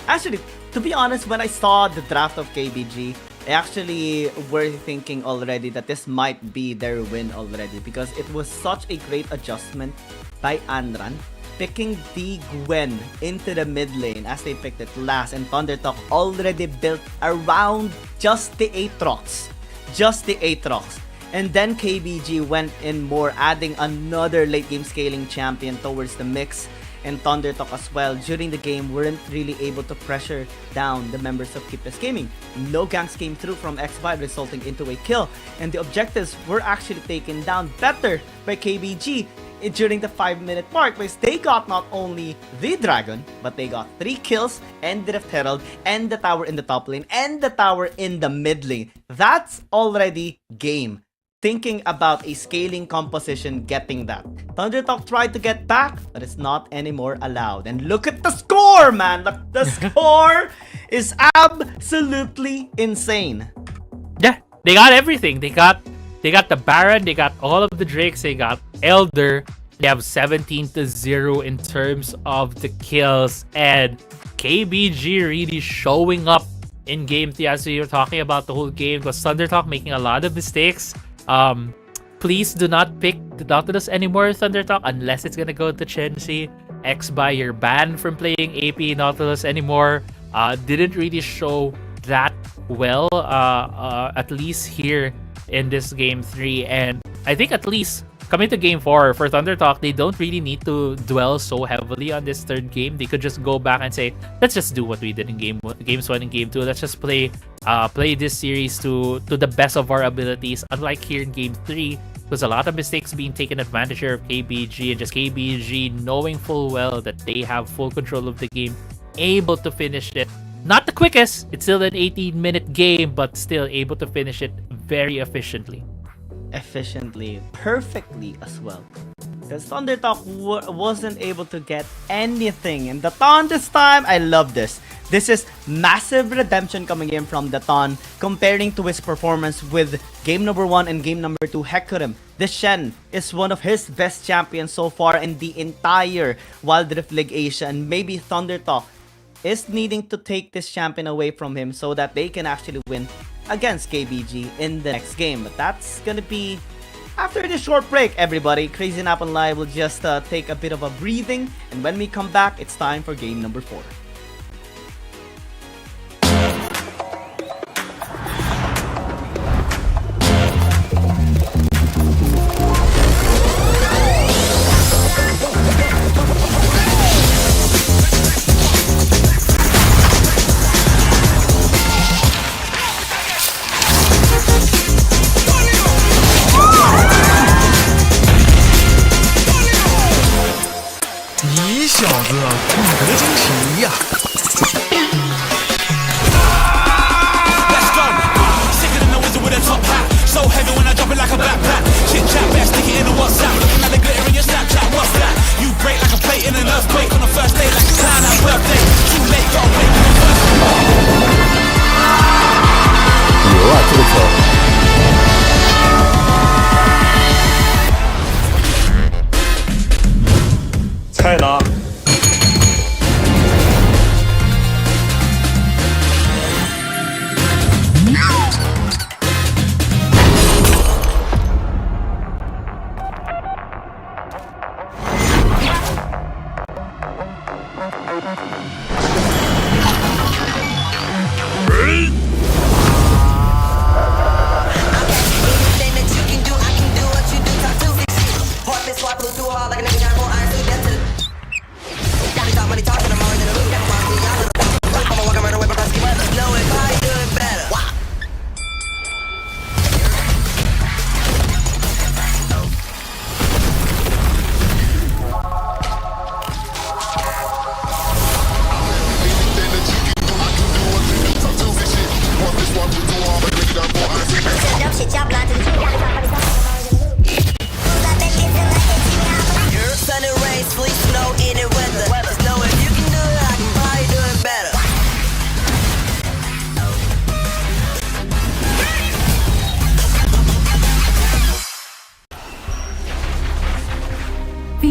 Actually, to be honest, when I saw the draft of KBG, I actually were thinking already that this might be their win already, because it was such a great adjustment by Anran, picking the Gwen into the mid lane as they picked it last, and ThunderTalk already built around just the Aatrox. And then KBG went in more, adding another late game scaling champion towards the mix, and ThunderTalk as well during the game weren't really able to pressure down the members of Keepless Gaming. No ganks came through from X5, resulting into a kill, and the objectives were actually taken down better by KBG during the 5-minute mark, because they got not only the dragon, but they got 3 kills and the Rift Herald and the tower in the top lane and the tower in the mid lane. That's already game. Thinking about a scaling composition, getting that. ThunderTalk tried to get back, but it's not anymore allowed. And look at the score, man! The score is absolutely insane. Yeah, they got everything. They got the Baron, they got all of the Drakes, they got Elder. They have 17-0 in terms of the kills, and KBG really showing up in game 3 as we were talking about the whole game, because ThunderTalk making a lot of mistakes. Please do not pick the Nautilus anymore, ThunderTalk, unless it's gonna go to Chenzi. Xby, you're banned from playing AP Nautilus anymore. Didn't really show that well, at least here in this game 3, and I think at least coming to game 4 for ThunderTalk, they don't really need to dwell so heavily on this third game. They could just go back and say, let's just do what we did in games 1 and game 2. Let's just play this series to the best of our abilities. Unlike here in game 3, there's a lot of mistakes being taken advantage here of KBG, and just KBG knowing full well that they have full control of the game, able to finish it. Not the quickest, it's still an 18-minute game, but still able to finish it very efficiently. Perfectly as well. Because ThunderTalk wasn't able to get anything. And the Daton this time, I love this. This is massive redemption coming in from the Daton, comparing to his performance with game number 1 and game number 2, Hecarim. This Shen is one of his best champions so far in the entire Wild Rift League Asia, and maybe ThunderTalk is needing to take this champion away from him so that they can actually win against KBG in the next game. But that's gonna be after this short break, everybody. Crazy Napan Live will just take a bit of a breathing, and when we come back, it's time for game number 4.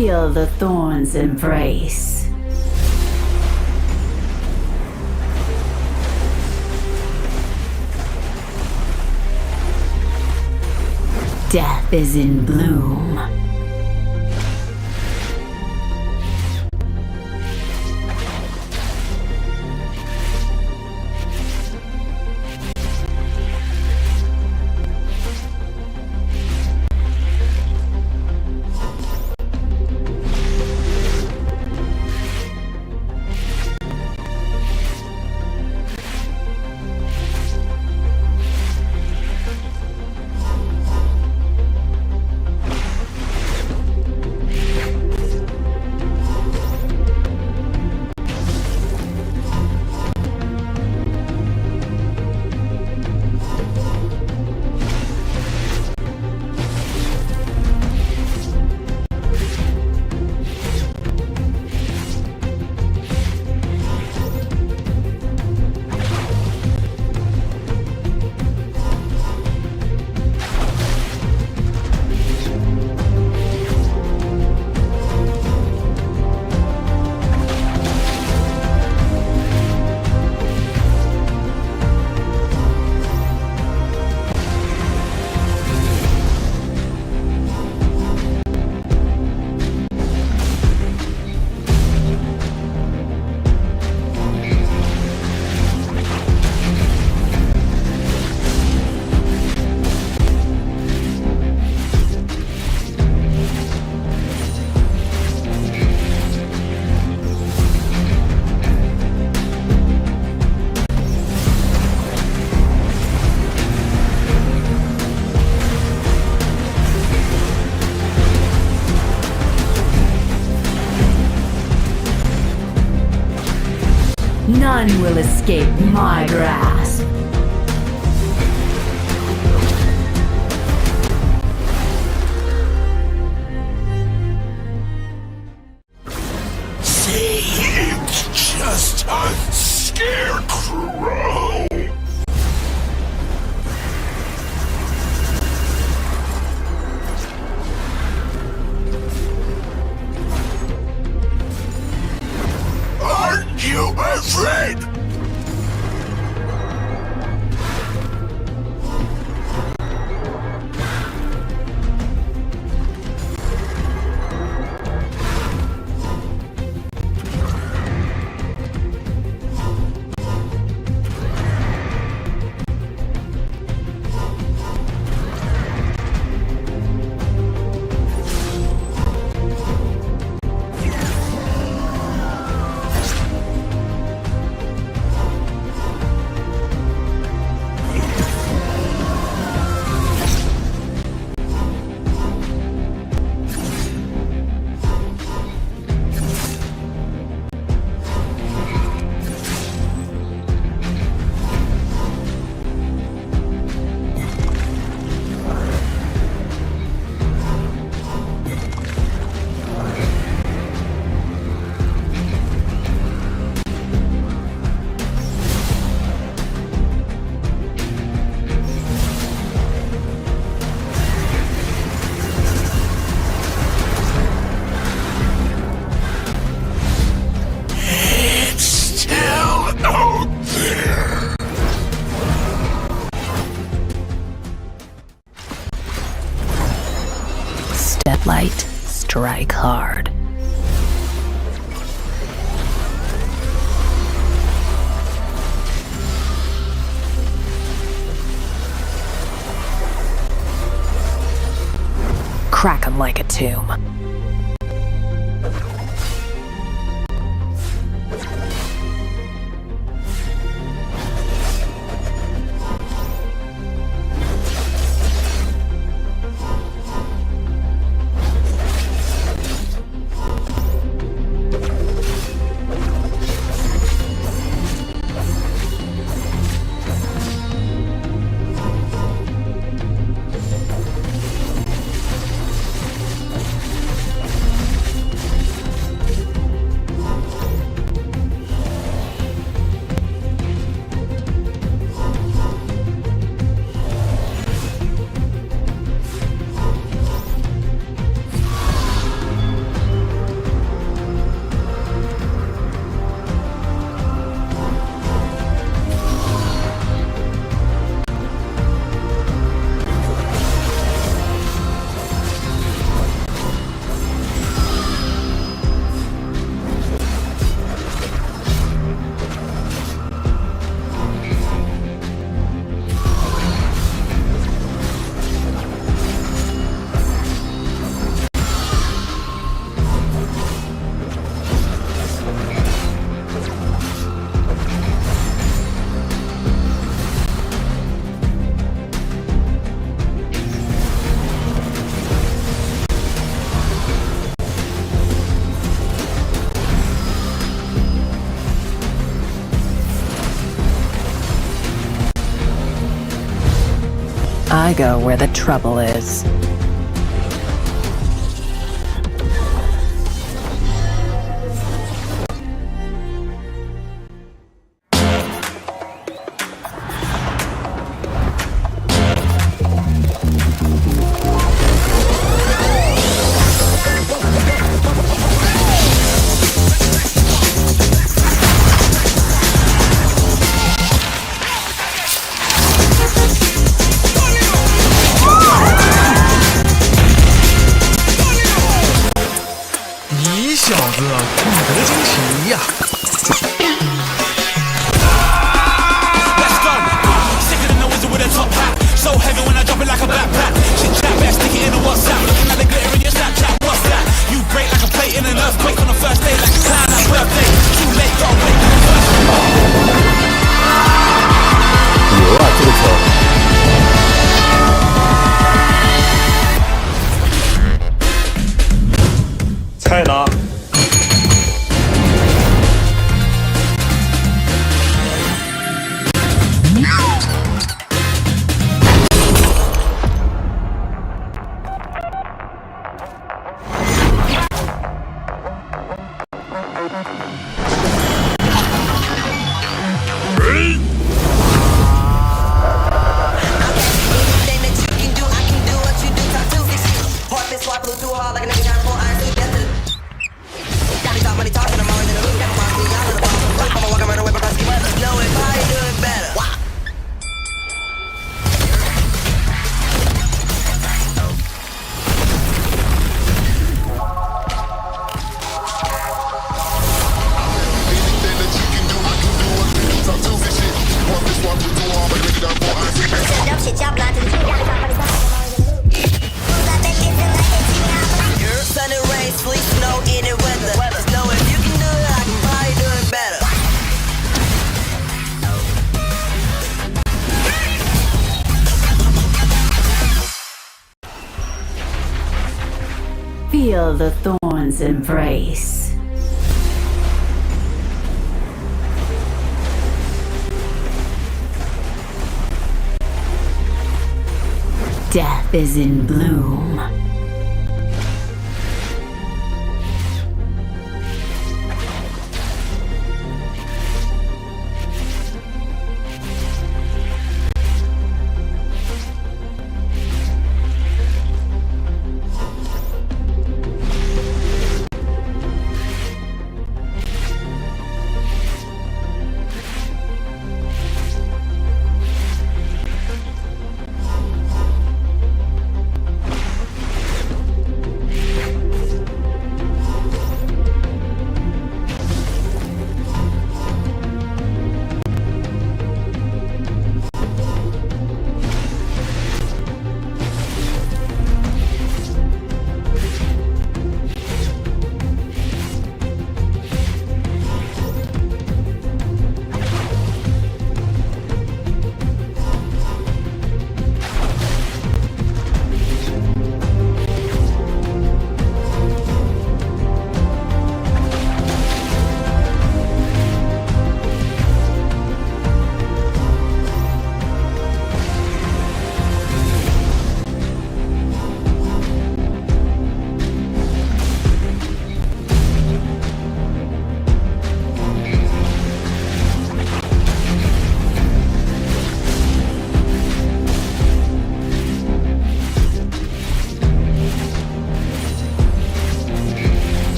Feel the thorns embrace. Death is in bloom. None will escape my grasp. See, it's just a scarecrow. Aren't you afraid? Step light, strike hard. Crack 'em like a tomb. I go where the trouble is. Let's go. Sicker than the wizard with a top hat. So heavy when I drop it like a backpack. Chit chat, better stick it in a WhatsApp. Looking at the glitter in your Snapchat. What's that? You break like a plate in an earthquake on the first day, like a clown at birthday. Too late, gotta wait for the first. 牛啊，这个球！菜呢？ Feel the thorns embrace. Death is in bloom.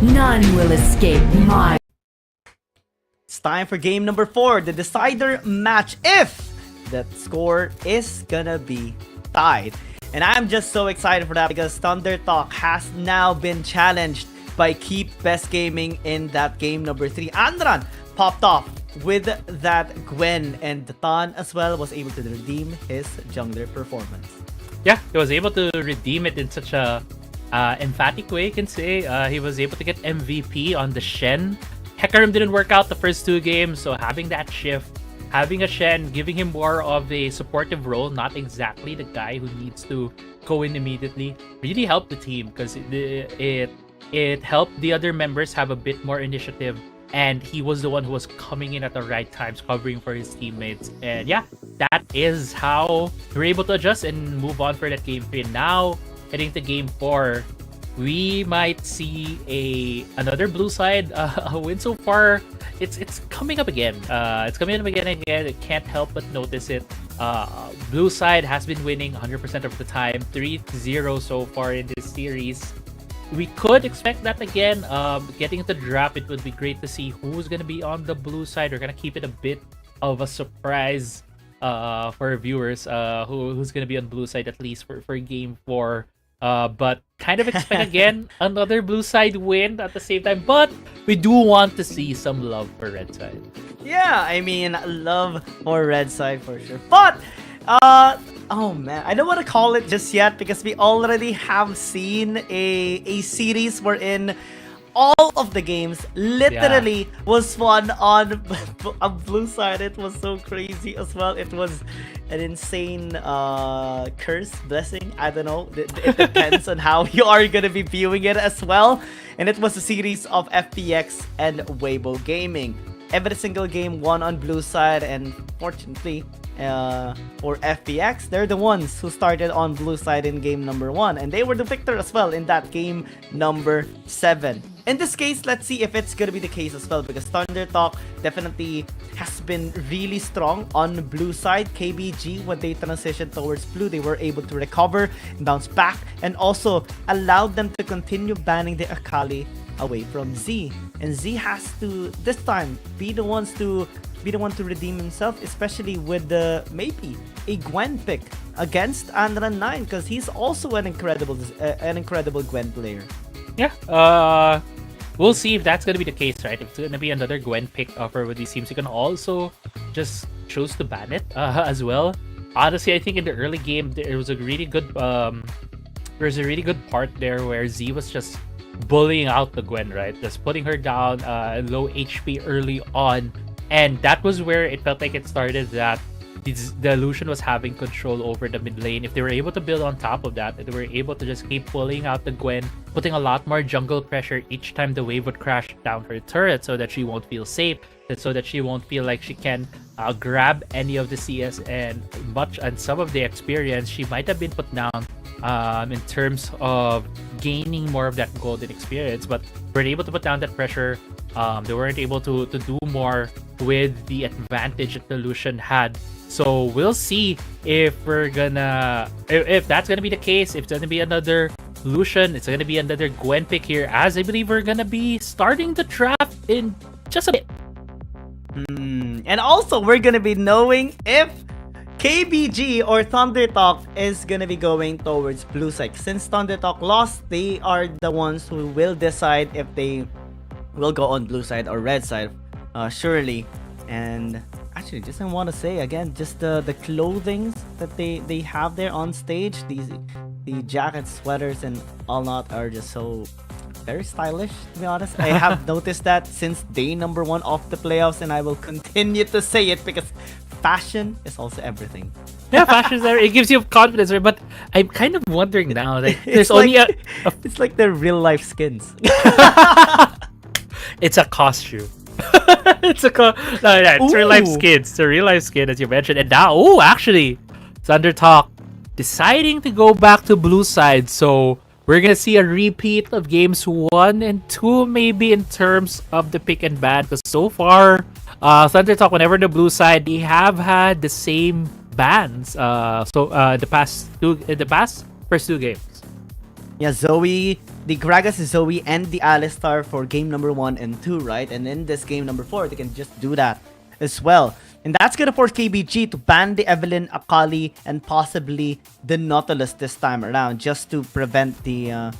None will escape my... It's time for game number 4, the decider match, if that score is gonna be tied. And I'm just so excited for that because Thunder Talk has now been challenged by Keep Best Gaming in that game number 3. Andran popped off with that Gwen, and Tan as well was able to redeem his jungler performance. Yeah, he was able to redeem it in such a emphatic way, you can say. He was able to get MVP on the Shen. Hecarim didn't work out the first 2 games, so having that shift, having a Shen, giving him more of a supportive role, not exactly the guy who needs to go in immediately, really helped the team because it helped the other members have a bit more initiative, and he was the one who was coming in at the right times, covering for his teammates. And yeah, that is how we're able to adjust and move on for that game 3. Now, heading to game 4, we might see another blue side a win. So far it's coming up again. It's coming up again. I can't help but notice it. Blue side has been winning 100% of the time, 3-0 so far in this series. We could expect that again. Getting into the draft, it would be great to see who's gonna be on the blue side. We're gonna keep it a bit of a surprise for viewers, who's gonna be on blue side, at least for game 4. But kind of expect again another blue side win at the same time. But we do want to see some love for red side. Yeah, I mean, love for red side for sure. But oh man, I don't want to call it just yet because we already have seen a series wherein all of the games literally was won on a blue side. It was so crazy as well. It was an insane curse, blessing. I don't know. It depends on how you are gonna be viewing it as well. And it was a series of FPX and Weibo Gaming. Every single game won on blue side, and fortunately for FPX, they're the ones who started on blue side in game number 1, and they were the victor as well in that game number 7. In this case, let's see if it's gonna be the case as well, because Thunder Talk definitely has been really strong on blue side. KBG, when they transitioned towards blue, they were able to recover and bounce back, and also allowed them to continue banning the Akali away from Z. And Z has to this time be the one to redeem himself, especially with maybe a Gwen pick against Anran 9, because he's also an incredible Gwen player. Yeah, we'll see if that's gonna be the case, right? If it's gonna be another Gwen pick for with these teams, you can also just choose to ban it as well. Honestly, I think in the early game there was a really good part there where Z was just bullying out the Gwen, right? Just putting her down low HP early on. And that was where it felt like it started, that the Illusion was having control over the mid lane. If they were able to build on top of that, they were able to just keep pulling out the Gwen, putting a lot more jungle pressure each time the wave would crash down her turret, so that she won't feel safe, so that she won't feel like she can grab any of the CS and some of the experience she might have been put down in terms of gaining more of that golden experience. But we're able to put down that pressure. They weren't able to do more with the advantage that the Lucian had. So we'll see if if that's gonna be the case. If it's gonna be another Lucian, it's gonna be another Gwen pick here, as I believe we're gonna be starting the draft in just a bit. And also we're gonna be knowing if KBG or Thunder Talk is gonna be going towards blue side. Since Thunder Talk lost, they are the ones who will decide if they will go on blue side or red side, surely. And actually, just I want to say again, just the clothing that they have there on stage, the jackets, sweaters, and all not are just so very stylish, to be honest. I have noticed that since day number 1 of the playoffs, and I will continue to say it because fashion is also everything. Yeah, fashion is there. It gives you confidence, right? But I'm kind of wondering now, like, there's it's like their real life skins. It's a costume. It's real life skins. It's a real life skin, as you mentioned. And now, actually, Thunder Talk deciding to go back to blue side. So we're gonna see a repeat of games 1 and 2, maybe, in terms of the pick and ban. Because so far, Thunder Talk, whenever the blue side, they have had the same bans. The past first 2 games. Yeah, Zoe, the Gragas Zoe and the Alistar for game number 1 and 2, right? And in this game number 4, they can just do that as well. And that's gonna force KBG to ban the Evelynn, Akali, and possibly the Nautilus this time around, just to prevent the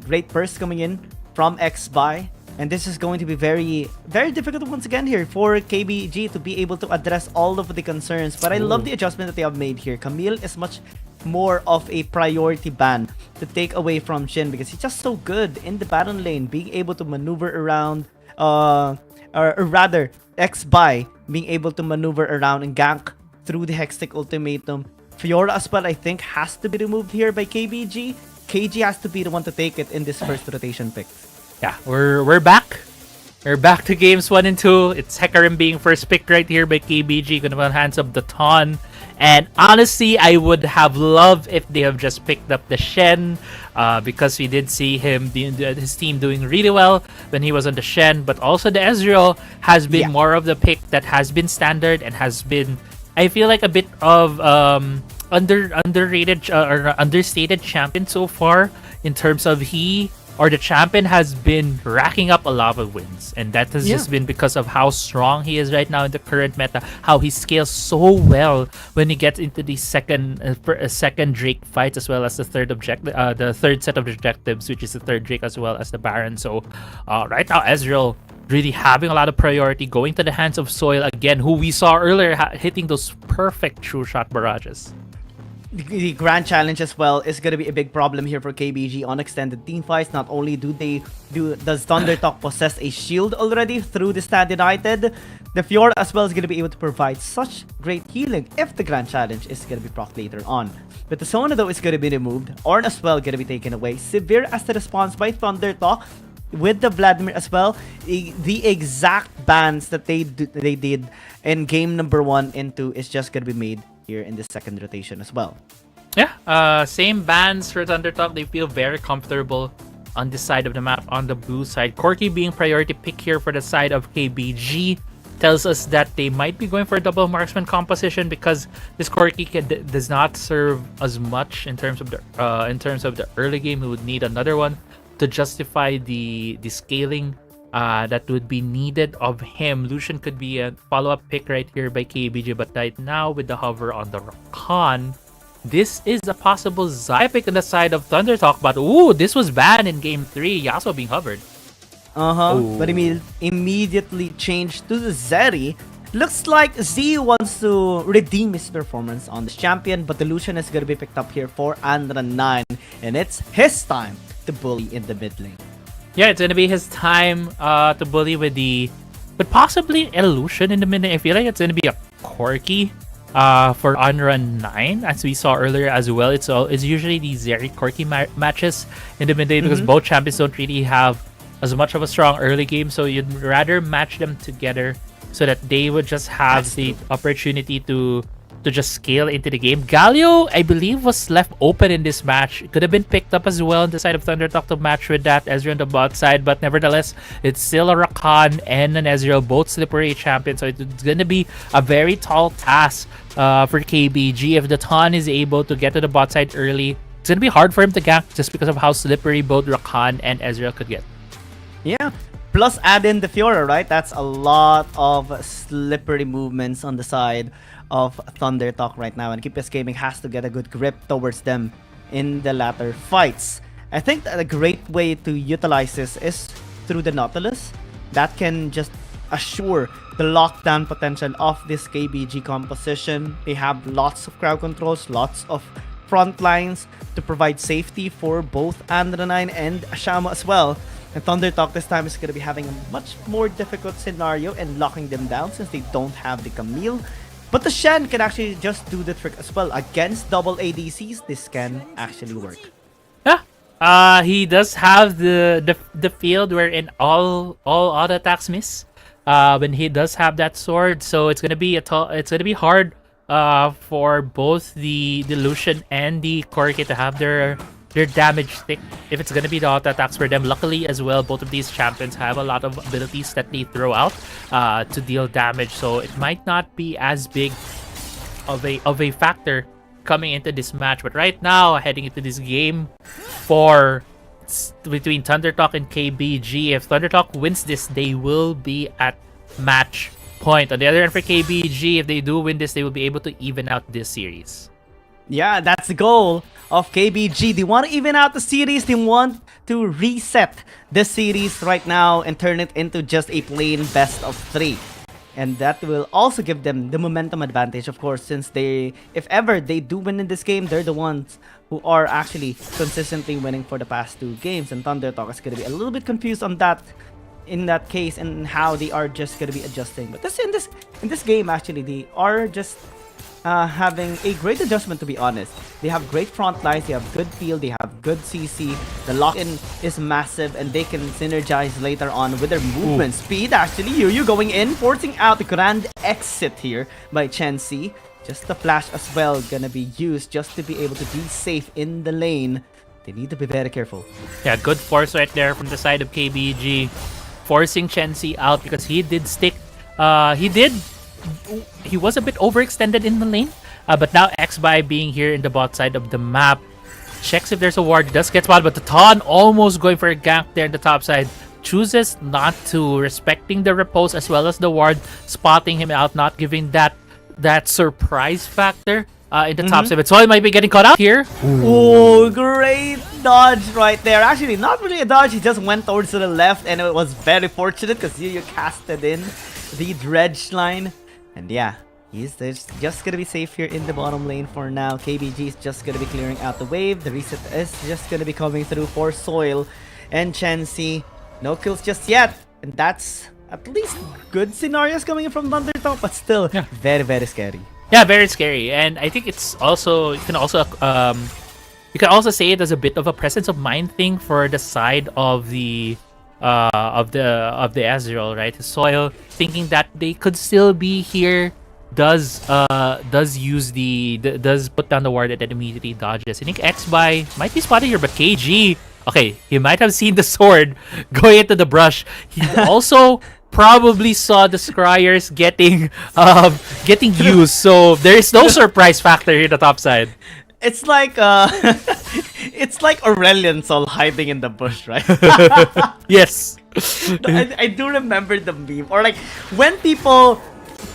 Great Burst coming in from X-Buy. And this is going to be very, very difficult once again here for KBG to be able to address all of the concerns. But I love the adjustment that they have made here. Camille is much more of a priority ban to take away from Shin, because he's just so good in the bottom lane, being able to maneuver around, or rather X-Buy being able to maneuver around and gank through the Hextech Ultimatum. Fiora as well, I think, has to be removed here by KBG. KG has to be the one to take it in this first rotation pick. Yeah, we're back. We're back to games 1 and 2. It's Hecarim being first picked right here by KBG. Gonna be hands up the Ton. And honestly, I would have loved if they have just picked up the Shen, because we did see his team doing really well when he was on the Shen. But also the Ezreal has been more of the pick that has been standard and has been, I feel like, a bit of underrated or understated champion so far, in terms of the champion has been racking up a lot of wins, and that has just been because of how strong he is right now in the current meta, how he scales so well when he gets into the second Drake fights, as well as the third set of objectives, which is the third Drake as well as the Baron. So right now Ezreal really having a lot of priority, going to the hands of Soil again, who we saw earlier hitting those perfect true shot barrages. The Grand Challenge as well is going to be a big problem here for KBG on extended team fights. Not only does Thundertalk possess a shield already through the Stand United, the Fiora as well is going to be able to provide such great healing if the Grand Challenge is going to be proc later on. But the Sona though is going to be removed, Ornn as well going to be taken away. Severe as the response by Thundertalk with the Vladimir as well. The exact bans that they did in game number 1 and 2 is just going to be made here in the second rotation as well. Yeah, same bans for Thundertalk. They feel very comfortable on this side of the map, on the blue side. Corki being priority pick here for the side of KBG tells us that they might be going for a double marksman composition, because this Corki does not serve as much in terms of the early game. He would need another one to justify the scaling that would be needed of him. Lucian could be a follow-up pick right here by KBG, but right now with the hover on the Rakan, this is a possible Zaya pick on the side of Thundertalk. But this was banned in game 3. Yasuo being hovered. But immediately changed to the Zeri. Looks like Z wants to redeem his performance on this champion, but the Lucian is going to be picked up here for Andra9, and it's his time to bully in the mid lane. Yeah, it's gonna be his time to bully with possibly Illusion in the mid lane. I feel like it's gonna be a Corki for Unrun 9, as we saw earlier as well. It's usually the Zeri Corki matches in the mid lane, because both champions don't really have as much of a strong early game, so you'd rather match them together so that they would just have the opportunity to just scale into the game. Galio, I believe, was left open in this match. It could have been picked up as well on the side of Thundertalk to match with that Ezreal on the bot side, but nevertheless, it's still a Rakan and an Ezreal, both slippery champions, so it's going to be a very tall task for KBG. If the Ton is able to get to the bot side early, it's going to be hard for him to gank just because of how slippery both Rakan and Ezreal could get. Yeah. Plus add in the Fiora, right? That's a lot of slippery movements on the side of Thundertalk right now, and KPS Gaming has to get a good grip towards them in the latter fights. I think that a great way to utilize this is through the Nautilus. That can just assure the lockdown potential of this KBG composition. They have lots of crowd controls, lots of front lines to provide safety for both Andra9 and Ashama as well. And Thundertalk this time is going to be having a much more difficult scenario and locking them down since they don't have the Camille. But the Shen can actually just do the trick as well. Against double ADCs, this can actually work. Yeah, he does have the field wherein all auto attacks miss when he does have that sword. So it's gonna be hard for both the Lucian and the Corki to have their damage stick if it's gonna be the auto attacks for them. Luckily as well, both of these champions have a lot of abilities that they throw out to deal damage, so it might not be as big of a factor coming into this match. But right now, heading into this game between Thundertalk and KBG, if Thundertalk wins this, they will be at match point. On the other end for KBG, if they do win this, they will be able to even out this series. Yeah, that's the goal of KBG. They want to even out the series. They want to reset the series right now and turn it into just a plain best of 3. And that will also give them the momentum advantage, of course, since if ever they do win in this game, they're the ones who are actually consistently winning for the past 2 games. And Thundertalk is going to be a little bit confused on that in that case and how they are just gonna be adjusting. But in this game actually they are just having a great adjustment, to be honest. They have great front lines, they have good field, they have good CC. The lock-in is massive and they can synergize later on with their movement speed. Actually, you going in, forcing out the grand exit here by Chen-Si. Just the flash as well gonna be used just to be able to be safe in the lane. They need to be very careful. Yeah, good force right there from the side of KBG, forcing Chen-Si out because he did stick. He was a bit overextended in the lane, but now Xby being here in the bot side of the map checks if there's a ward, does get spotted, but the Ton almost going for a gank there in the top side, chooses not to, respecting the repose as well as the ward, spotting him out, not giving that surprise factor in the top side. So he might be getting caught out here. Oh, great dodge right there. Actually, not really a dodge. He just went towards to the left, and it was very fortunate because you casted in the dredge line. And yeah, he's just gonna be safe here in the bottom lane for now. KBG is just gonna be clearing out the wave. The reset is just gonna be coming through for Soil and Chen-Si. No kills just yet, and that's at least good scenarios coming in from Thundertop, but still very, very scary. Yeah, very scary. And I think it's also you can also say it as a bit of a presence of mind thing for the side of the Ezreal, right? Soil thinking that they could still be here, does put down the ward and then immediately dodges. I think Xby might be spotted here, but KG, okay, he might have seen the sword going into the brush. He also probably saw the scryers getting used, so there is no surprise factor here in the top side. It's like it's like Aurelion Sol hiding in the bush, right? Yes. I do remember the meme, or like when people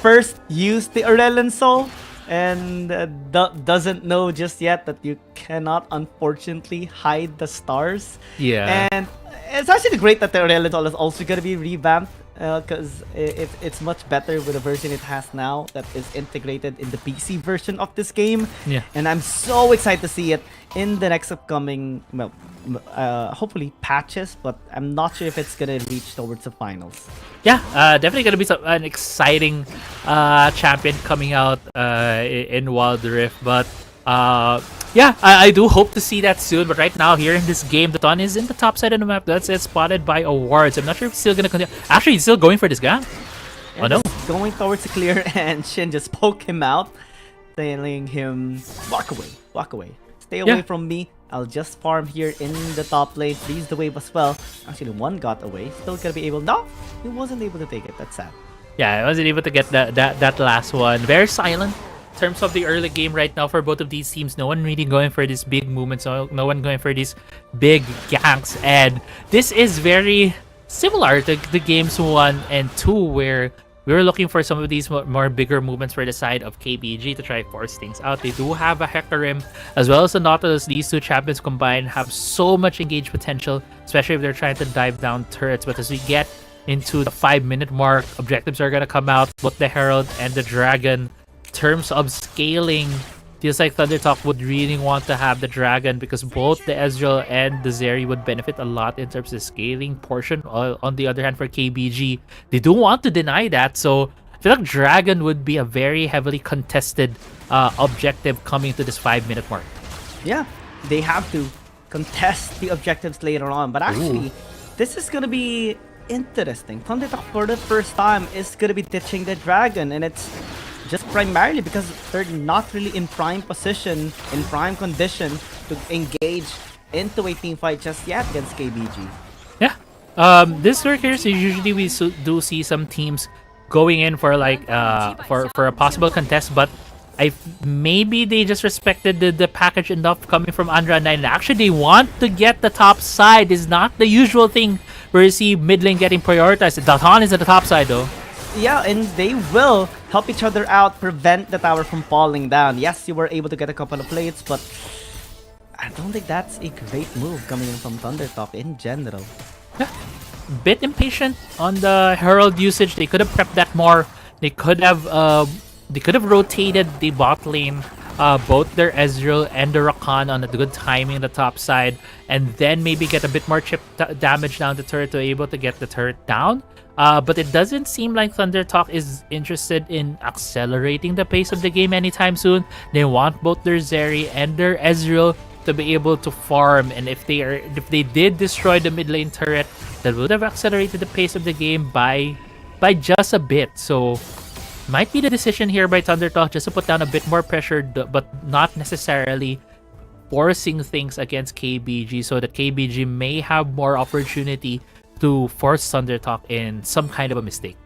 first use the Aurelion Sol and doesn't know just yet that you cannot unfortunately hide the stars. Yeah. And it's actually great that the Aurelion Sol is also gonna be revamped. Because it's much better with the version it has now that is integrated in the PC version of this game. Yeah. And I'm so excited to see it in the next upcoming, well, hopefully patches, but I'm not sure if it's gonna reach towards the finals. Yeah, definitely gonna be an exciting champion coming out in Wild Rift, but yeah, I do hope to see that soon. But right now, here in this game, the Ton is in the top side of the map. That's it, spotted by awards. I'm not sure if he's still gonna continue. Actually, he's still going for this guy. Oh no, going towards the clear, and Shin just poke him out, telling him, walk away, stay away from me. I'll just farm here in the top lane, freeze the wave as well. Actually, one got away, still gonna be able. No, he wasn't able to take it. That's sad. Yeah, I wasn't able to get that last one. Very silent in terms of the early game right now for both of these teams. No one really going for these big movements. No one going for these big ganks. And this is very similar to the games 1 and 2, where we were looking for some of these more bigger movements for the side of KBG to try force things out. They do have a Hecarim as well as the Nautilus. These two champions combined have so much engaged potential, especially if they're trying to dive down turrets. But as we get into the 5-minute mark, objectives are going to come out, both the Herald and the Dragon. In terms of scaling, feels like Thundertalk would really want to have the Dragon because both the Ezreal and the Zeri would benefit a lot in terms of the scaling portion. On the other hand, for KBG, they do want to deny that, so I feel like Dragon would be a very heavily contested objective coming to this 5-minute mark. Yeah, they have to contest the objectives later on, but actually, this is gonna be interesting. Thundertalk for the first time is gonna be ditching the Dragon, and it's just primarily because they're not really in prime position, in prime condition to engage into a team fight just yet against KBG. Yeah, this circuit usually we do see some teams going in for like for a possible contest, but maybe they just respected the package enough coming from Andra 9. Actually, they want to get the top side. Is not the usual thing where you see mid lane getting prioritized. Datan is at the top side though. Yeah, and they will help each other out, prevent the tower from falling down. Yes, you were able to get a couple of plates, but I don't think that's a great move coming in from Thundertalk in general. Yeah. Bit impatient on the Herald usage. They could have prepped that more. They could have rotated the bot lane both their Ezreal and the Rakan on a good timing on the top side, and then maybe get a bit more chip damage down the turret to be able to get the turret down. But it doesn't seem like ThunderTalk is interested in accelerating the pace of the game anytime soon. They want both their Zeri and their Ezreal to be able to farm, and if they did destroy the mid lane turret, that would have accelerated the pace of the game by just a bit. So might be the decision here by ThunderTalk just to put down a bit more pressure, but not necessarily forcing things against KBG, so that KBG may have more opportunity to force ThunderTalk in some kind of a mistake.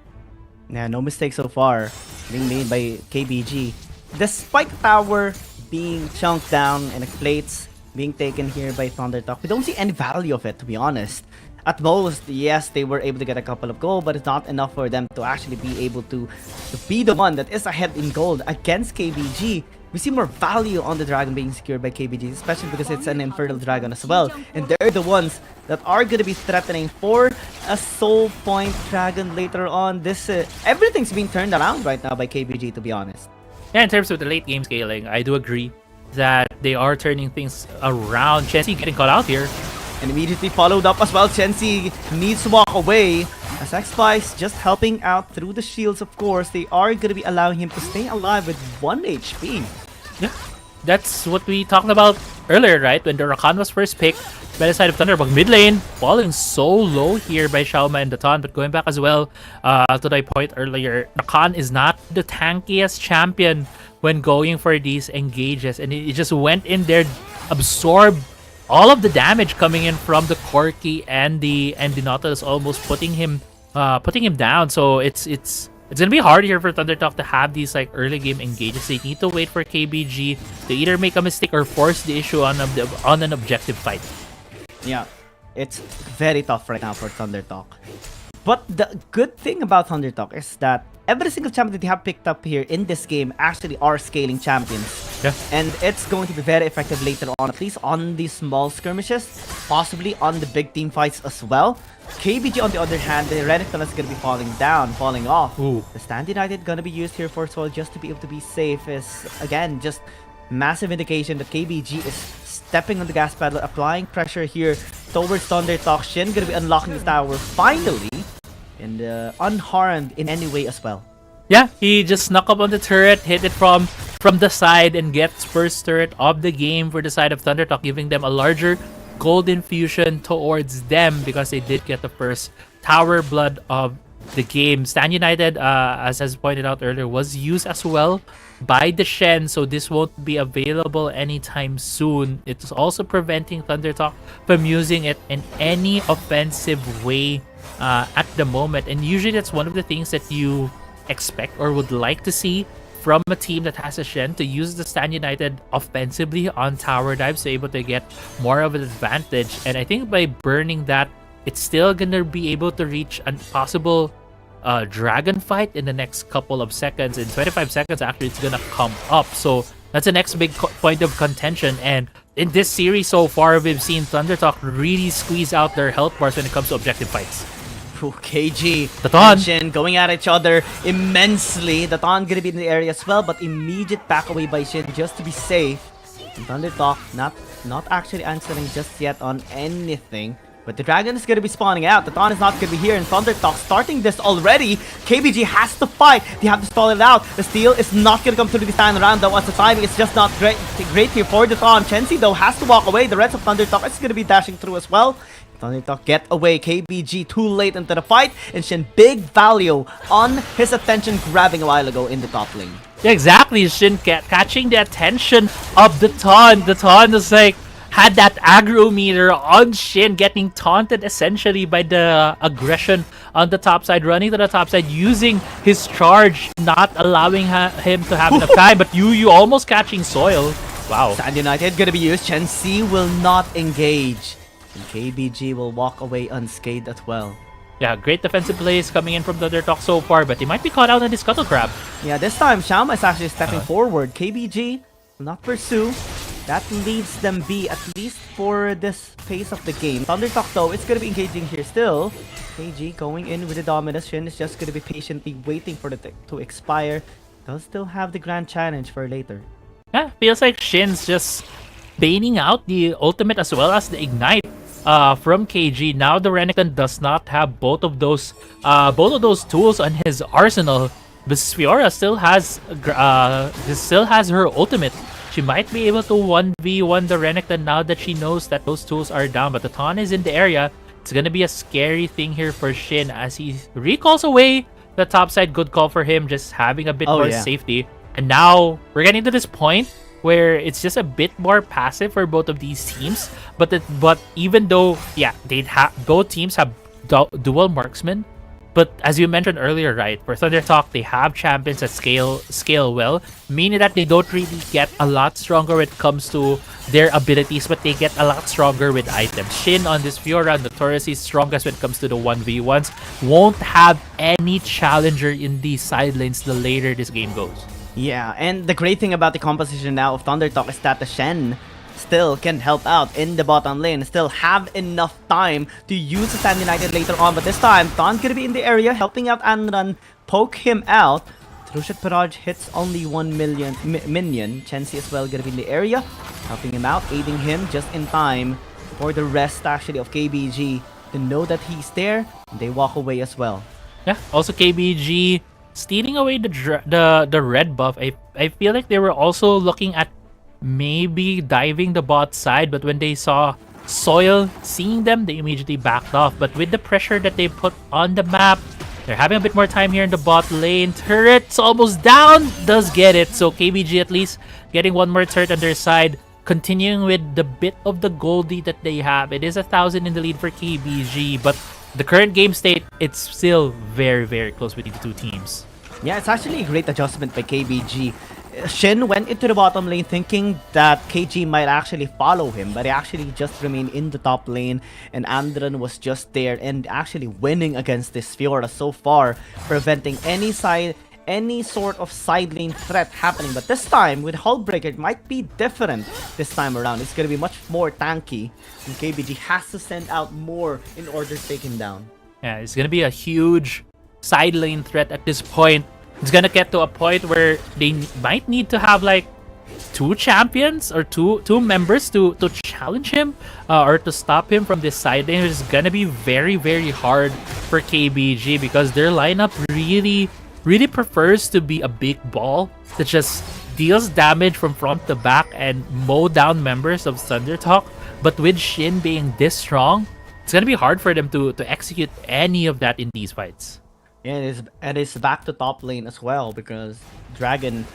Yeah, no mistake so far being made by KBG. Despite the tower being chunked down and the plates being taken here by ThunderTalk, we don't see any value of it, to be honest. At most, yes, they were able to get a couple of gold, but it's not enough for them to actually be able to be the one that is ahead in gold against KBG. We see more value on the dragon being secured by KBG, especially because it's an Infernal Dragon as well. And they're the ones that are going to be threatening for a Soul Point Dragon later on. Everything's being turned around right now by KBG, to be honest. Yeah, in terms of the late game scaling, I do agree that they are turning things around. Chensi getting caught out here. And immediately followed up as well. Chensi needs to walk away as X-Spice just helping out through the shields, of course. They are going to be allowing him to stay alive with 1 HP. Yeah, that's what we talked about earlier, right? When the Rakan was first picked by the side of ThunderTalk. Mid lane falling so low here by Xiaoma and Datan, but going back as well to my point earlier, Rakan is not the tankiest champion when going for these engages, and he just went in there, absorbed all of the damage coming in from the Corki and the Nautilus, almost putting him down. So it's gonna be hard here for ThunderTalk to have these like early game engages. They need to wait for KBG to either make a mistake or force the issue on an objective fight. Yeah, it's very tough right now for ThunderTalk. But the good thing about ThunderTalk is that every single champion that they have picked up here in this game actually are scaling champions. Yeah. And it's going to be very effective later on, at least on the small skirmishes, possibly on the big team fights as well. KBG, on the other hand, the Reticle is going to be falling off. Ooh. The Stand United going to be used here for as well, just to be able to be safe. Is again just massive indication that KBG is stepping on the gas pedal, applying pressure here towards ThunderTalk. Shin going to be unlocking his tower finally, and unharmed in any way as well. Yeah, he just snuck up on the turret, hit it from the side, and gets first turret of the game for the side of ThunderTalk, giving them a larger gold infusion towards them because they did get the first tower blood of the game. Stand United, as pointed out earlier, was used as well by the Shen, so this won't be available anytime soon. It's also preventing ThunderTalk from using it in any offensive way at the moment, and usually that's one of the things that you expect or would like to see from a team that has a Shen, to use the Stand United offensively on tower dives to be able to get more of an advantage. And I think by burning that, it's still gonna be able to reach a possible dragon fight in the next couple of seconds. In 25 seconds actually it's gonna come up, so that's the next big point of contention. And in this series so far, we've seen ThunderTalk really squeeze out their health bars when it comes to objective fights. KG Datan and Shin going at each other immensely. Datan gonna be in the area as well, but immediate back away by Shin just to be safe. And ThunderTalk not actually answering just yet on anything. But the dragon is going to be spawning out. Datan is not going to be here, and ThunderTalk starting this already. KBG has to fight. They have to stall it out. The steal is not going to come through this time around, though. As the timing is just not great here for Datan. Chensi, though, has to walk away. The rest of ThunderTalk is going to be dashing through as well. ThunderTalk get away. KBG too late into the fight, and Shin big value on his attention grabbing a while ago in the top lane. Yeah, exactly. Shin catching the attention of Datan. Datan is like, had that aggro meter on Shin, getting taunted essentially by the aggression on the top side, running to the top side, using his charge, not allowing him to have enough time, but you almost catching soil. Wow. Stand United gonna be used. Chensi will not engage, and KBG will walk away unscathed as well. Yeah, great defensive plays coming in from ThunderTalk so far, but he might be caught out in the Scuttle Crab. Yeah, this time Xiaoma is actually stepping forward. KBG will not pursue. That leaves them be, at least for this phase of the game. ThunderTalk, though, it's going to be engaging here still. KG going in with the dominance. Shin is just going to be patiently waiting for it to expire. Does still have the grand challenge for later. Yeah, feels like Shin's just baiting out the ultimate as well as the ignite from KG. Now the Renekton does not have both of those tools on his arsenal. But Fiora still has her ultimate. She might be able to 1v1 the Renekton now that she knows that those tools are down. But the Taunt is in the area. It's gonna be a scary thing here for Shin as he recalls away the top side. Good call for him, just having a bit more safety. And now we're getting to this point where it's just a bit more passive for both of these teams. But even though both teams have dual marksmen, but as you mentioned earlier, right, for Thunder Talk, they have champions that scale well, meaning that they don't really get a lot stronger when it comes to their abilities, but they get a lot stronger with items. Shin on this Fiora, notoriously strongest when it comes to the 1v1s, won't have any challenger in these side lanes the later this game goes. Yeah, and the great thing about the composition now of Thunder Talk is that the Shen still can help out in the bottom lane, still have enough time to use the Stand United later on, but this time Taunt's gonna be in the area helping out Anran, poke him out. Trushit Paraj hits only 1 minion. Chensi as well gonna be in the area, helping him out, aiding him just in time for the rest actually of KBG to know that he's there, and they walk away as well. Yeah, also KBG stealing away the red buff. I feel like they were also looking at maybe diving the bot side, but when they saw Soil seeing them, they immediately backed off. But with the pressure that they put on the map, they're having a bit more time here in the bot lane. Turret's almost down, does get it. So KBG at least getting one more turret on their side, continuing with the bit of the goldie that they have. It is 1,000 in the lead for KBG, but the current game state, it's still very, very close between the two teams. Yeah, it's actually a great adjustment by KBG. Shin went into the bottom lane thinking that KG might actually follow him, but he actually just remained in the top lane, and Andran was just there and actually winning against this Fiora so far, preventing any sort of side lane threat happening. But this time with Hullbreaker, it might be different this time around. It's gonna be much more tanky, and KBG has to send out more in order to take him down. Yeah, it's gonna be a huge side lane threat at this point. It's gonna get to a point where they might need to have like two champions or two members to challenge him or to stop him from this side lane. It's gonna be very, very hard for KBG because their lineup really prefers to be a big ball that just deals damage from front to back and mow down members of Thunder Talk. But with Shin being this strong, it's gonna be hard for them to execute any of that in these fights. Yeah, it is back to top lane as well because Dragon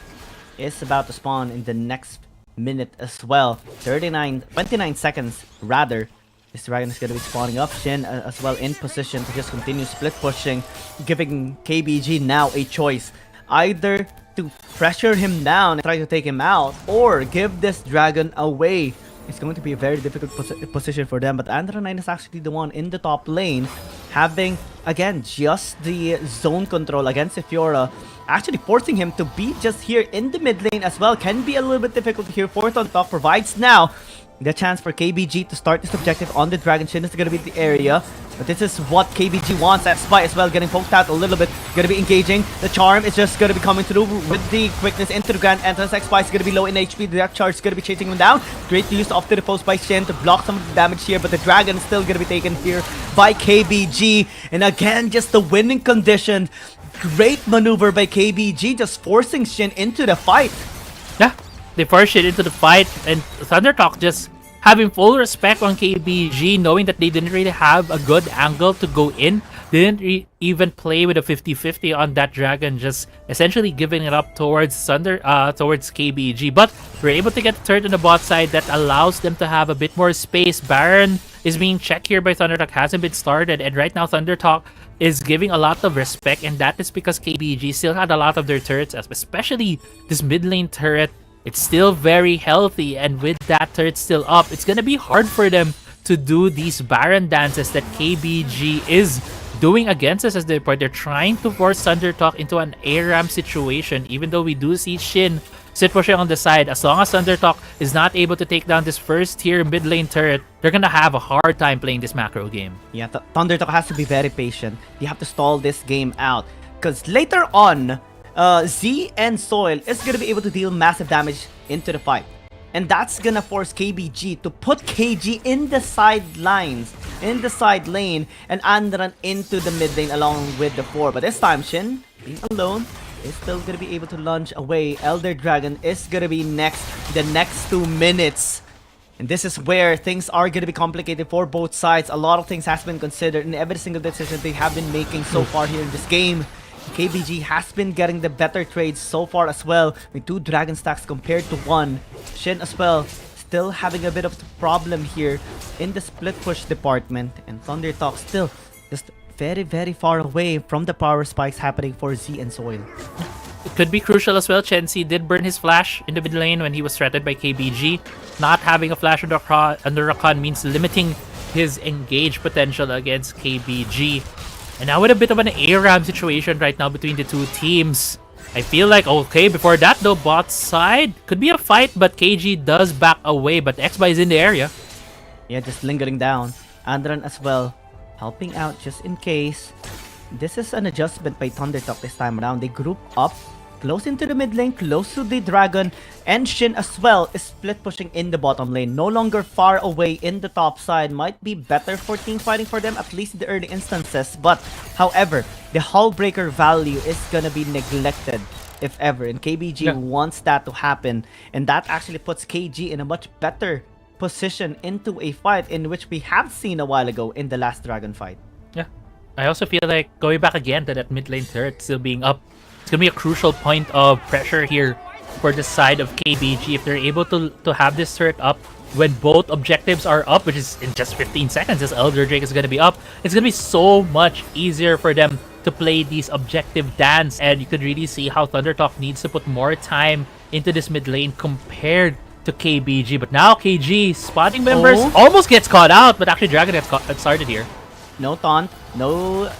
is about to spawn in the next minute as well. 29 seconds rather. This Dragon is going to be spawning up. Shin as well in position to just continue split pushing, giving KBG now a choice. Either to pressure him down and try to take him out, or give this Dragon away. It's going to be a very difficult position for them, but Andra9 is actually the one in the top lane, having, again, just the zone control against Fiora, actually forcing him to be just here in the mid lane as well. Can be a little bit difficult here. Fourth on top provides now the chance for KBG to start this objective on the Dragon. Shin is going to be in the area, but this is what KBG wants. That Spy as well getting poked out a little bit, going to be engaging. The Charm is just going to be coming through with the quickness into the Grand Entrance. Spy is going to be low in HP. The Death Charge is going to be chasing him down. Great use off to the post by Shin to block some of the damage here, but the Dragon is still going to be taken here by KBG. And again, just the winning condition. Great maneuver by KBG, just forcing Shin into the fight. Yeah, they forced Shin into the fight, and Thunder Talk just having full respect on KBG, knowing that they didn't really have a good angle to go in. They didn't even play with a 50-50 on that Dragon, just essentially giving it up towards towards KBG. But we're able to get a turret on the bot side that allows them to have a bit more space. Baron is being checked here by Thunder Talk, hasn't been started, and right now Thunder Talk is giving a lot of respect, and that is because KBG still had a lot of their turrets, especially this mid lane turret. It's still very healthy, and with that turret still up, it's gonna be hard for them to do these Baron dances that KBG is doing against us as they're trying to force Thunder Talk into an ARAM situation, even though we do see Shin sit pushing on the side. As long as Thunder Talk is not able to take down this first tier mid lane turret, they're gonna have a hard time playing this macro game. Yeah, Thunder Talk has to be very patient. You have to stall this game out, because later on, Z and Soil is gonna be able to deal massive damage into the fight. And that's gonna force KBG to put KG in the sidelines, in the side lane, and Andran into the mid lane along with the 4. But this time, Shin, being alone, is still gonna be able to launch away. Elder Dragon is gonna be next, the next 2 minutes. And this is where things are gonna be complicated for both sides. A lot of things has been considered in every single decision they have been making so far here in this game. KBG has been getting the better trades so far as well, with 2 Dragon stacks compared to 1. Shin as well, still having a bit of a problem here in the split push department. And Thunder Talk still just very, very far away from the power spikes happening for Z and Soil. It could be crucial as well. Chensi did burn his flash in the mid lane when he was threatened by KBG. Not having a flash under Rakan means limiting his engage potential against KBG. And now with a bit of an ARAM situation right now between the two teams. I feel like, okay, before that though, bot side, could be a fight, but KG does back away, but Xby is in the area. Yeah, just lingering down. Andran as well, helping out just in case. This is an adjustment by Thundertalk this time around. They group up close into the mid lane, close to the Dragon, and Shin as well is split pushing in the bottom lane. No longer far away in the top side. Might be better for team fighting for them, at least in the early instances. But, however, the hull breaker value is gonna be neglected, if ever. And KBG wants that to happen. And that actually puts KG in a much better position into a fight in which we have seen a while ago in the last Dragon fight. Yeah. I also feel like going back again to that mid lane turret still being up, it's gonna be a crucial point of pressure here for the side of KBG. If they're able to have this turret up when both objectives are up, which is in just 15 seconds, as Elder Drake is gonna be up, it's gonna be so much easier for them to play these objective dance. And you could really see how Thundertalk needs to put more time into this mid lane compared to KBG. But now KG spotting members almost gets caught out, but actually Dragon gets started here. No taunt, no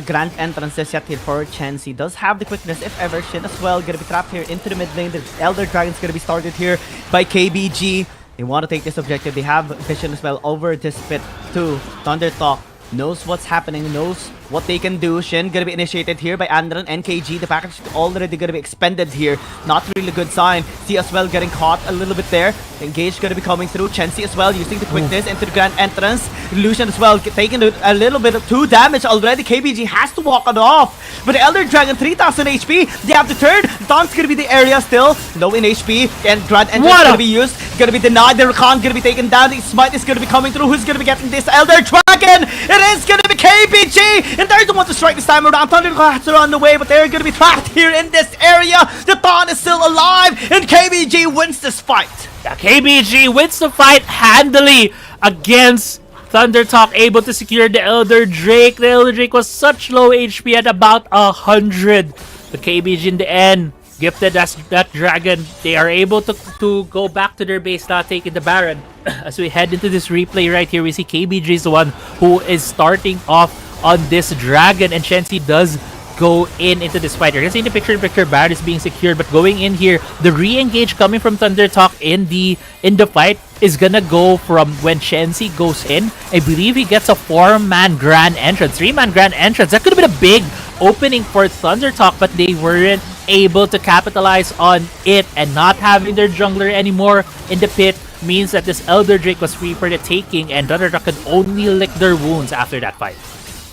grand entrances yet here for Chance. He does have the quickness, if ever. Shin as well, gonna be trapped here into the mid lane. The Elder Dragon's gonna be started here by KBG. They want to take this objective. They have vision as well over this pit too. Thundertalk knows what's happening, knows what they can do. Shin gonna be initiated here by Andran and KG. The package is already gonna be expended here. Not really good sign. C as well getting caught a little bit there. Engage gonna be coming through. Chensi as well using the quickness into the grand entrance. Illusion as well taking a little bit of 2 damage already. KBG has to walk it off. But the Elder Dragon 3000 HP. They have the turn. Taunt's gonna be the area still. Low in HP. And grand entrance gonna be used. Gonna be denied. The Rakan gonna be taken down. The smite is gonna be coming through. Who's gonna be getting this Elder Dragon? It is gonna be KBG. And they're the one to strike this time around. Thunderclaw has to run away, but they're gonna be trapped here in this area. The Taunt is still alive, and KBG wins this fight. Yeah, KBG wins the fight handily against Thundertalk, able to secure the Elder Drake. The Elder Drake was such low HP at about 100. The KBG in the end gifted as that Dragon. They are able to go back to their base, not taking the Baron. As we head into this replay right here, we see KBG is the one who is starting off on this Dragon, and Shensi does go into this fight. You're gonna see the picture-in-picture Baron is being secured, but going in here, the re-engage coming from Thundertalk in the fight is gonna go from when Shensi goes in. I believe he gets a 4-man grand entrance, 3-man grand entrance. That could have been a big opening for Thundertalk, but they weren't able to capitalize on it, and not having their jungler anymore in the pit means that this Elder Drake was free for the taking, and Thundertalk could only lick their wounds after that fight.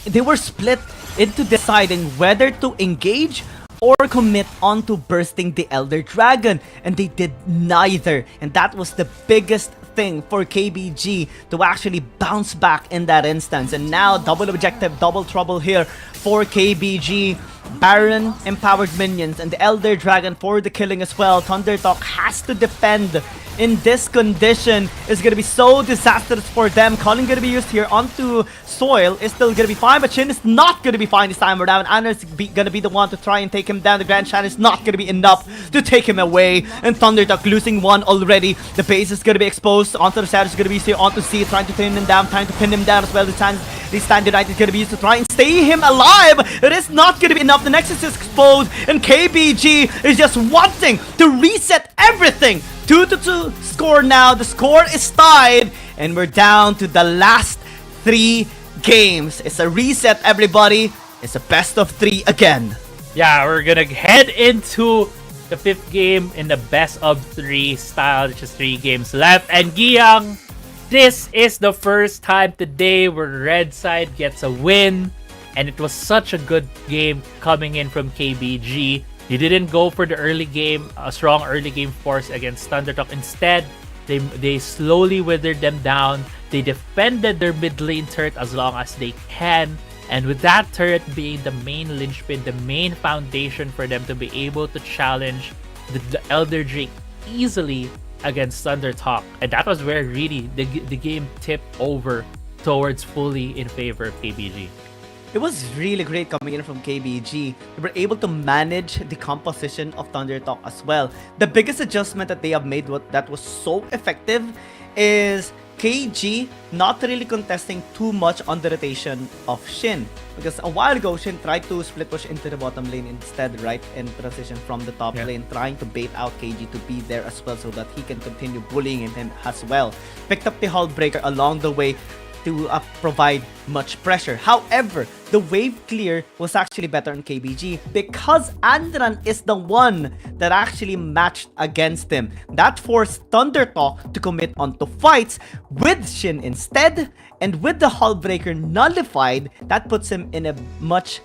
They were split into deciding whether to engage or commit onto bursting the Elder Dragon, and they did neither. And that was the biggest thing for KBG to actually bounce back in that instance. And now double objective, double trouble here for KBG. Baron, empowered minions, and the Elder Dragon for the killing as well. Thundertalk has to defend in this condition. Is going to be so disastrous for them. Culling going to be used here onto Soil. Is still going to be fine, but Shin is not going to be fine this time around. Anna is going to be the one to try and take him down. The Grand Shan is not going to be enough to take him away. And Thundertalk losing one already. The base is going to be exposed. Onto the side is going to be here onto C, trying to pin him down, as well. The Stand United is going to be used to try and stay him alive. It is not going to be enough. The Nexus is exposed, and KBG is just wanting to reset everything. 2-2 score now. The score is tied, and we're down to the last 3 games. It's a reset, everybody. It's a best of 3 again. yeah, we're gonna head into the 5th game in the best of 3 style, just 3 games left. And Giyang, this is the first time today where red side gets a win, and it was such a good game coming in from KBG. You didn't go for the early game, a strong early game force against Thundertalk. Instead, they slowly withered them down. They defended their mid lane turret as long as they can. And with that turret being the main linchpin, the main foundation for them to be able to challenge the Elder Drake easily against Thundertalk. And that was where really the game tipped over towards fully in favor of KBG. It was really great coming in from KBG. They were able to manage the composition of Thundertalk as well. The biggest adjustment that they have made that was so effective is KG not really contesting too much on the rotation of Shin. Because a while ago, Shin tried to split push into the bottom lane instead, right? And transition from the top lane, trying to bait out KG to be there as well so that he can continue bullying him as well. Picked up the Hull Breaker along the way to provide much pressure. However, the wave clear was actually better on KBG because Andran is the one that actually matched against him. That forced Thundertalk to commit onto fights with Shin instead, and with the Hull Breaker nullified, that puts him in a much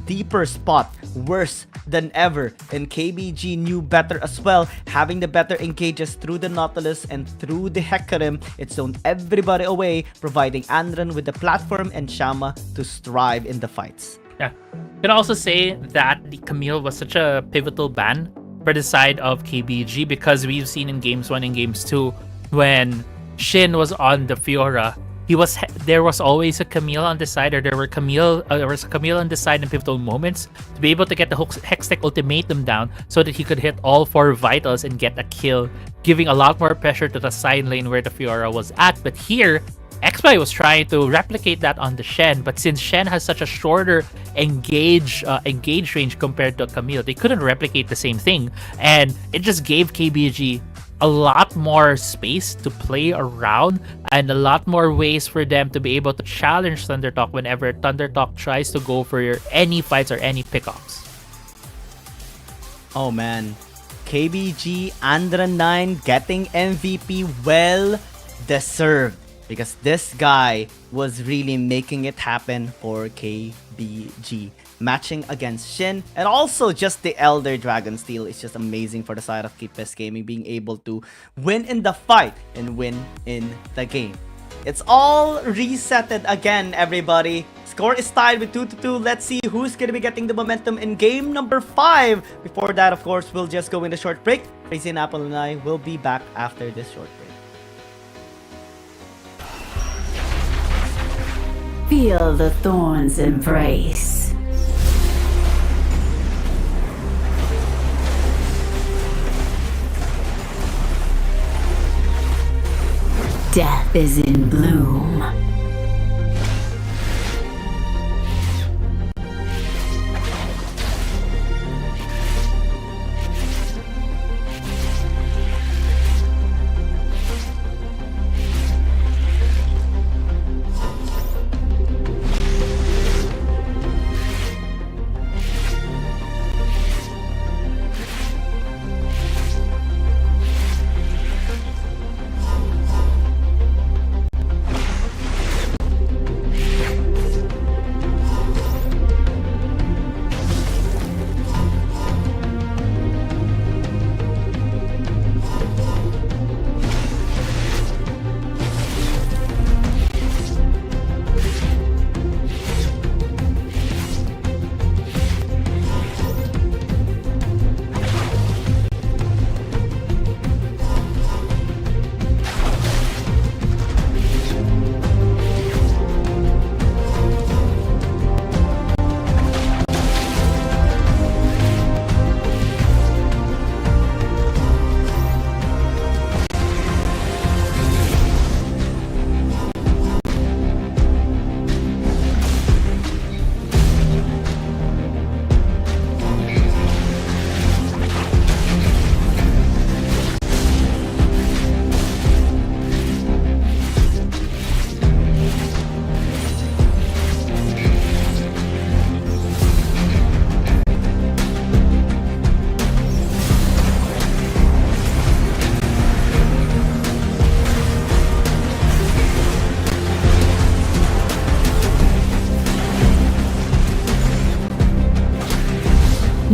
deeper spot, worse than ever. And KBG knew better as well, having the better engages through the Nautilus and through the Hecarim. It zoned everybody away, providing Andran with the platform and Shama to strive in the fights. Yeah, you can also say that the Camille was such a pivotal ban for the side of KBG, because we've seen in games 1 and games 2 when Shin was on the Fiora, there was always a Camille on the side, or there was a Camille on the side in pivotal moments to be able to get the Hextech ultimatum down so that he could hit all 4 vitals and get a kill, giving a lot more pressure to the side lane where the Fiora was at. But here, Xpy was trying to replicate that on the Shen, but since Shen has such a shorter engage range compared to Camille, they couldn't replicate the same thing, and it just gave KBG a lot more space to play around and a lot more ways for them to be able to challenge Thundertalk whenever Thundertalk tries to go for any fights or any pickups. Oh man, KBG Andran 9 getting MVP, well deserved, because this guy was really making it happen for KBG. Matching against Shin, and also just the Elder Dragon Steel is just amazing for the side of Keepest Gaming, being able to win in the fight and win in the game. It's all resetted again, everybody. Score is tied with 2-2. Let's see who's gonna be getting the momentum in game number 5. Before that, of course, we'll just go in a short break. Crazy and Apple and I will be back after this short break. Feel the thorns embrace. Death is in bloom.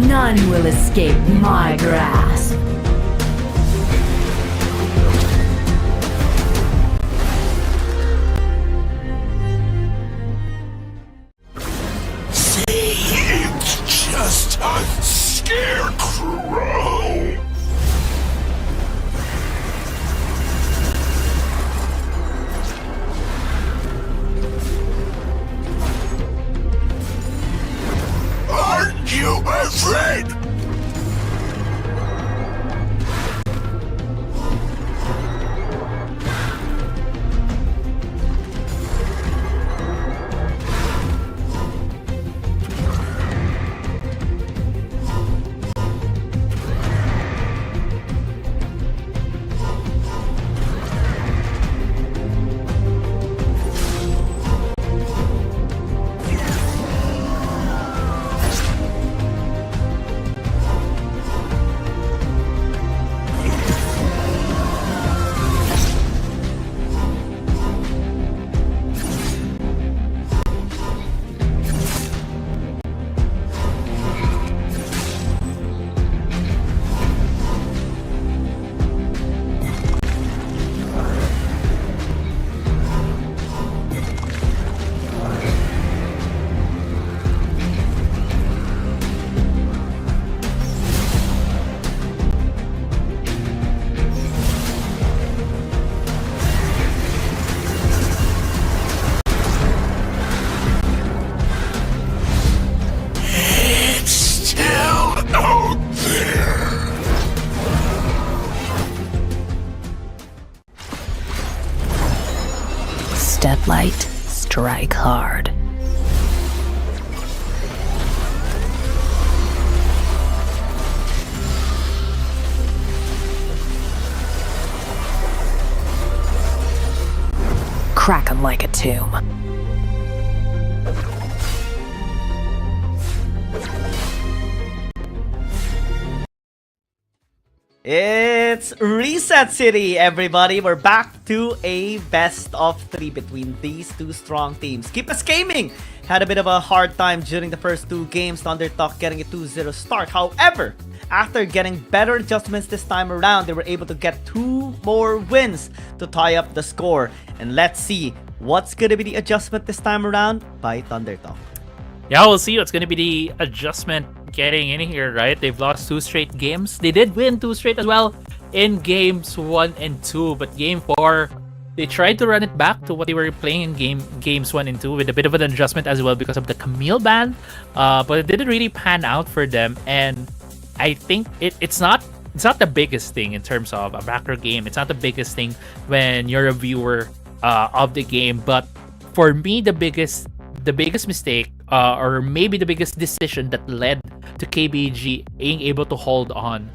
None will escape my grasp. It's just a scarecrow. Aren't you afraid? Step light, strike hard. Crack 'em like a tomb. It's Reset City, everybody. We're back to a best of 3 between these two strong teams. Keep us gaming! Had a bit of a hard time during the first 2 games, Thundertalk getting a 2-0 start. However, after getting better adjustments this time around, they were able to get 2 more wins to tie up the score. And let's see what's gonna be the adjustment this time around by Thundertalk. Yeah, we'll see what's going to be the adjustment getting in here, right? They've lost 2 straight games. They did win 2 straight as well in games 1 and 2. But game 4, they tried to run it back to what they were playing in games 1 and 2 with a bit of an adjustment as well because of the Camille ban. But it didn't really pan out for them. And I think it's not the biggest thing in terms of a backer game. It's not the biggest thing when you're a viewer of the game. But for me, the biggest mistake, or maybe the biggest decision that led to KBG being able to hold on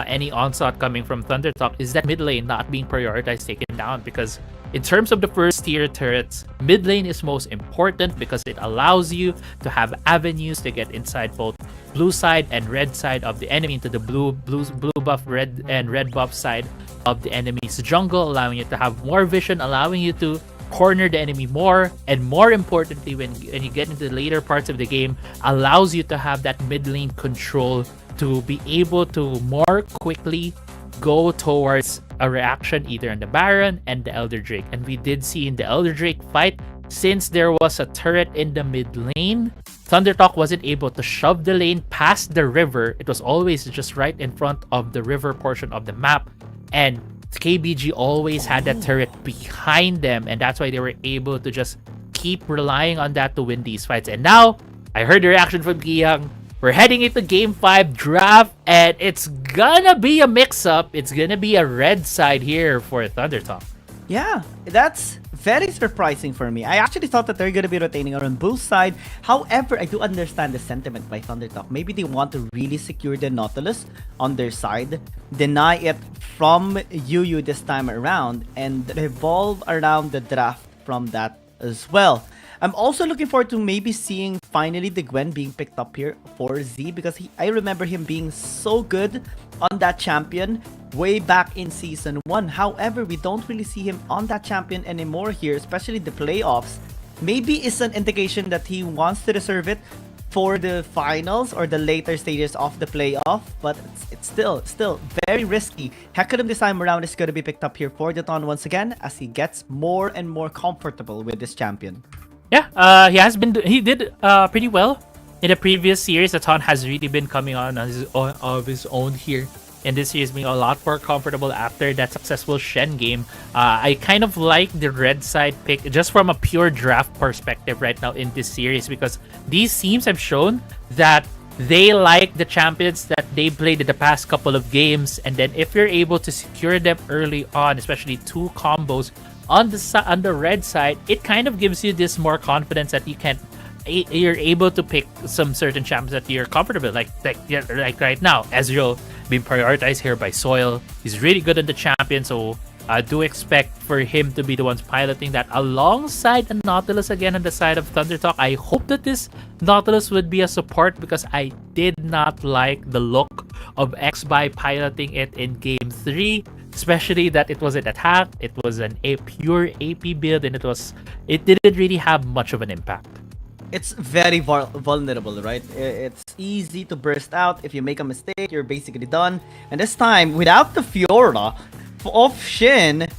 any onslaught coming from Thundertalk is that mid lane not being prioritized, taken down. Because in terms of the first tier turrets, mid lane is most important because it allows you to have avenues to get inside both blue side and red side of the enemy, into the blue buff red and red buff side of the enemy's jungle, allowing you to have more vision, allowing you to corner the enemy more, and more importantly, when you get into the later parts of the game, allows you to have that mid lane control to be able to more quickly go towards a reaction either on the Baron and the Elder Drake. And we did see in the Elder Drake fight, since there was a turret in the mid lane, Thundertalk wasn't able to shove the lane past the river. It was always just right in front of the river portion of the map, and KBG always had that turret behind them, and that's why they were able to just keep relying on that to win these fights. And now, I heard the reaction from Giyang. We're heading into Game 5 draft, and it's gonna be a mix-up. It's gonna be a red side here for Thundertalk. Yeah, that's very surprising for me. I actually thought that they're going to be rotating around both side. However, I do understand the sentiment by Thundertalk. Maybe they want to really secure the Nautilus on their side, deny it from Yu this time around, and revolve around the draft from that as well. I'm also looking forward to maybe seeing finally the Gwen being picked up here for Z, because I remember him being so good on that champion way back in Season 1. However, we don't really see him on that champion anymore here, especially the playoffs. Maybe it's an indication that he wants to reserve it for the finals or the later stages of the playoff, but it's still very risky. Hecarim this time around is going to be picked up here for the Ton once again as he gets more and more comfortable with this champion. Yeah, he did pretty well in the previous series. The Ton has really been coming on of his own here. And this series being a lot more comfortable after that successful Shen game. I kind of like the red side pick just from a pure draft perspective right now in this series, because these teams have shown that they like the champions that they played in the past couple of games, and then if you're able to secure them early on, especially 2 combos on the red side, it kind of gives you this more confidence that you're able to pick some certain champions that you're comfortable like right now. Ezreal being prioritized here by Soil. He's really good on the champion, so I do expect for him to be the ones piloting that alongside the Nautilus again on the side of Thundertalk. I hope that this Nautilus would be a support, because I did not like the look of XBY piloting it in Game 3, especially that it was an attack, it was a pure AP build, and it didn't really have much of an impact. It's very vulnerable, right? It's easy to burst out. If you make a mistake, you're basically done. And this time, without the Fiora of Shin,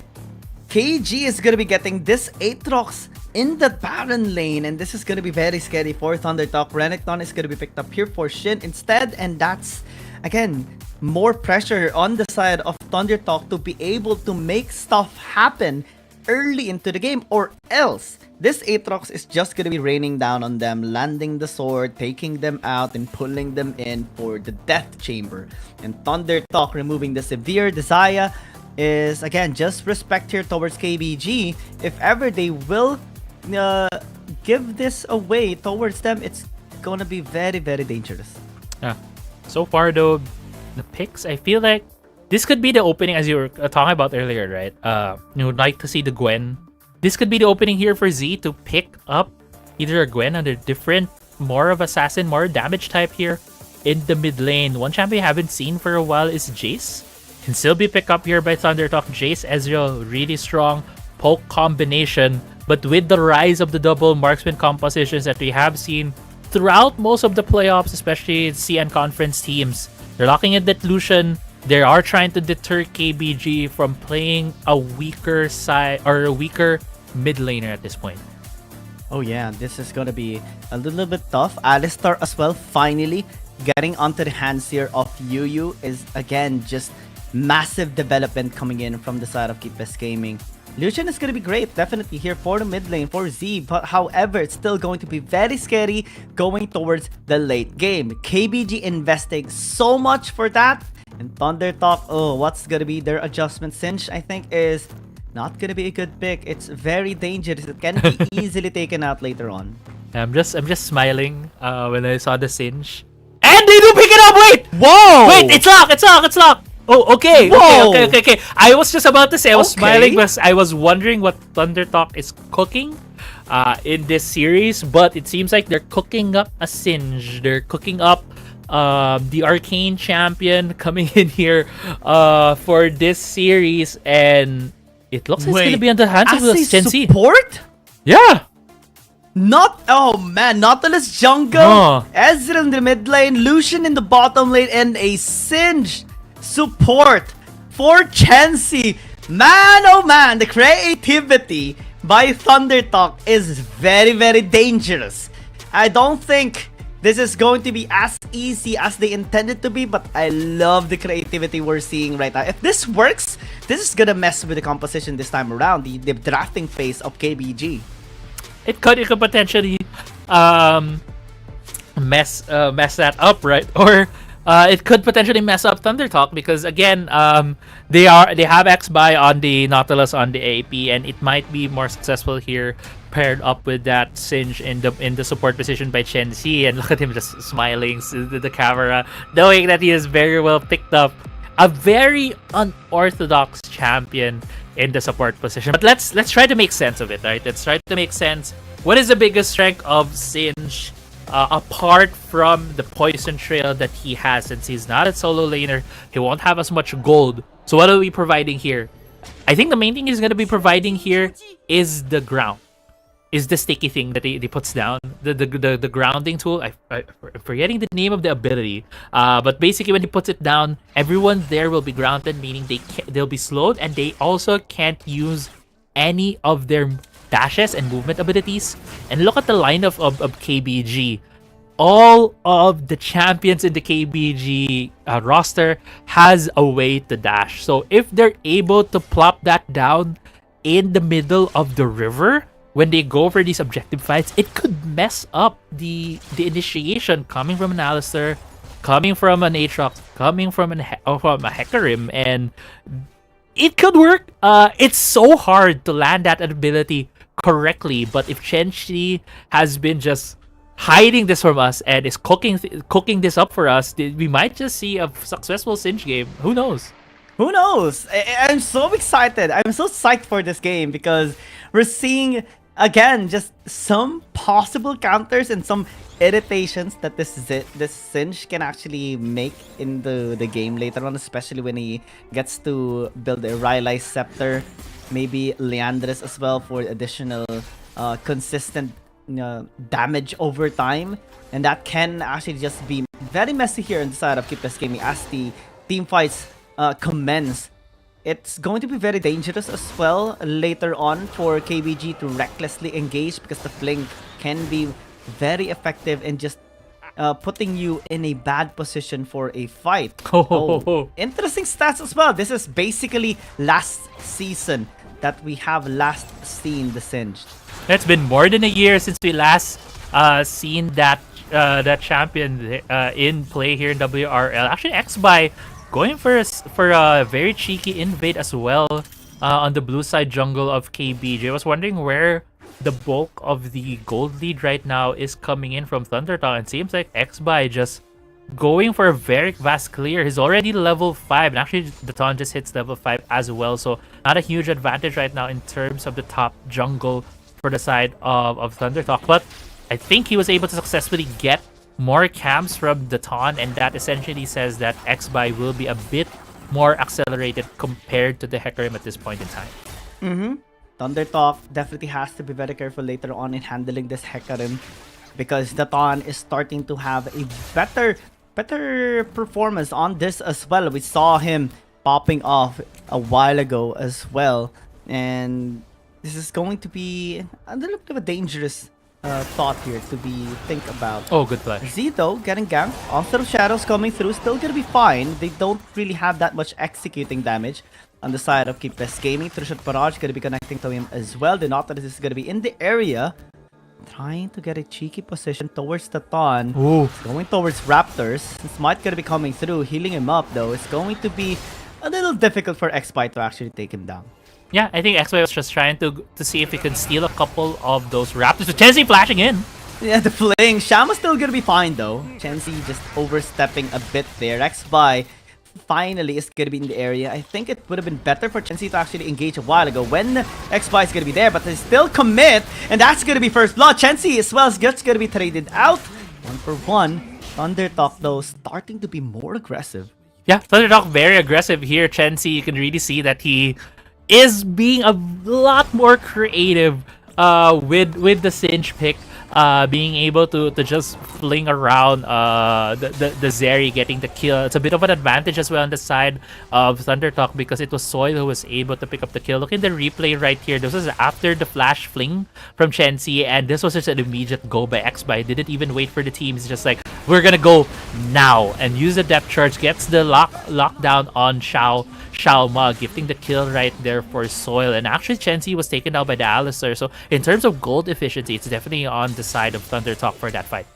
KG is going to be getting this Aatrox in the Baron lane. And this is going to be very scary for Thundertalk. Renekton is going to be picked up here for Shin instead. And that's, again, more pressure on the side of Thundertalk to be able to make stuff happen early into the game, or else this Aatrox is just going to be raining down on them, landing the sword, taking them out, and pulling them in for the Death Chamber. And Thundertalk removing the Severe Desire is, again, just respect here towards KBG. If ever they will give this away towards them, it's going to be very, very dangerous. Yeah. So far, though, the picks, I feel like this could be the opening, as you were talking about earlier, right? You would like to see the Gwen. This could be the opening here for Z to pick up either a Gwen under different, more of assassin, more damage type here in the mid lane. One champion I haven't seen for a while is Jace. Can still be picked up here by Thundertalk. Jace, Ezreal, really strong poke combination. But with the rise of the double marksman compositions that we have seen throughout most of the playoffs, especially CN conference teams, they're locking in that Lucian. They are trying to deter KBG from playing a weaker side or a weaker mid laner at this point. Oh yeah, this is gonna be a little bit tough. Alistar as well, finally getting onto the hands here of Yuyu is, again, just massive development coming in from the side of Keepest Gaming. Lucian is going to be great, definitely here for the mid lane for Z, but however, it's still going to be very scary going towards the late game. KBG investing so much for that, and Thundertalk, oh, what's going to be their adjustment? Cinch, I think, is not going to be a good pick. It's very dangerous. It can be easily taken out later on. I'm just smiling when I saw the Cinch. And they do pick it up! Wait! Whoa! Wait, it's locked! Oh, okay. Whoa. Okay. I was just about to say, I was smiling because I was wondering what Thundertalk is cooking in this series, but it seems like they're cooking up a Singe. They're cooking up the Arcane Champion coming in here for this series, and it looks like it's going to be on the hands of the Shenzi. Support? Yeah. Nautilus jungle, Ezreal in the mid lane, Lucian in the bottom lane, and a Singe support for Chansey. Man, oh man, the creativity by Thundertalk is very, very dangerous. I don't think this is going to be as easy as they intended to be, but I love the creativity we're seeing right now. If this works, this is gonna mess with the composition this time around, the drafting phase of KBG. It could potentially mess that up, right? Or it could potentially mess up Thundertalk because again, they have X-Buy on the Nautilus on the AP, and it might be more successful here paired up with that Singe in the support position by Chen Xi. And look at him just smiling to the camera, knowing that he has very well picked up a very unorthodox champion in the support position. But let's try to make sense of it, right? Let's try to make sense. What is the biggest strength of Singe? Apart from the poison trail that he has, since he's not a solo laner, he won't have as much gold. So what are we providing here? I think the main thing he's going to be providing here is the ground. is the sticky thing that he puts down, the grounding tool. I'm forgetting the name of the ability, but basically when he puts it down, everyone there will be grounded, meaning they'll be slowed, and they also can't use any of their dashes and movement abilities. And look at the lineup of KBG. All of the champions in the KBG roster has a way to dash. So if they're able to plop that down in the middle of the river when they go for these objective fights, it could mess up the initiation coming from an Alistar, coming from an Aatrox, coming from a Hecarim, and it could work. It's so hard to land that ability correctly, but if Chen-Chi has been just hiding this from us and is cooking this up for us, we might just see a successful Singe game. Who knows? Who knows? I'm so excited. I'm so psyched for this game because we're seeing, again, just some possible counters and some irritations that this Singe can actually make in the game later on, especially when he gets to build a Rylai's Scepter, maybe Leandris as well for additional consistent damage over time. And that can actually just be very messy here on the side of Keepless Gaming as the team fights commence. It's going to be very dangerous as well later on for KBG to recklessly engage because the fling can be very effective in just putting you in a bad position for a fight. Oh, interesting stats as well. This is basically last season that we have last seen the Singed. It's been more than a year since we last seen that champion in play here in WRL. Actually, XBY going for a very cheeky invade as well on the blue side jungle of KBG. I was wondering where the bulk of the gold lead right now is coming in from Thundertalk. It seems like XBY just going for a very fast clear. He's already level 5, and actually the Ton just hits level 5 as well. So not a huge advantage right now in terms of the top jungle for the side of Thundertalk. But I think he was able to successfully get more camps from the Ton, and that essentially says that XBY will be a bit more accelerated compared to the Hecarim at this point in time. Thundertalk definitely has to be very careful later on in handling this Hecarim because the Ton is starting to have a better performance on this as well. We saw him popping off a while ago as well, and this is going to be a little bit of a dangerous thought here to think about. Oh, good flash. Z though getting ganked. Onslaught of Shadows coming through, still gonna be fine. They don't really have that much executing damage on the side of Keepless Gaming. Trishot Barrage gonna be connecting to him as well. The Nautilus is gonna be in the area, trying to get a cheeky position towards the Ton. Going towards Raptors. This might gonna be coming through, healing him up though. It's going to be a little difficult for XBY to actually take him down. Yeah, I think XBY was just trying to see if he can steal a couple of those Raptors. So Chen-Chi flashing in. Yeah, the fling. Shama's still gonna be fine though. Chen-Chi just overstepping a bit there. XBY finally is gonna be in the area. I think it would have been better for Chen-Chi to actually engage a while ago when XBY is gonna be there, but they still commit, and that's gonna be first blood. Chen-Chi as well is just gonna be traded out. 1-for-1. Thundertalk though starting to be more aggressive. Yeah, Thundertalk very aggressive here. Chen-Chi, you can really see that he is being a lot more creative with the Singe pick, being able to just fling around the Zeri getting the kill. It's a bit of an advantage as well on the side of Thundertalk because it was Soil who was able to pick up the kill. Look at the replay right here. This was after the flash fling from Chen-Chi, and this was just an immediate go by XBY. Didn't even wait for the team. It's just like, we're gonna go now and use the depth charge. Gets the lockdown on Xiao Ma, gifting the kill right there for Soil. And actually Chen-Chi was taken out by the Alistar. So in terms of gold efficiency, it's definitely on the side of Thundertalk for that fight.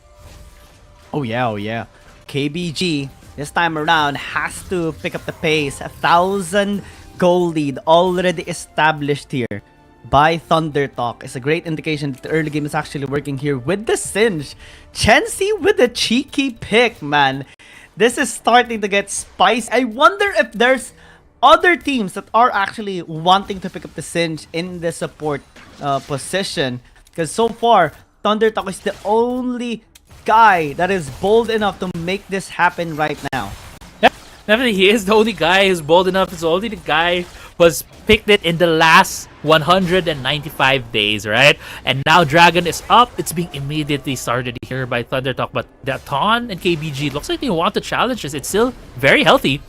Oh yeah. KBG this time around has to pick up the pace. 1,000 gold lead already established here by Thundertalk. It's a great indication that the early game is actually working here with the Singe. Chen-Chi with a cheeky pick, man. This is starting to get spicy. I wonder if there's other teams that are actually wanting to pick up the Singe in the support position, because so far Thundertalk is the only guy that is bold enough to make this happen right now. Yeah, definitely he is the only guy who's bold enough. He's only the guy was picked it in the last 195 days, right? And now Dragon is up. It's being immediately started here by Thunder Talk, but Daton and KBG looks like they want to challenge this. It's still very healthy.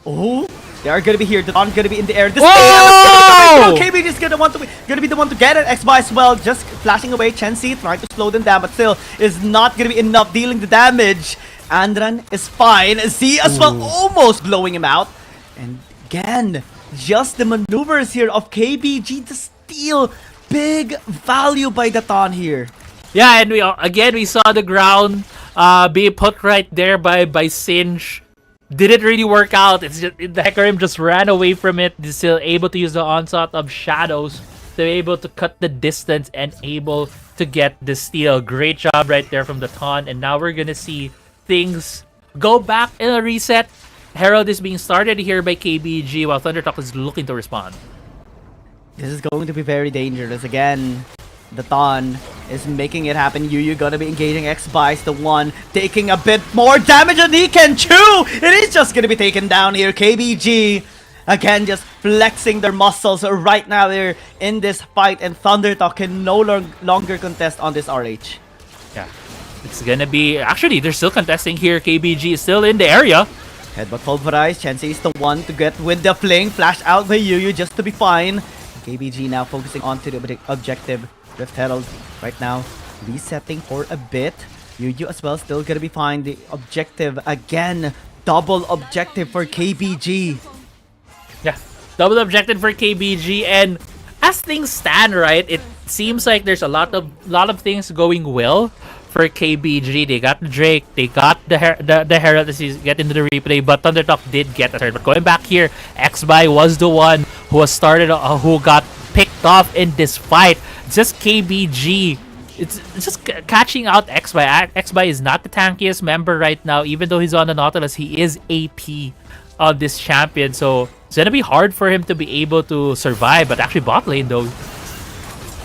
Oh, they are gonna be here. Daton gonna be in the air. This Whoa! KBG is gonna be the one to get it. X-Bar as well, just flashing away. Chensi trying to slow them down, but still is not gonna be enough dealing the damage. Andran is fine. Z as well, almost blowing him out. And again, just the maneuvers here of KBG to steal big value by Daton here. Yeah, and we saw the ground being put right there by Singe. Didn't really work out. It's just the Hecarim just ran away from it. They're still able to use the onslaught of shadows. They're able to cut the distance and able to get the steal. Great job right there from Daton. And now we're gonna see things go back in a reset. Herald is being started here by KBG while Thundertalk is looking to respond. This is going to be very dangerous. Again, Daton is making it happen. Yu gonna be engaging X-Bice, the one taking a bit more damage than he can chew. It is just gonna be taken down here. KBG, again, just flexing their muscles right now. They're in this fight, and Thundertalk can no longer contest on this RH. Yeah, it's gonna be... Actually, they're still contesting here. KBG is still in the area. Headbutt pulverized. Chensi is the one to get with the fling. Flash out by Yu just to be fine. KBG now focusing on to the objective. Rift Herald right now resetting for a bit. Yu as well still gonna be fine. The objective again. Double objective for KBG. Yeah, double objective for KBG, and as things stand, right, it seems like there's a lot of things going well for KBG. They got the Drake, they got the Herald as you get into the replay, but Thundertalk did get a turn. But going back here, X-Bai was the one who was who got picked off in this fight. It's just KBG. It's just catching out X-Bai. X-Bai is not the tankiest member right now, even though he's on the Nautilus. He is AP of this champion, so it's gonna be hard for him to be able to survive. But actually, bot lane though.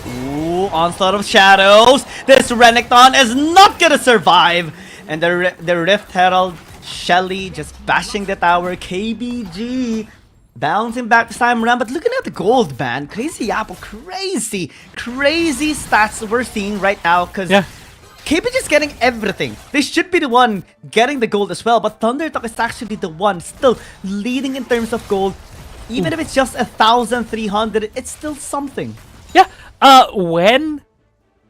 Ooh, onslaught of shadows. This Renekton is not gonna survive. And the Rift Herald, Shelly just bashing the tower. KBG bouncing back this time around. But looking at the gold, man. Crazy Apple. Crazy stats we're seeing right now. Because KBG is getting everything. They should be the one getting the gold as well. But Thundertalk is actually the one still leading in terms of gold. Even if it's just 1,300, it's still something. Yeah. When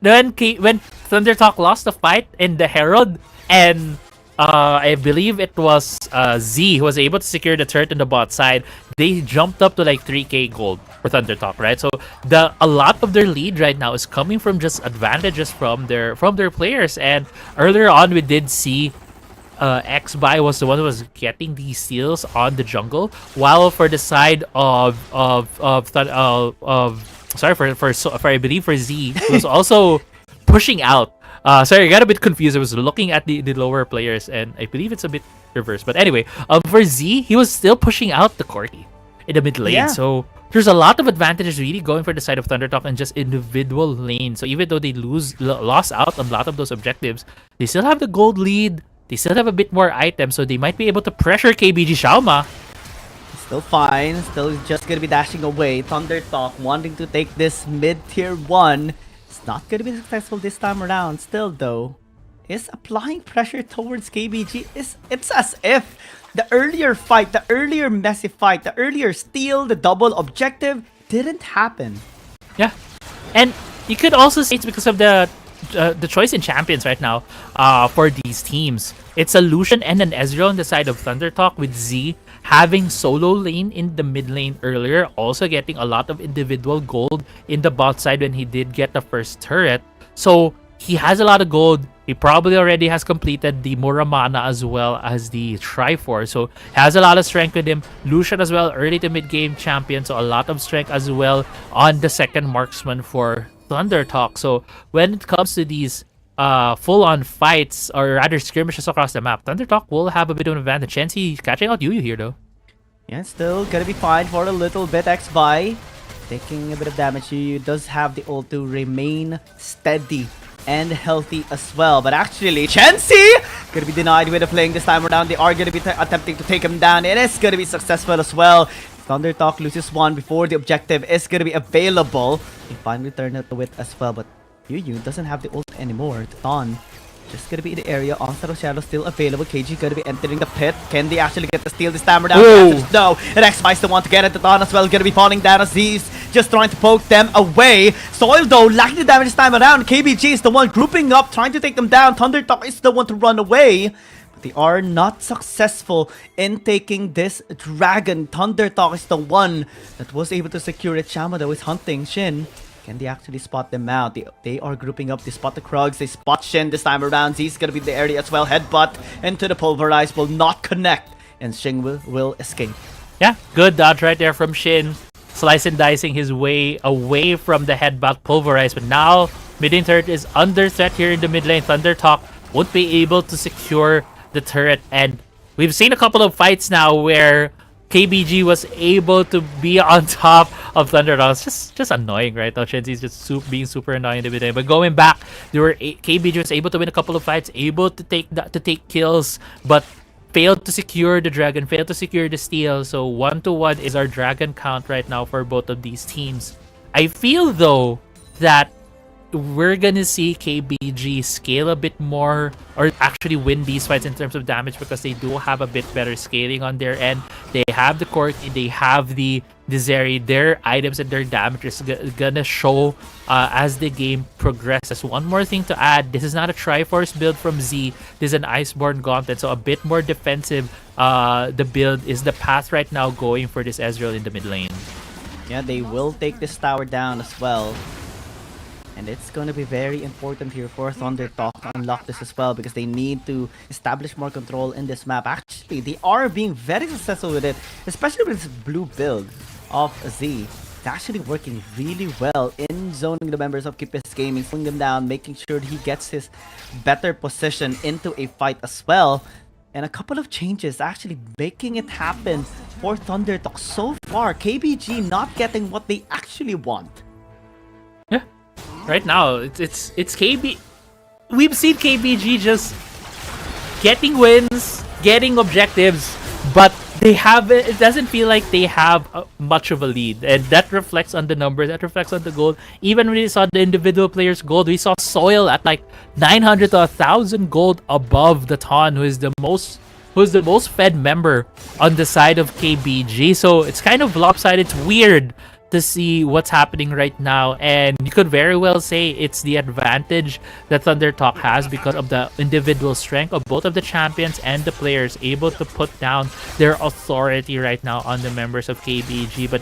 Thundertalk lost the fight in the Herald, and I believe it was Z who was able to secure the turret on the bot side, they jumped up to like 3k gold for Thundertalk, right? So a lot of their lead right now is coming from just advantages from their players. And earlier on, we did see X-Bai was the one who was getting these steals on the jungle, while for the side of I believe for Z, he was also pushing out. Sorry, I got a bit confused. I was looking at the lower players, and I believe it's a bit reversed. But anyway, for Z, he was still pushing out the Corki in the mid lane. Yeah. So there's a lot of advantages really going for the side of Thundertalk and just individual lanes. So even though they lost out on a lot of those objectives, they still have the gold lead. They still have a bit more items, so they might be able to pressure KBG Xiaoma. Still fine. Still just gonna be dashing away. Thundertalk wanting to take this mid-tier 1. It's not gonna be successful this time around. Still though, is applying pressure towards KBG. It's as if the earlier fight, the earlier messy fight, the earlier steal, the double objective didn't happen. Yeah. And you could also say it's because of the choice in champions right now for these teams. It's a Lucian and an Ezreal on the side of Thundertalk, with Z having solo lane in the mid lane earlier, also getting a lot of individual gold in the bot side when he did get the first turret. So he has a lot of gold. He probably already has completed the Muramana as well as the Triforce. So has a lot of strength with him. Lucian as well, early to mid game champion. So a lot of strength as well on the second marksman for Thundertalk. So when it comes to these full-on fights, or rather skirmishes across the map, Thundertalk will have a bit of an advantage. Chensi catching out Yu here though. Yeah, still gonna be fine for a little bit. X-Bai taking a bit of damage. Yu does have the ult to remain steady and healthy as well. But actually, Chensi gonna be denied with a fling this time around. They are gonna be attempting to take him down. It is gonna be successful as well. Thunder Talk loses one before the objective is gonna be available. They finally turn it to it as well, but Yu doesn't have the ult anymore. Dawn just gonna be in the area. Onslaught of Shadow still available. KG gonna be entering the pit. Can they actually get the steal this time around? The answer is no. And X-Spice the one to get it. Dawn as well gonna be falling down as he's just trying to poke them away. Soil though lacking the damage this time around. KBG is the one grouping up, trying to take them down. Thunder Talk is the one to run away. But they are not successful in taking this dragon. Thunder Talk is the one that was able to secure it. Shama though is hunting Shin. Can they actually spot them out? They are grouping up. They spot the Krugs. They spot Shin this time around. He's gonna be in the area as well. Headbutt into the Pulverize will not connect. And Shin will escape. Yeah, good dodge right there from Shin. Slice and dicing his way away from the Headbutt Pulverize. But now, mid-lane turret is under threat here in the mid lane. Thunder Talk won't be able to secure the turret. And we've seen a couple of fights now where KBG was able to be on top of Thunder Talk. It's just annoying right now. Shenzi's just being super annoying in the mid-lane. But going back, KBG was able to win a couple of fights, able to take kills, but failed to secure the dragon, failed to secure the steal. So 1-1 is our dragon count right now for both of these teams. I feel though that we're gonna see KBG scale a bit more, or actually win these fights in terms of damage, because they do have a bit better scaling on their end. They have the Corki, they have the Zeri. Their items and their damage is gonna show as the game progresses. One more thing to add, this is not a Triforce build from Z, this is an Iceborne Gauntlet, so a bit more defensive. The build is the path right now going for this Ezreal in the mid lane. Yeah, they will take this tower down as well. And it's going to be very important here for Thunder Talk to unlock this as well, because they need to establish more control in this map. Actually, they are being very successful with it, especially with this blue build of Z. It's actually working really well in zoning the members of Keep His Gaming, slowing them down, making sure he gets his better position into a fight as well. And a couple of changes actually making it happen for Thunder Talk. So far, KBG not getting what they actually want. Yeah. Right now, it's KB. We've seen KBG just getting wins, getting objectives, but they have it doesn't feel like they have much of a lead, and that reflects on the numbers, that reflects on the gold. Even when we saw the individual players' gold, we saw Soil at like 900 to 1,000 gold above the Ton, who is the most fed member on the side of KBG. So it's kind of lopsided. It's weird to see what's happening right now, and you could very well say it's the advantage that Thunder Talk has because of the individual strength of both of the champions and the players, able to put down their authority right now on the members of KBG. But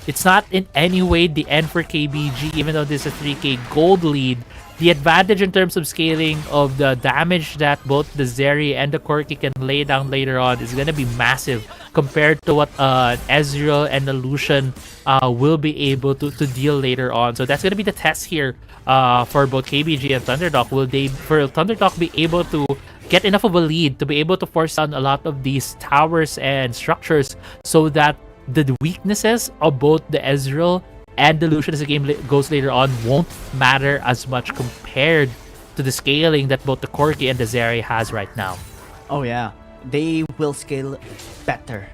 it's not in any way the end for KBG, even though this is a 3k gold lead. The advantage in terms of scaling of the damage that both the Zeri and the Corki can lay down later on is going to be massive compared to what Ezreal and the Lucian will be able to deal later on. So that's going to be the test here for both KBG and Thunder Talk. Will Thunder Talk be able to get enough of a lead to be able to force down a lot of these towers and structures, so that the weaknesses of both the Ezreal and the Lucian as the game goes later on won't matter as much compared to the scaling that both the Corki and the Zeri has right now? Oh yeah, they will scale better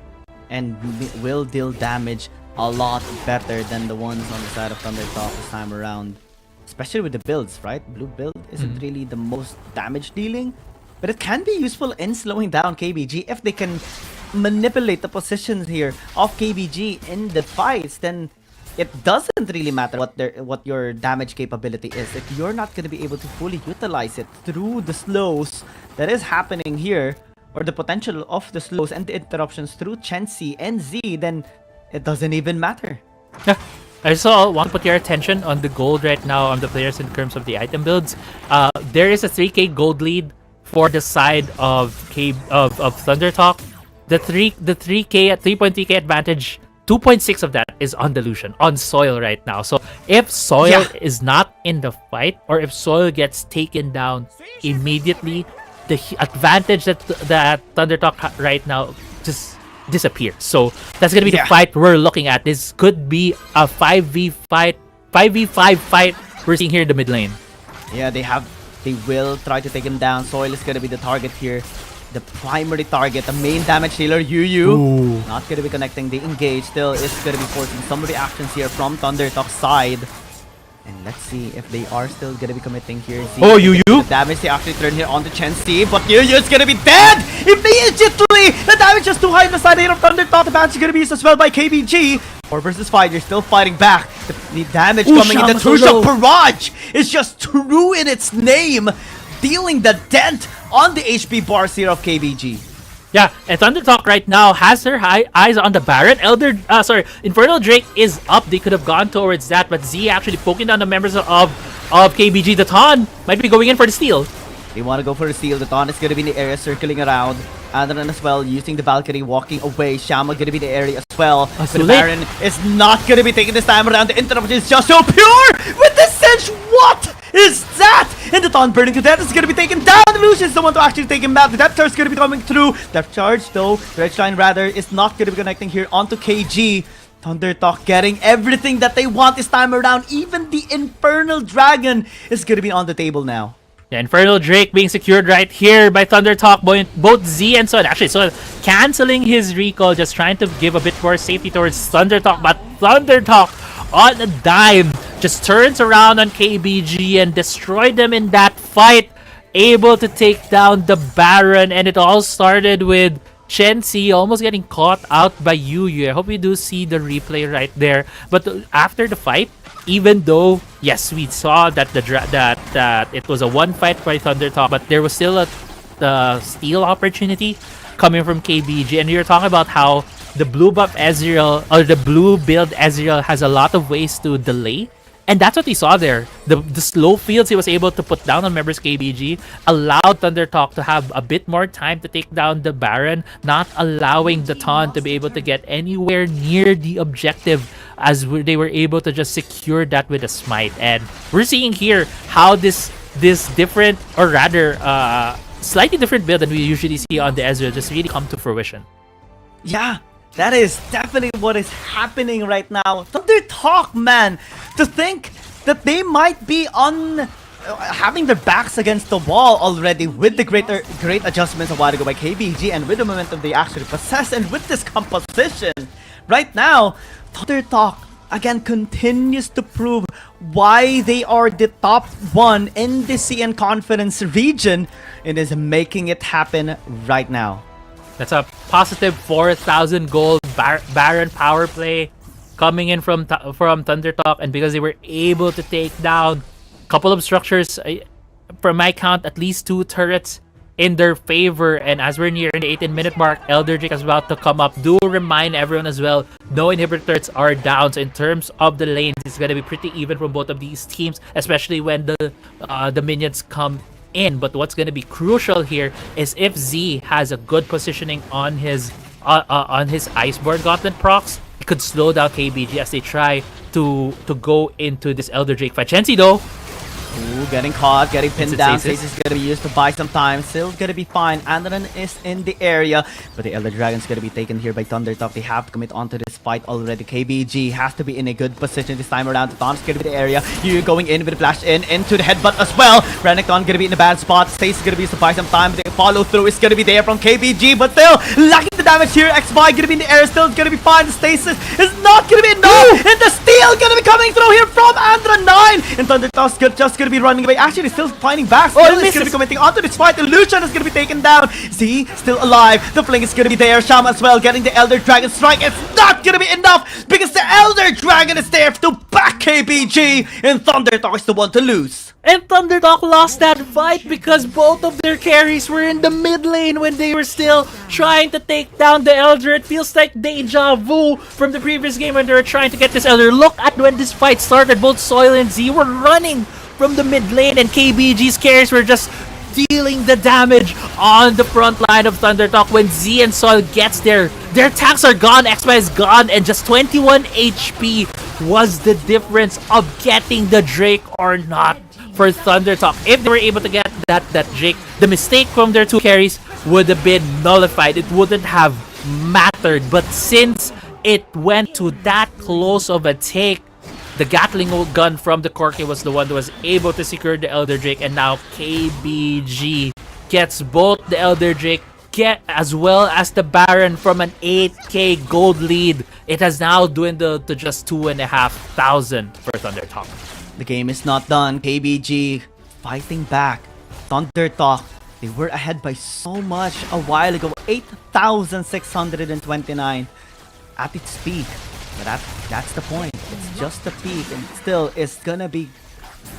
and will deal damage a lot better than the ones on the side of Thunder Talk this time around. Especially with the builds, right? Blue build isn't really the most damage dealing, but it can be useful in slowing down KBG if they can manipulate the positions here of KBG in the fights. Then it doesn't really matter what your damage capability is if you're not going to be able to fully utilize it through the slows that is happening here, or the potential of the slows and the interruptions through Chenzi and Z. Then it doesn't even matter. Yeah. I also want to put your attention on the gold right now on the players in terms of the item builds. There is a 3k gold lead for the side of Thunder Talk. The 3.3k advantage, 2.6 of that is on the Lucian, on Soil right now. So if Soil is not in the fight, or if Soil gets taken down immediately, the advantage that Thunder Talk right now just disappears. So that's gonna be the fight we're looking at. This could be a 5v5 fight we're seeing here in the mid lane. Yeah, they will try to take him down. Soil is gonna be the target here. the primary target, the main damage dealer, Yu. Not gonna be connecting the engage. Still is gonna be forcing some reactions here from ThunderTalk's side. And let's see if they are still gonna be committing here. Oh, Yu! The damage they actually turn here onto Chen C, but Yu is gonna be dead immediately! The damage is too high on the side here of ThunderTalk. The damage is gonna be used as well by KBG. 4 versus 5, you're still fighting back. The damage coming in, the True Shock Barrage is just true in its name, dealing the dent on the HP bars here of KBG. Yeah, and ThunderTalk right now has their eyes on the Baron. Infernal Drake is up. They could have gone towards that, but Z actually poking down the members of KBG. The Ton might be going in for the steal. They want to go for the steal. The Ton is going to be in the area circling around. Adran as well, using the balcony, walking away. Shama going to be in the area as well. But the Baron is not going to be taking this time around. The interruption is just so pure with the Cinch. What is that? And the Ton burning to death is going to be taken down. Lucian is the one to actually take him back. The Depth Charge is going to be coming through. Depth Charge, though, the Red Line rather, is not going to be connecting here onto KG. ThunderTalk getting everything that they want this time around. Even the Infernal Dragon is going to be on the table now. The Infernal Drake being secured right here by ThunderTalk. Both Z and Sun. Actually, Sun canceling his recall, just trying to give a bit more safety towards ThunderTalk. But ThunderTalk on a dime just turns around on KBG and destroyed them in that fight. Able to take down the Baron. And it all started with Chen C almost getting caught out by Yu. I hope you do see the replay right there. But after the fight, even though, yes, we saw that that it was a one fight by ThunderTalk, but there was still a steal opportunity coming from KBG. And you're talking about how the blue buff Ezreal, or the blue build Ezreal, has a lot of ways to delay. And that's what we saw there. The slow fields he was able to put down on members KBG allowed ThunderTalk to have a bit more time to take down the Baron, not allowing the Ton to be able to get anywhere near the objective, as they were able to just secure that with a smite. And we're seeing here how this different, or rather slightly different build than we usually see on the Ezreal just really come to fruition. Yeah, that is definitely what is happening right now. ThunderTalk, man, to think that they might be on having their backs against the wall already with the great adjustments a while ago by KBG, and with the momentum they actually possess, and with this composition right now, ThunderTalk again continues to prove why they are the top one in the CN Confidence region, and is making it happen right now. That's a positive 4,000 gold Baron power play coming in from ThunderTalk, and because they were able to take down a couple of structures, from my count, at least 2 turrets in their favor. And as we're nearing the 18-minute mark, Elder Drake is about to come up. Do remind everyone as well, no inhibitors are down. So in terms of the lanes, it's going to be pretty even from both of these teams, especially when the minions come in. But what's going to be crucial here is if Z has a good positioning on his Iceborne Gauntlet procs, it could slow down KBG as they try to go into this Elder Drake fight. Chenzi though, ooh, getting caught, getting pinned down. Stasis is gonna be used to buy some time. Still gonna be fine. Andran is in the area, but the Elder Dragon's gonna be taken here by ThunderTalk. They have to commit onto this fight already. KBG has to be in a good position this time around. Tom's gonna be the area. You going in with a flash into the headbutt as well. Renekton gonna be in a bad spot. Stasis gonna be used to buy some time. The follow through is gonna be there from KBG, but still lacking the damage here. XY gonna be in the air. Still gonna be fine. The Stasis is not gonna be enough, and the steal gonna be coming through here from Andran 9. And ThunderTalk's just gonna be running away. Actually, still fighting back. Still is gonna be committing onto this fight. Illusion is gonna be taken down. Z still alive. The fling is gonna be there. Shama as well getting the Elder Dragon strike. It's not gonna be enough because the Elder Dragon is there to back KBG, and ThunderTalk is the one to lose. And ThunderTalk lost that fight because both of their carries were in the mid lane when they were still trying to take down the Elder. It feels like deja vu from the previous game when they were trying to get this Elder. Look at when this fight started. Both Soil and Z were running from the mid lane, and KBG's carries were just dealing the damage on the front line of ThunderTalk. When Z and Soil gets there, their tanks are gone, XY is gone, and just 21 HP was the difference of getting the Drake or not for ThunderTalk. If they were able to get that Drake, the mistake from their 2 carries would have been nullified. It wouldn't have mattered. But since it went to that close of a take, the Gatling gun from the Corki was the one that was able to secure the Elder Drake, and now KBG gets both the Elder Drake get as well as the Baron from an 8k gold lead. It has now dwindled to just 2,500 for ThunderTalk. The game is not done. KBG fighting back. ThunderTalk, they were ahead by so much a while ago. 8,629 at its peak. But that's the point. It's just the peak, and still it's gonna be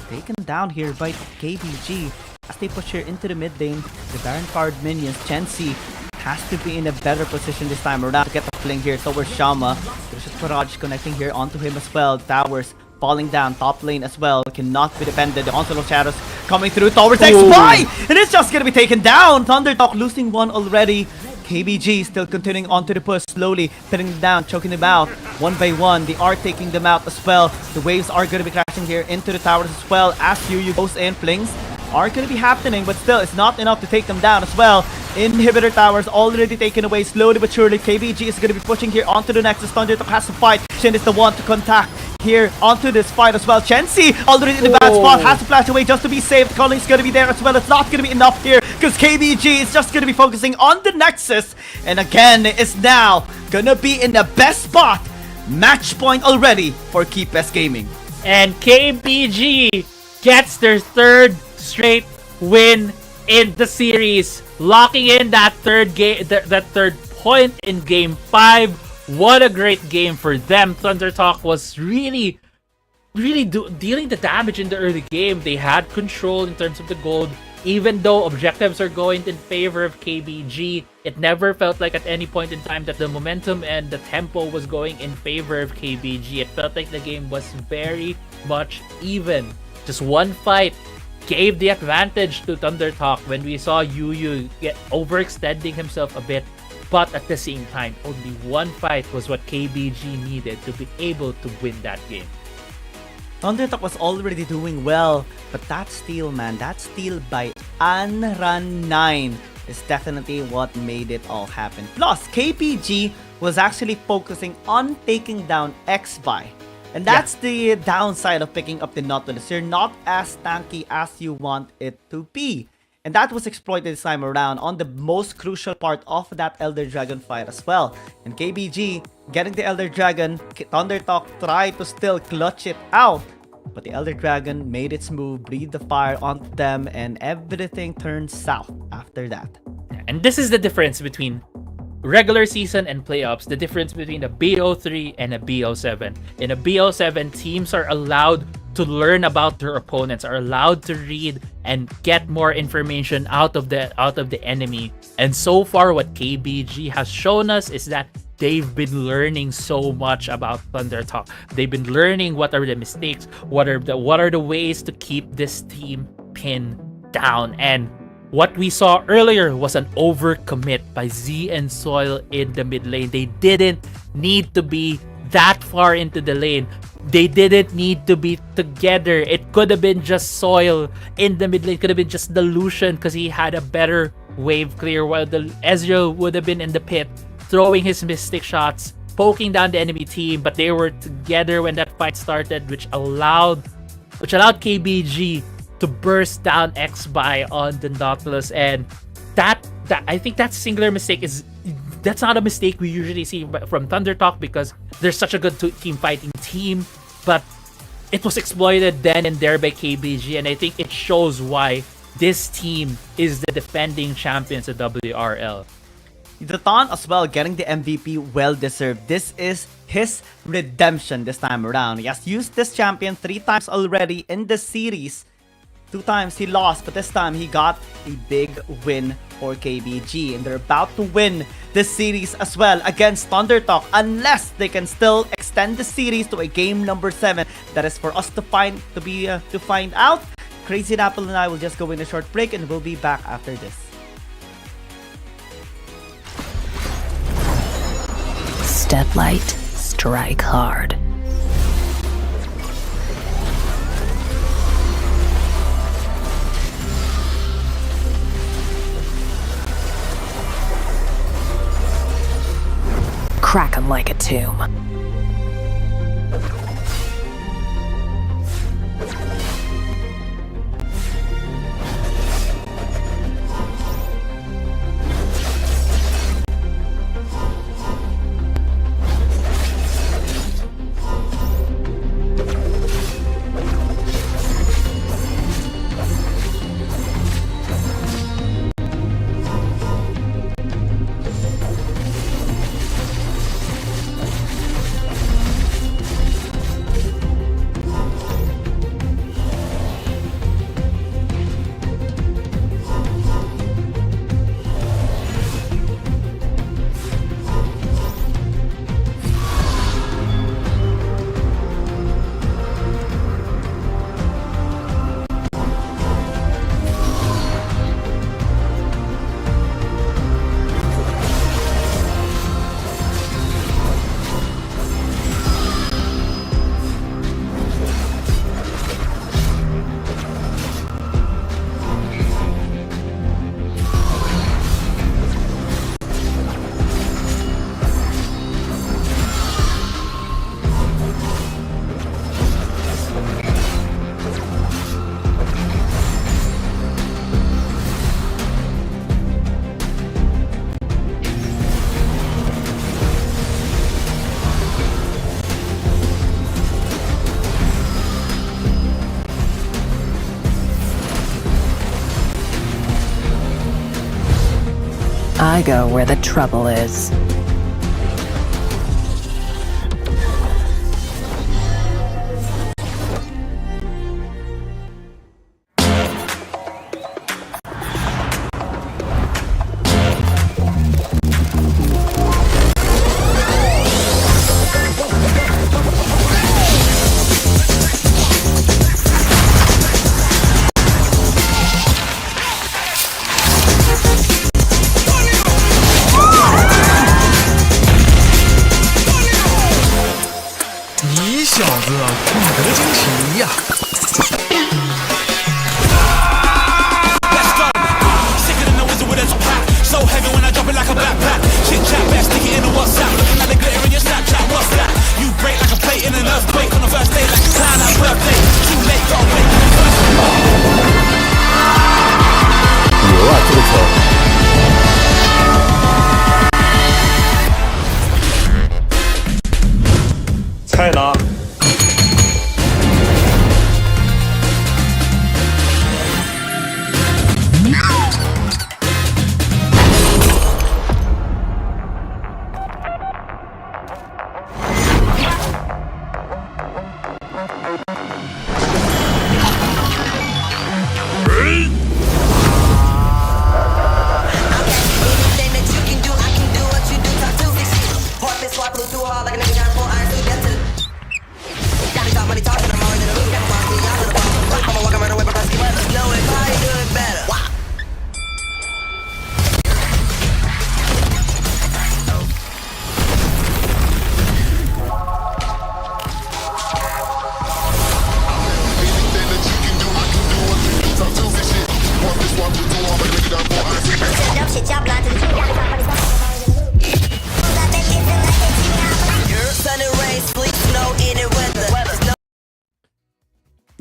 taken down here by KBG as they push here into the mid lane. The Baron card minions, Chensi has to be in a better position this time around to get the fling here towards Shama. There's a Barrage connecting here onto him as well. Towers falling down, top lane as well, cannot be defended. The Onslaught of Shadows coming through towards XY, and it's just gonna be taken down. ThunderTalk losing one already. KBG still continuing onto the push, slowly pinning them down, choking them out one by one. They are taking them out as well. The waves are going to be crashing here into the towers as well as Yu goes in. Flings are going to be happening, but still it's not enough to take them down as well. Inhibitor towers already taken away slowly but surely. KBG is going to be pushing here onto the Nexus. ThunderTalk has to fight. Shin is the one to contact here onto this fight as well. Chensi already in the bad spot, has to flash away just to be safe. Calling's gonna be there as well. It's not gonna be enough here because KBG is just gonna be focusing on the Nexus, and again is now gonna be in the best spot. Match point already for Keepest Gaming. And KBG gets their third straight win in the series, locking in that third game, that third point in game 5. What a great game for them. ThunderTalk was really dealing the damage in the early game. They had control in terms of the gold. Even though objectives are going in favor of KBG, it never felt like at any point in time that the momentum and the tempo was going in favor of KBG. It felt like the game was very much even. Just one fight gave the advantage to ThunderTalk when we saw Yu get overextending himself a bit. But at the same time, only one fight was what KBG needed to be able to win that game. ThunderTalk was already doing well, but that steal, man, that steal by Unrun 9 is definitely what made it all happen. Plus, KBG was actually focusing on taking down XY. And that's the downside of picking up the Nautilus. You're not as tanky as you want it to be. And that was exploited this time around on the most crucial part of that Elder Dragon fight as well. And KBG getting the Elder Dragon, ThunderTalk tried to still clutch it out. But the Elder Dragon made its move, breathed the fire onto them, and everything turned south after that. And this is the difference between regular season and playoffs, the difference between a BO3 and a BO7. In a BO7, teams are allowed to learn about their opponents, are allowed to read and get more information out of the enemy. And so far, what KBG has shown us is that they've been learning so much about ThunderTalk. They've been learning what are the mistakes, what are the ways to keep this team pinned down. And what we saw earlier was an overcommit by Z and Soil in the mid lane. They didn't need to be that far into the lane. They didn't need to be together. It could have been just Soil in the mid lane. It could have been just the Lucian because he had a better wave clear, while the Ezreal would have been in the pit throwing his mystic shots, poking down the enemy team. But they were together when that fight started, which allowed KBG to burst down XBuy on the Nautilus. And that I think that singular mistake that's not a mistake we usually see from ThunderTalk because they're such a good team fighting team, but it was exploited then and there by KBG, and I think it shows why this team is the defending champions of WRL. Daton as well getting the MVP, well deserved. This is his redemption this time around. He has used this champion 3 times already in the series. 2 times he lost, but this time he got a big win for KBG, and they're about to win this series as well against ThunderTalk unless they can still extend the series to a game number 7. That is for us to find out. Crazy Apple and I will just go in a short break, and we'll be back after this. Step light, strike hard. Crack 'em like a tomb. I go where the trouble is.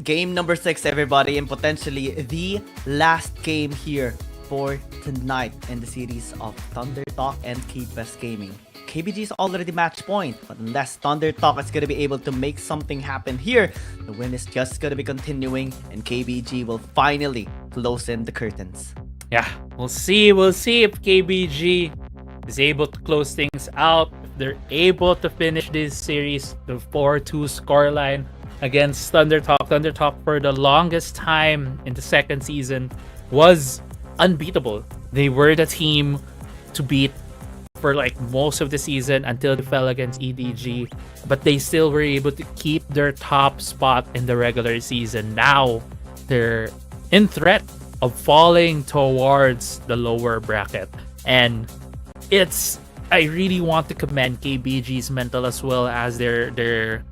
Game number 6, everybody, and potentially the last game here for tonight in the series of Thunder Talk and KBG Gaming. KBG is already match point, but unless Thunder Talk is going to be able to make something happen here, the win is just going to be continuing and KBG will finally close in the curtains. Yeah, we'll see. We'll see if KBG is able to close things out. If they're able to finish this series, the 4-2 scoreline against Thunder Talk. Thunder Talk for the longest time in the second season was unbeatable. They were the team to beat for like most of the season until they fell against EDG, but they still were able to keep their top spot in the regular season. Now they're in threat of falling towards the lower bracket, and I really want to commend KBG's mental as well as their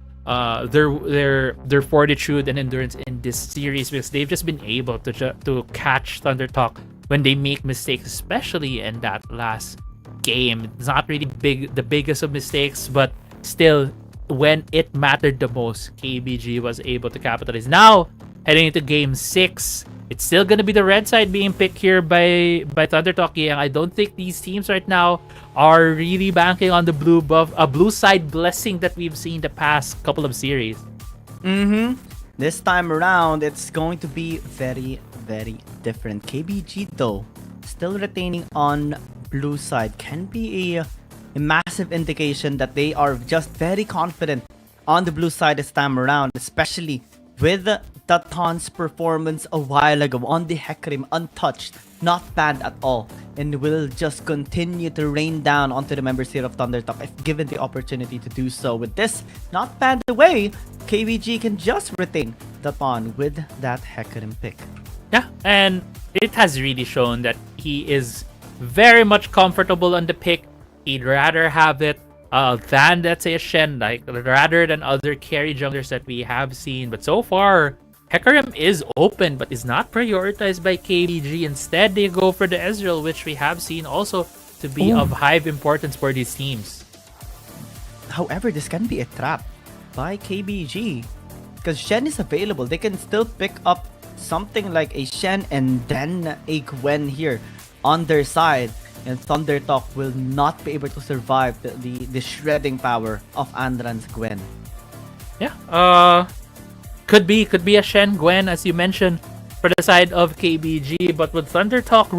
fortitude and endurance in this series, because they've just been able to catch Thunder Talk when they make mistakes, especially in that last game. It's not really the biggest of mistakes, but still, when it mattered the most, KBG was able to capitalize. Now, heading into game 6, it's still gonna be the red side being picked here by Thunder Talk. I don't think these teams right now are really banking on the blue side blessing that we've seen the past couple of series. This time around, it's going to be very, very different. KBG, though, still retaining on blue side can be a massive indication that they are just very confident on the blue side this time around, especially with Tatan's performance a while ago on the Hecarim, untouched, not banned at all, and will just continue to rain down onto the members here of Thunder Talk if given the opportunity to do so. With this not banned away, KBG can just retain Tatan with that Hecarim pick. Yeah, and it has really shown that he is very much comfortable on the pick. He'd rather have it than, let's say, a Shen, like rather than other carry junglers that we have seen. But so far, Hecarim is open but is not prioritized by KBG. Instead, they go for the Ezreal, which we have seen also to be of high importance for these teams. However, this can be a trap by KBG because Shen is available. They can still pick up something like a Shen and then a Gwen here on their side, and Thunder Talk will not be able to survive the shredding power of Andran's Gwen. Yeah, could be a Shen Gwen, as you mentioned, for the side of KBG, but with Thunder Talk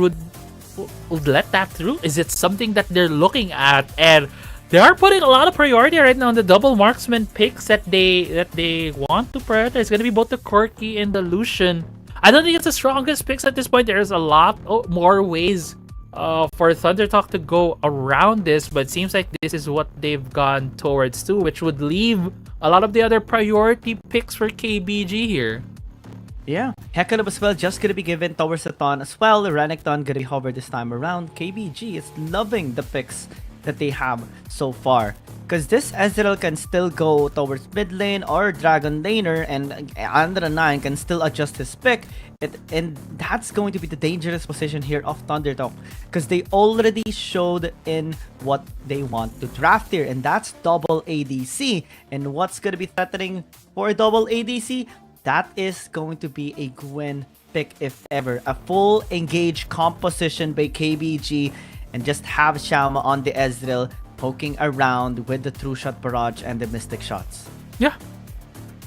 would let that through? Is it something that they're looking at? And they are putting a lot of priority right now on the double marksman picks that they want to prioritize. It's gonna be both the Corki and the Lucian. I don't think it's the strongest picks at this point. There's a lot more ways for ThunderTalk to go around this, but it seems like this is what they've gone towards too, which would leave a lot of the other priority picks for KBG here. Yeah, Hecarim as well just gonna be given towards the Thon as well. Renekton gonna be hovered this time around. KBG is loving the picks that they have so far, because this Ezreal can still go towards mid lane or Dragon Laner, and Andra9 can still adjust his pick. And that's going to be the dangerous position here of ThunderTalk, because they already showed in what they want to draft here, and that's double ADC. And what's going to be threatening for double ADC? That is going to be a Gwen pick, if ever. A full engaged composition by KBG, and just have Shama on the Ezreal poking around with the True Shot Barrage and the Mystic Shots. Yeah.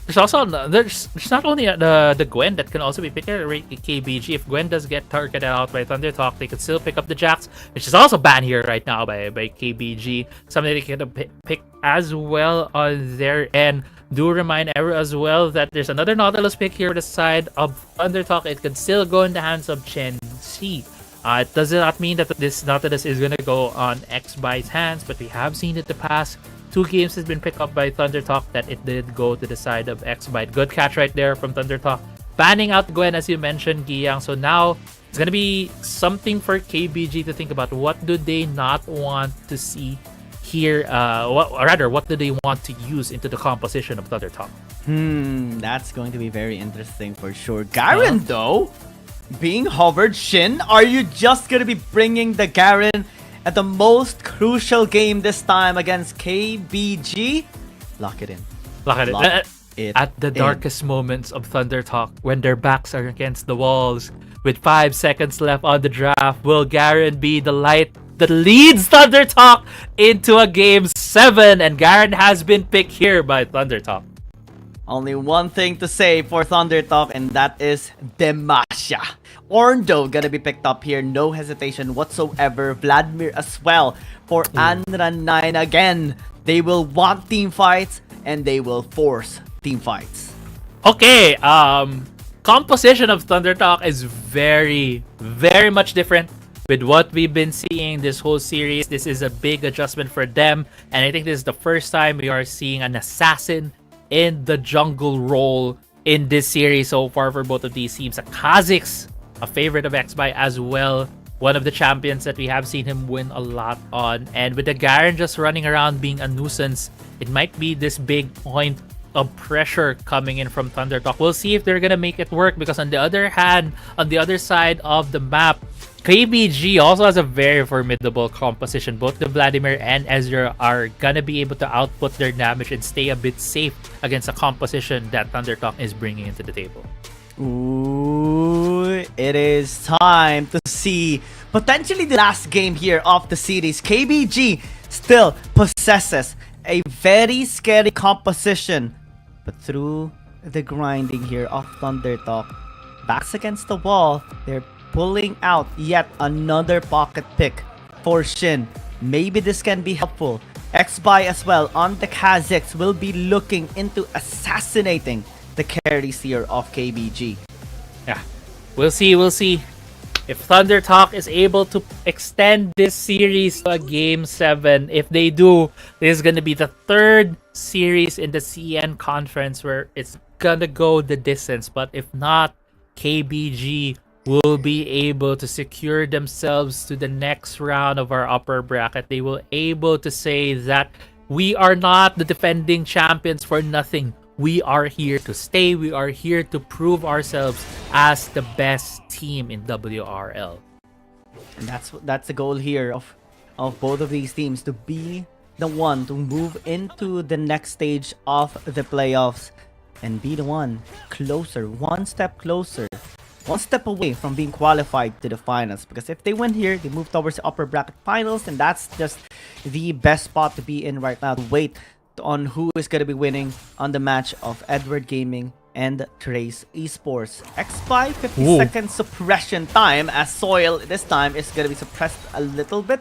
There's also there's not only the Gwen that can also be picked at KBG. If Gwen does get targeted out by ThunderTalk, they could still pick up the Jax, which is also banned here right now by KBG. Something they can pick as well on their end. Do remind everyone as well that there's another Nautilus pick here on the side of ThunderTalk. It could still go in the hands of Chen Si. It does not mean that this Nautilus is going to go on XByte's hands, but we have seen it the past 2 games has been picked up by ThunderTalk that it did go to the side of XByte. Good catch right there from ThunderTalk. Banning out Gwen, as you mentioned, Giyang. So now it's going to be something for KBG to think about. What do they not want to see here? What do they want to use into the composition of ThunderTalk? That's going to be very interesting for sure. Garen, though, being hovered. Shin, are you just going to be bringing the Garen at the most crucial game this time against KBG? Lock it in. Lock it. At the darkest moments of ThunderTalk, when their backs are against the walls, with 5 seconds left on the draft, will Garen be the light that leads ThunderTalk into a game 7? And Garen has been picked here by ThunderTalk. Only one thing to say for ThunderTalk, and that is Demasha. Orndo gonna be picked up here, no hesitation whatsoever. Vladimir as well for Andra9 again. They will want team fights, and they will force team fights. Okay, composition of ThunderTalk is very, very much different with what we've been seeing this whole series. This is a big adjustment for them, and I think this is the first time we are seeing an assassin in the jungle role in this series so far for both of these teams. Kha'Zix, a favorite of XByte as well, one of the champions that we have seen him win a lot on. And with the Garen just running around being a nuisance, it might be this big point of pressure coming in from ThunderTalk. We'll see if they're gonna make it work, because on the other hand, on the other side of the map, KBG also has a very formidable composition. Both the Vladimir and Ezra are gonna be able to output their damage and stay a bit safe against a composition that ThunderTalk is bringing into the table. Ooh, it is time to see potentially the last game here of the series. KBG still possesses a very scary composition, but through the grinding here of ThunderTalk, backs against the wall, they're pulling out yet another pocket pick for Shin. Maybe this can be helpful. XByte as well on the Kha'Zix will be looking into assassinating the carries here of KBG. Yeah, we'll see if ThunderTalk is able to extend this series to a game 7. If they do, this is gonna be the 3rd series in the CN conference where it's gonna go the distance. But if not, KBG will be able to secure themselves to the next round of our upper bracket. They will able to say that we are not the defending champions for nothing. We are here to stay. We are here to prove ourselves as the best team in WRL. And that's the goal here of both of these teams, to be the one to move into the next stage of the playoffs and be the one closer, one step closer, one step away from being qualified to the finals. Because if they win here, they move towards the upper bracket finals, and that's just the best spot to be in right now, to wait on who is going to be winning on the match of Edward Gaming and Trace Esports. X5 50-second suppression time as Soil this time is gonna be suppressed a little bit.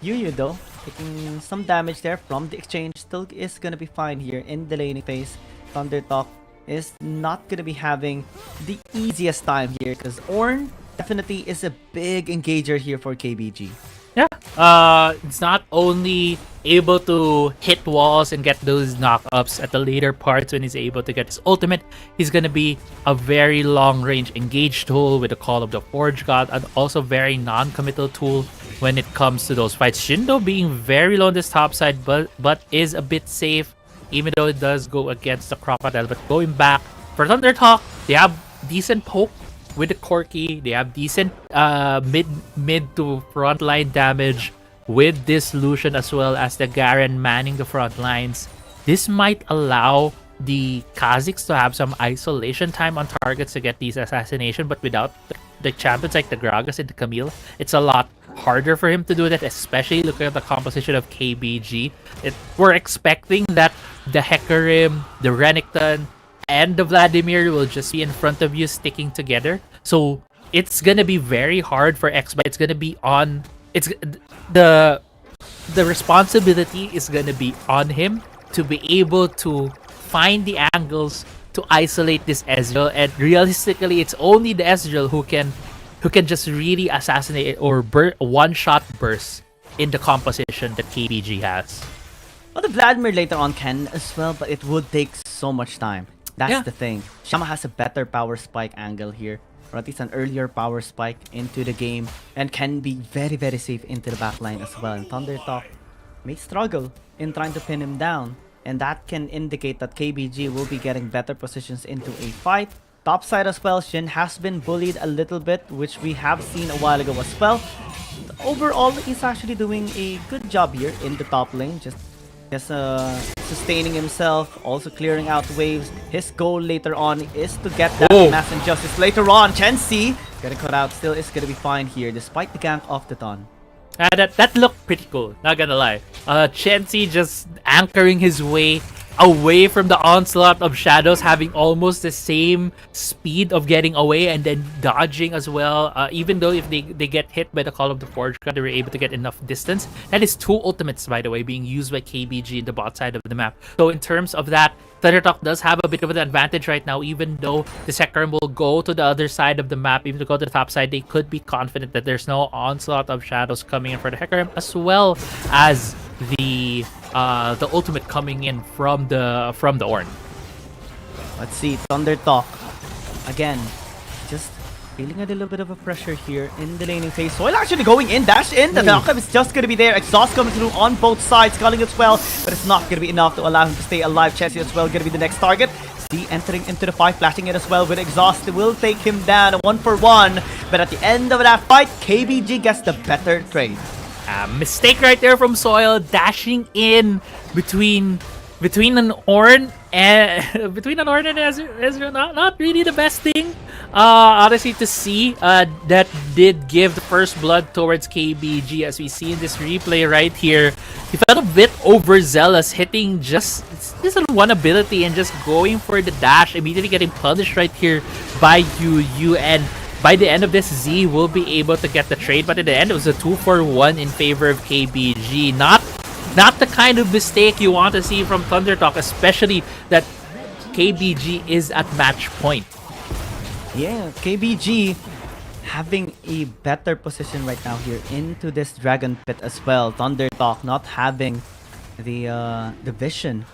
Yu though, taking some damage there from the exchange, still is gonna be fine here in the laning phase. Thundertalk is not gonna be having the easiest time here because Ornn definitely is a big engager here for KBG. Yeah, it's not only able to hit walls and get those knockups at the later parts when he's able to get his ultimate, he's gonna be a very long-range engage tool with the Call of the Forge God, and also very non-committal tool when it comes to those fights. Shindo being very low on this top side, but is a bit safe, even though it does go against the Crocodile. But going back for Thundertalk, they have decent poke with the Corki. They have decent mid to frontline damage with this Lucian, as well as the Garen manning the front lines. This might allow the Kha'Zix to have some isolation time on targets to get these assassination, but without the champions like the Gragas and the Camille, it's a lot harder for him to do that, especially looking at the composition of KBG. We're expecting that the Hecarim, the Renekton, and the Vladimir will just be in front of you sticking together. So it's gonna be very hard for X, but it's gonna be on. It's the responsibility is gonna be on him to be able to find the angles to isolate this Ezreal, and realistically, it's only the Ezreal who can just really assassinate or one-shot burst in the composition that KBG has. Well, the Vladimir later on can as well, but it would take so much time. That's the thing. Shama has a better power spike angle here, or at least an earlier power spike into the game, and can be very, very safe into the backline as well. And Thundertalk may struggle in trying to pin him down, and that can indicate that KBG will be getting better positions into a fight. Top side as well, Shin has been bullied a little bit, which we have seen a while ago as well. Overall, he's actually doing a good job here in the top lane, just sustaining himself, also clearing out waves. His goal later on is to get that mass injustice. Later on, Chen-Si getting cut out, still is gonna be fine here despite the gank off the Ton. That looked pretty cool, not gonna lie. Chen-Si just anchoring his way away from the onslaught of shadows, having almost the same speed of getting away and then dodging as well. Even though if they get hit by the Call of the Forge God, they were able to get enough distance. That is 2 ultimates, by the way, being used by KBG in the bot side of the map. So in terms of that, Thundertalk does have a bit of an advantage right now, even though the Hecarim will go to the other side of the map. Even to go to the top side, they could be confident that there's no onslaught of shadows coming in for the Hecarim, as well as the ultimate coming in from the Ornn. Let's see, Thundertalk again, just feeling a little bit of a pressure here in the laning phase. Soil actually going in, dash in. The knockup is just going to be there. Exhaust coming through on both sides, sculling as well, but it's not going to be enough to allow him to stay alive. Chessie as well going to be the next target. See, entering into the fight, flashing it as well with Exhaust. It will take him down 1-for-1, but at the end of that fight, KBG gets the better trade. Mistake right there from Soil, dashing in between an Ornn and Ezreal. Not really the best thing. Honestly, to see that did give the first blood towards KBG, as we see in this replay right here. He felt a bit overzealous, hitting just on one ability and just going for the dash, immediately getting punished right here by Yu, and by the end of this, Z will be able to get the trade, but in the end, it was a 2-for-1 in favor of KBG. Not the kind of mistake you want to see from Thundertalk, especially that KBG is at match point. Yeah, KBG having a better position right now here into this Dragon Pit as well. Thundertalk not having the vision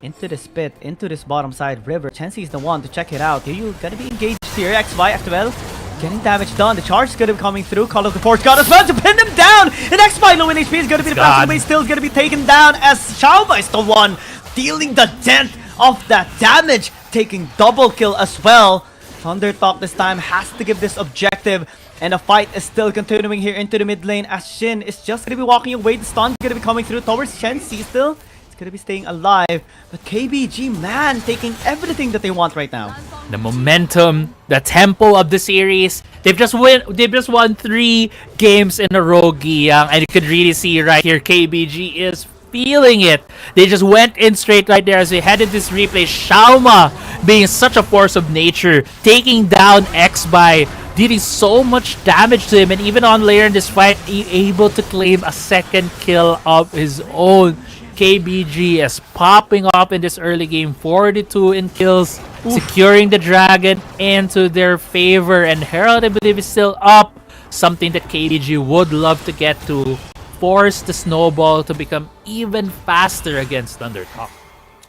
into this pit, into this bottom side river. Chen-Si is the one to check it out. You gonna be engaged here. XY as well, getting damage done. The charge is gonna be coming through. Call of the Forge God as well to pin him down. And XY low in HP is gonna be the passive way, still gonna be taken down as Xiaoba is the one dealing the dent of that damage, taking double kill as well. Thundertalk this time has to give this objective, and the fight is still continuing here into the mid lane as Shin is just gonna be walking away. The stun gonna be coming through towards Chen-Si still. Gonna be staying alive, but KBG, man, taking everything that they want right now. The momentum, the tempo of the series. They've just won 3 games in a row, Giyang, and you could really see right here KBG is feeling it. They just went in straight right there as we headed this replay. Shauma being such a force of nature, taking down X-By, dealing so much damage to him, and even on later in this fight, able to claim a second kill of his own. KBG is popping off in this early game, 42 in kills, securing the dragon into their favor, and Herald, I believe, is still up. Something that KBG would love to get to, force the snowball to become even faster against ThunderTalk.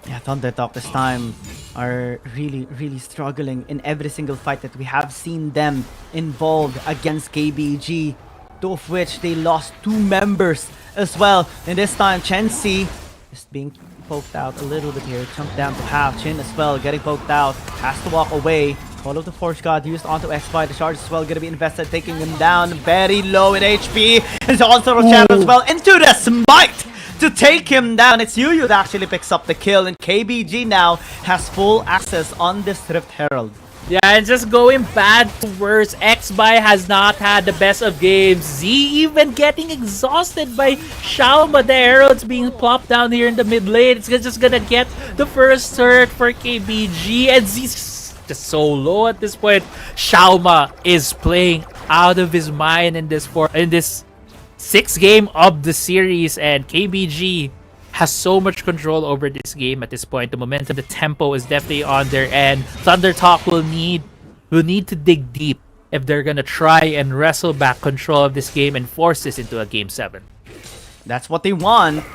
Yeah, ThunderTalk this time are really struggling in every single fight that we have seen them involved against KBG. Two of which they lost 2 members as well. And this time, Chensi is being poked out a little bit here. Jumped down to half. Chin as well, getting poked out. Has to walk away. Call of the Force God used onto X-By. The charge as well, gonna be invested, taking him down. Very low in HP. And also a shadow as well into the smite to take him down. It's Yuyu that actually picks up the kill. And KBG now has full access on this Rift Herald. Yeah, and just going bad to worse. X-By has not had the best of games. Z even getting exhausted by Shauma. The Herald's being plopped down here in the mid lane. It's just gonna get the first turret for KBG. And Z's just so low at this point. Shauma is playing out of his mind in this 6th game of the series. And KBG has so much control over this game at this point. The momentum, the tempo is definitely on their end. ThunderTalk will need to dig deep if they're gonna try and wrestle back control of this game and force this into a Game 7. That's what they want.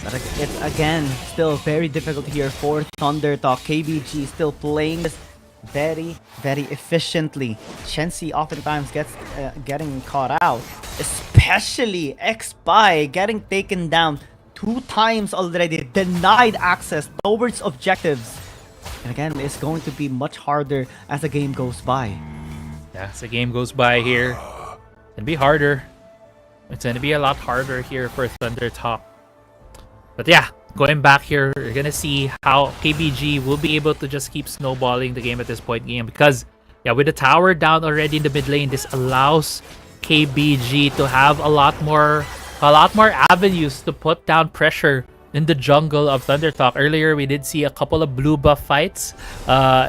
But it's again still very difficult here for ThunderTalk. KBG still playing this very efficiently. Chensi oftentimes gets getting caught out, especially X-By getting taken down 2 times already, denied access towards objectives. And again, it's going to be much harder as the game goes by. Yeah, as the game goes by here, it's gonna be harder. It's gonna be a lot harder here for ThunderTalk. But yeah, going back here, you're gonna see how KBG will be able to just keep snowballing the game at this point in the game, because yeah, with the tower down already in the mid lane, this allows KBG to have a lot more avenues to put down pressure in the jungle of ThunderTalk. Earlier, we did see a couple of blue buff fights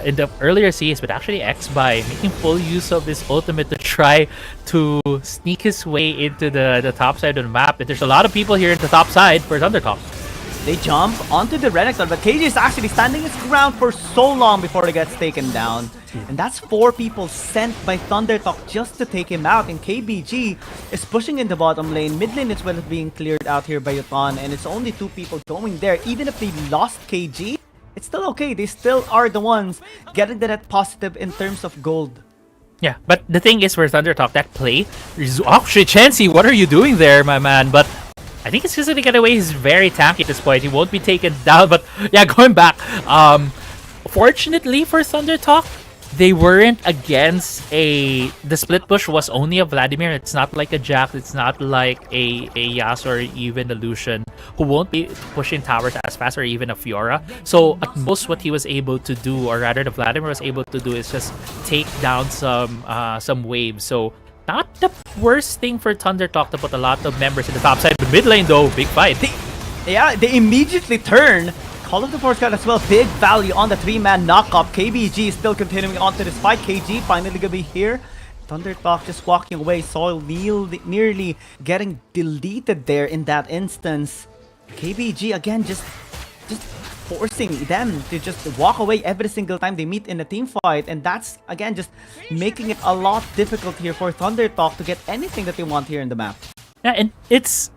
in the earlier series, but actually X-By making full use of his ultimate to try to sneak his way into the top side of the map. And there's a lot of people here at the top side for ThunderTalk. They jump onto the Renekton, but KG is actually standing his ground for so long before he gets taken down. And that's 4 people sent by ThunderTalk just to take him out. And KBG is pushing in the bottom lane. Mid lane is well being cleared out here by Yutan, and it's only 2 people going there. Even if they lost KG, it's still okay. They still are the ones getting the net positive in terms of gold. Yeah, but the thing is for ThunderTalk, that play is actually Chansey, what are you doing there, my man? But I think it's just gonna get away. He's very tanky at this point. He won't be taken down. But yeah, going back. Fortunately for ThunderTalk, they weren't against the split push was only a Vladimir. It's not like a Jax. It's not like a Yasuo or even a Lucian who won't be pushing towers as fast, or even a Fiora. So at most, what he was able to do, or rather the Vladimir was able to do, is just take down some waves. So not the worst thing for ThunderTalk to put a lot of members in the top side. But mid lane though, big fight. They immediately turn. Call of the Force God as well. Big value on the 3-man knockup. KBG is still continuing on to this fight. KG finally gonna be here. ThunderTalk just walking away. Soil nearly getting deleted there in that instance. KBG again just forcing them to just walk away every single time they meet in a team fight, and that's again just making it a lot difficult here for ThunderTalk to get anything that they want here in the map. Yeah, and this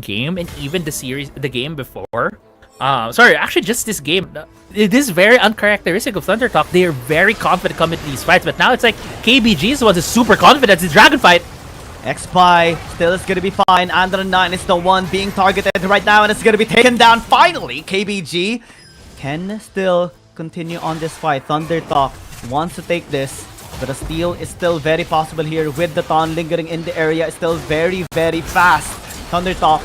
game, and even the game before. Sorry, actually just this game. It is very uncharacteristic of ThunderTalk. They are very confident coming to these fights, but now it's like KBG is the one who's super confident. It's Dragon fight. X-By still is gonna be fine. Andron 9 is the one being targeted right now, and it's gonna be taken down finally. KBG can still continue on this fight. ThunderTalk wants to take this, but a steal is still very possible here with the Ton lingering in the area. It's still very fast. ThunderTalk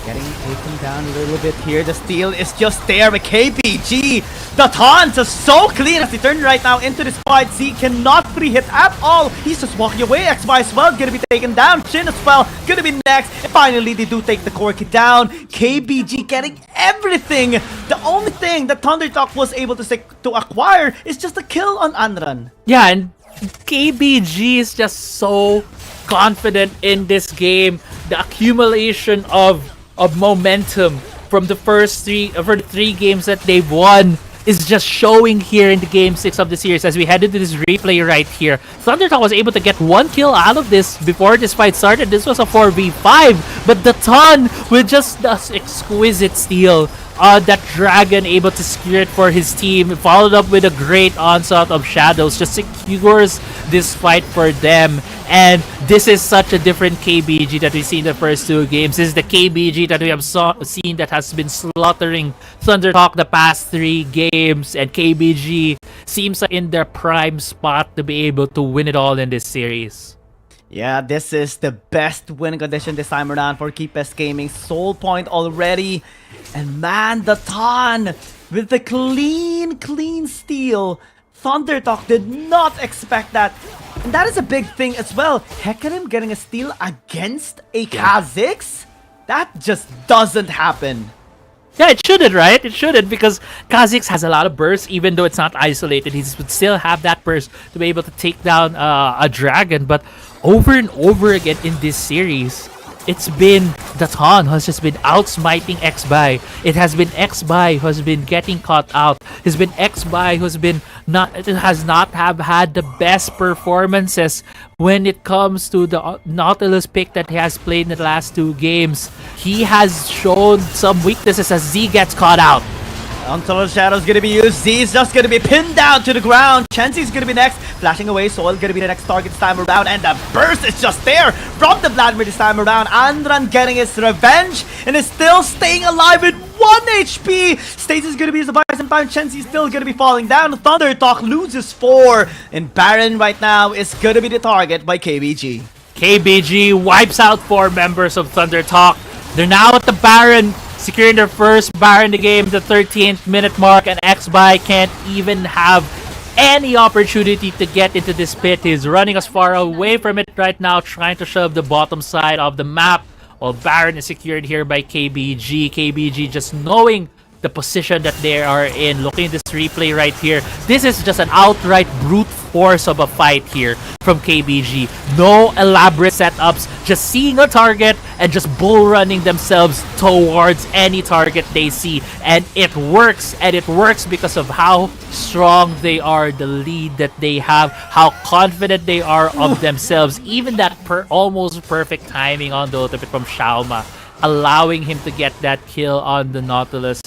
Getting taken down a little bit here. The steal is just there with KBG. The taunts are so clean as he turned right now into this fight. Z cannot free hit at all. He's just walking away. XY as well gonna be taken down. Shin as well gonna be next. And finally they do take the Corki down. KBG getting everything. The only thing that Thundertalk was able to acquire is just a kill on Anran. Yeah, and KBG is just so confident in this game. The accumulation of momentum from the first three games that they've won is just showing here in the game 6 of the series as we head into this replay right here. Thundertalk was able to get 1 kill out of this before this fight started. This was a 4v5, but the Ton with just the exquisite steal. That Dragon able to secure it for his team, followed up with a great onslaught of Shadows, just secures this fight for them. And this is such a different KBG that we see in the first 2 games. This is the KBG that we have seen that has been slaughtering Thundertalk the past 3 games, and KBG seems like in their prime spot to be able to win it all in this series. Yeah, this is the best winning condition this time around for Keepest Gaming. Soul point already. And man, the Ton with the clean steal. Thundertalk did not expect that. And that is a big thing as well. Hecarim getting a steal against a Kha'Zix? That just doesn't happen. Yeah, it shouldn't, right? It shouldn't, because Kha'Zix has a lot of burst, even though it's not isolated. He would still have that burst to be able to take down a dragon. But over and over again in this series, it's been the Ton who has just been outsmiting XBY. It has been XBY who has been getting caught out. It's been XBY who has not had the best performances when it comes to the Nautilus pick that he has played in the last 2 games. He has shown some weaknesses as Z gets caught out. Until Shadow's gonna be used. Z is just gonna be pinned down to the ground. Chancy's gonna be next. Flashing away. Soil gonna be the next target this time around. And the burst is just there from the Vladimir this time around. Andran getting his revenge and is still staying alive with 1 HP. Stasis gonna be survived sometime. Chancy's still gonna be falling down. Thundertalk loses 4. And Baron right now is gonna be the target by KBG. KBG wipes out 4 members of Thundertalk. They're now at the Baron, securing their first Baron in the game, the 13th minute mark, and XBY can't even have any opportunity to get into this pit. He's running as far away from it right now, trying to shove the bottom side of the map, while Baron is secured here by KBG. KBG just knowing the position that they are in. Looking at this replay right here, this is just an outright brute force of a fight here from KBG. No elaborate setups, just seeing a target and just bull running themselves towards any target they see. And it works because of how strong they are, the lead that they have, how confident they are of themselves. Even that almost perfect timing on the ultimate from Xiaoma, allowing him to get that kill on the Nautilus.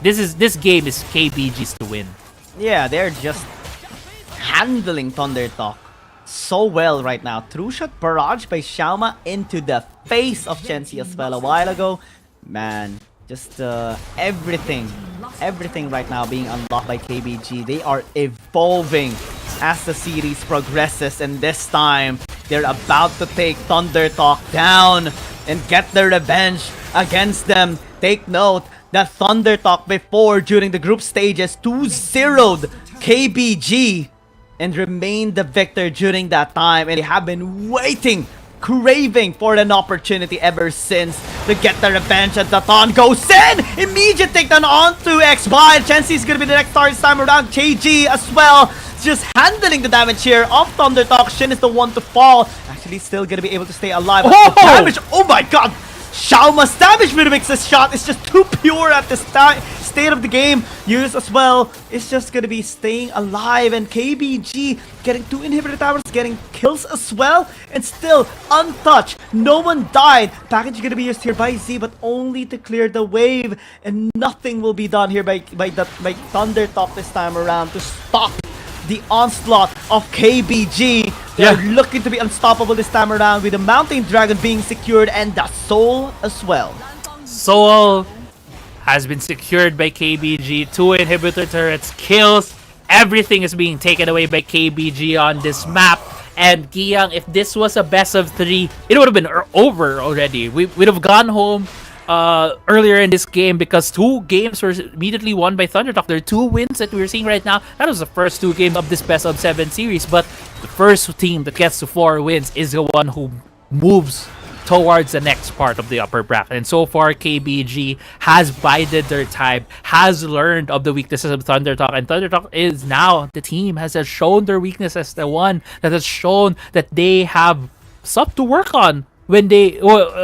This game is KBG's to win. Yeah, they're just handling Thundertalk so well right now. True shot barrage by Xiaoma into the face of Chensi as well a while ago. Man, just everything right now being unlocked by KBG. They are evolving as the series progresses, and this time they're about to take Thundertalk down and get their revenge against them. Take note that Thundertalk before, during the group stages, 2-0'd KBG and remained the victor during that time. And they have been waiting, craving for an opportunity ever since to get the revenge. And the Thon goes in! Immediate takedown onto XBY. Chancy's gonna be the next target this time around. KG as well, just handling the damage here of Thundertalk. Shin is the one to fall. Actually, still gonna be able to stay alive. Oh! The damage, oh my god! Xiaoma's damage Rhythmic's shot is just too pure at this state of the game. Use as well is just gonna be staying alive, and KBG getting 2 inhibitor towers, getting kills as well, and still untouched. No one died. Package gonna be used here by Z, but only to clear the wave, and nothing will be done here by Thundertalk this time around to stop the onslaught of KBG. They're looking to be unstoppable this time around, with the Mountain Dragon being secured and the Soul as well. Soul has been secured by KBG. 2 inhibitor turrets, kills. Everything is being taken away by KBG on this map. And Giyang, if this was a best of 3, it would have been over already. We'd have gone home earlier in this game, because 2 games were immediately won by ThunderTalk. There are 2 wins that we're seeing right now. That was the first 2 games of this best of 7 series, but the first team that gets to 4 wins is the one who moves towards the next part of the upper bracket. And so far, KBG has bided their time, has learned of the weaknesses of ThunderTalk, and ThunderTalk is now the team has shown their weakness as the one that has shown that they have stuff to work on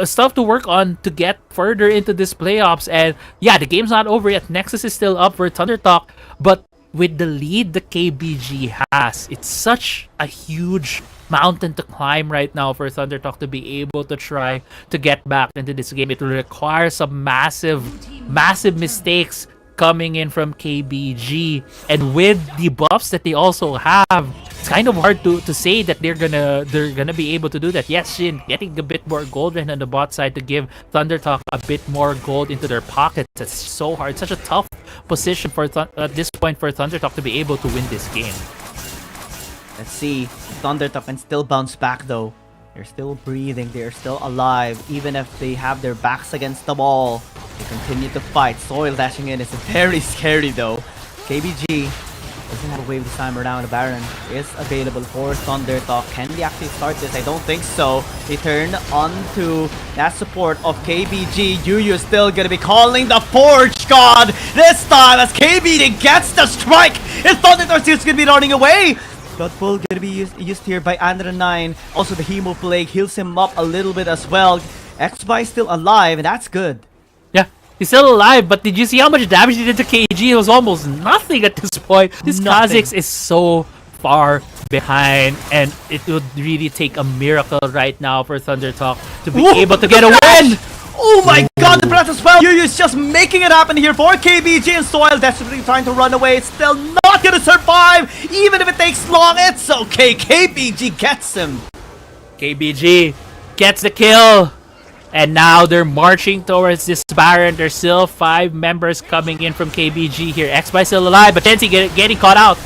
stuff to work on to get further into this playoffs. And yeah, the game's not over yet. Nexus is still up for ThunderTalk, but with the lead the KBG has, it's such a huge mountain to climb right now for ThunderTalk to be able to try to get back into this game. It will require some massive mistakes coming in from KBG, and with the buffs that they also have, it's kind of hard to say that they're gonna be able to do that. Yes, Shin getting a bit more gold on the bot side to give ThunderTalk a bit more gold into their pockets. It's so hard, such a tough position for at this point for ThunderTalk to be able to win this game. Let's see. ThunderTalk can still bounce back though. They're still breathing, they're still alive, even if they have their backs against the wall. They continue to fight. Soil dashing in is very scary though. KBG doesn't have a wave this time around. The Baron is available for ThunderTalk. Can they actually start this? I don't think so. They turn on to that support of KBG. Yuyu is still gonna be calling the Forge God this time as KBG gets the strike. And ThunderTalk is gonna be running away. Blood Pool gonna be used here by Andra9. Also the Hemo Plague heals him up a little bit as well. XY still alive, and that's good. Yeah, he's still alive, but did you see how much damage he did to KG? It was almost nothing at this point. This Kha'Zix is so far behind, and it would really take a miracle right now for ThunderTalk to be able to get a win! Oh my god, the blast as well! Yuyu is just making it happen here for KBG, and Soil desperately trying to run away. It's still not gonna survive, even if it takes long. It's okay, KBG gets him. KBG gets the kill, and now they're marching towards this Baron. There's still 5 members coming in from KBG here. XY still alive, but Tensi getting caught out.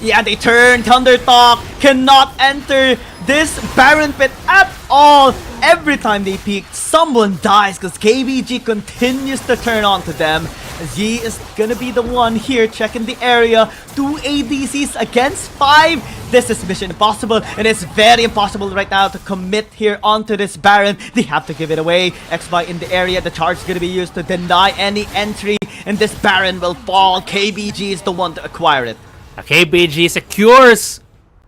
Yeah, they turn. ThunderTalk cannot enter this Baron pit at all. Every time they peek, someone dies because KBG continues to turn on to them. As he is gonna be the one here checking the area. 2 ADCs against 5. This is mission impossible, and it's very impossible right now to commit here onto this Baron. They have to give it away. XY in the area. The charge is gonna be used to deny any entry, and this Baron will fall. KBG is the one to acquire it. KBG secures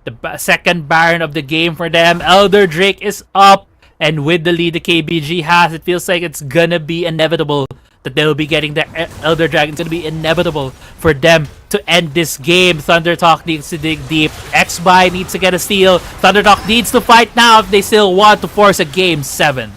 the second Baron of the game for them. Elder Drake is up, and with the lead the KBG has, it feels like it's gonna be inevitable that they'll be getting the Elder Dragon. It's gonna be inevitable for them to end this game. ThunderTalk needs to dig deep. XBY needs to get a steal. ThunderTalk needs to fight now if they still want to force a game 7.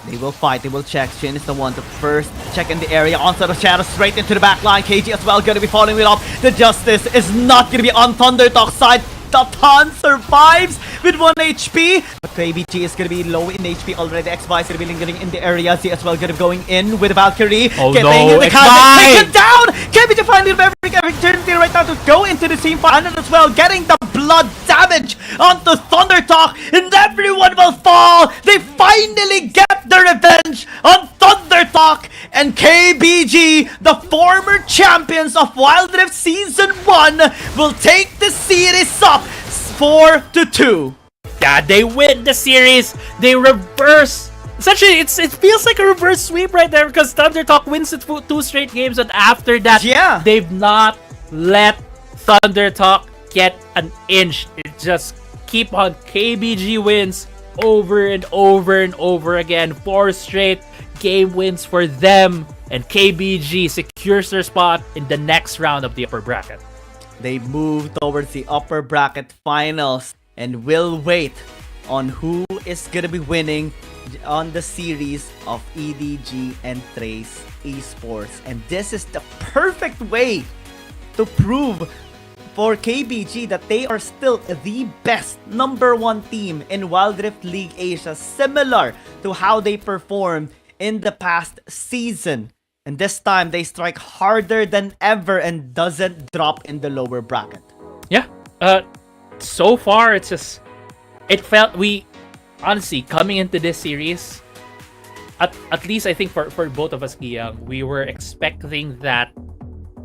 They will fight, they will check. Shin is the one to first check in the area. Onset of Shadow straight into the back line. KG as well gonna be following it up. The Justice is not gonna be on ThunderTalk's side. Tatan survives with 1 HP, but KBG is gonna be low in HP already. XY is gonna be lingering in the area. Z as well gonna be going in with Valkyrie. Oh getting no, the taken down! KBG finally opportunity right now to go into the team fight, and as well getting the blood damage onto ThunderTalk, and everyone will fall. They finally get the revenge on ThunderTalk, and KBG, the former champions of Wild Rift Season 1, will take the series up 4-2. Yeah, they win the series. They reverse. Essentially, it feels like a reverse sweep right there, because ThunderTalk wins it for 2 straight games, and after that, yeah, they've not let ThunderTalk get an inch. It just keep on. KBG wins over and over and over again. 4 straight game wins for them, and KBG secures their spot in the next round of the upper bracket. They move towards the upper bracket finals and will wait on who is gonna be winning on the series of EDG and Trace Esports. And this is the perfect way to prove for KBG that they are still the best #1 team in Wild Rift League Asia, similar to how they performed in the past season. And this time, they strike harder than ever and doesn't drop in the lower bracket. Yeah. So far, it's just... It felt... Honestly, coming into this series, at least I think for both of us, Giyang, we were expecting that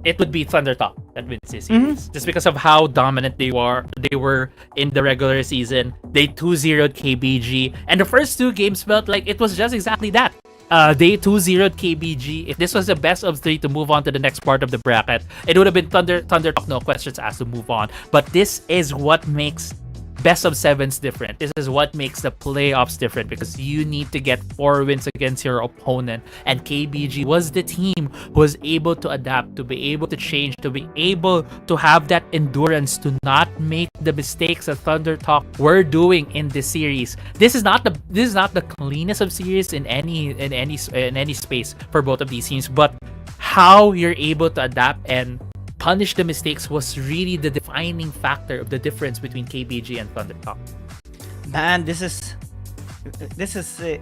it would be Thundertop that wins this series. Just because of how dominant they were in the regular season. They 2-0'd KBG, and the first two games felt like it was just exactly that. They 2-0'd KBG. If this was the best of 3 to move on to the next part of the bracket, it would have been Thundertop, no questions asked, to move on. But this is what makes best of 7s different. This is what makes the playoffs different, because you need to get 4 wins against your opponent, and KBG was the team who was able to adapt, to be able to change, to be able to have that endurance to not make the mistakes that Thundertop were doing in this series. This is not the cleanest of series in any space for both of these teams, but how you're able to adapt and punish the mistakes was really the defining factor of the difference between KBG and Thundertop. Man, this is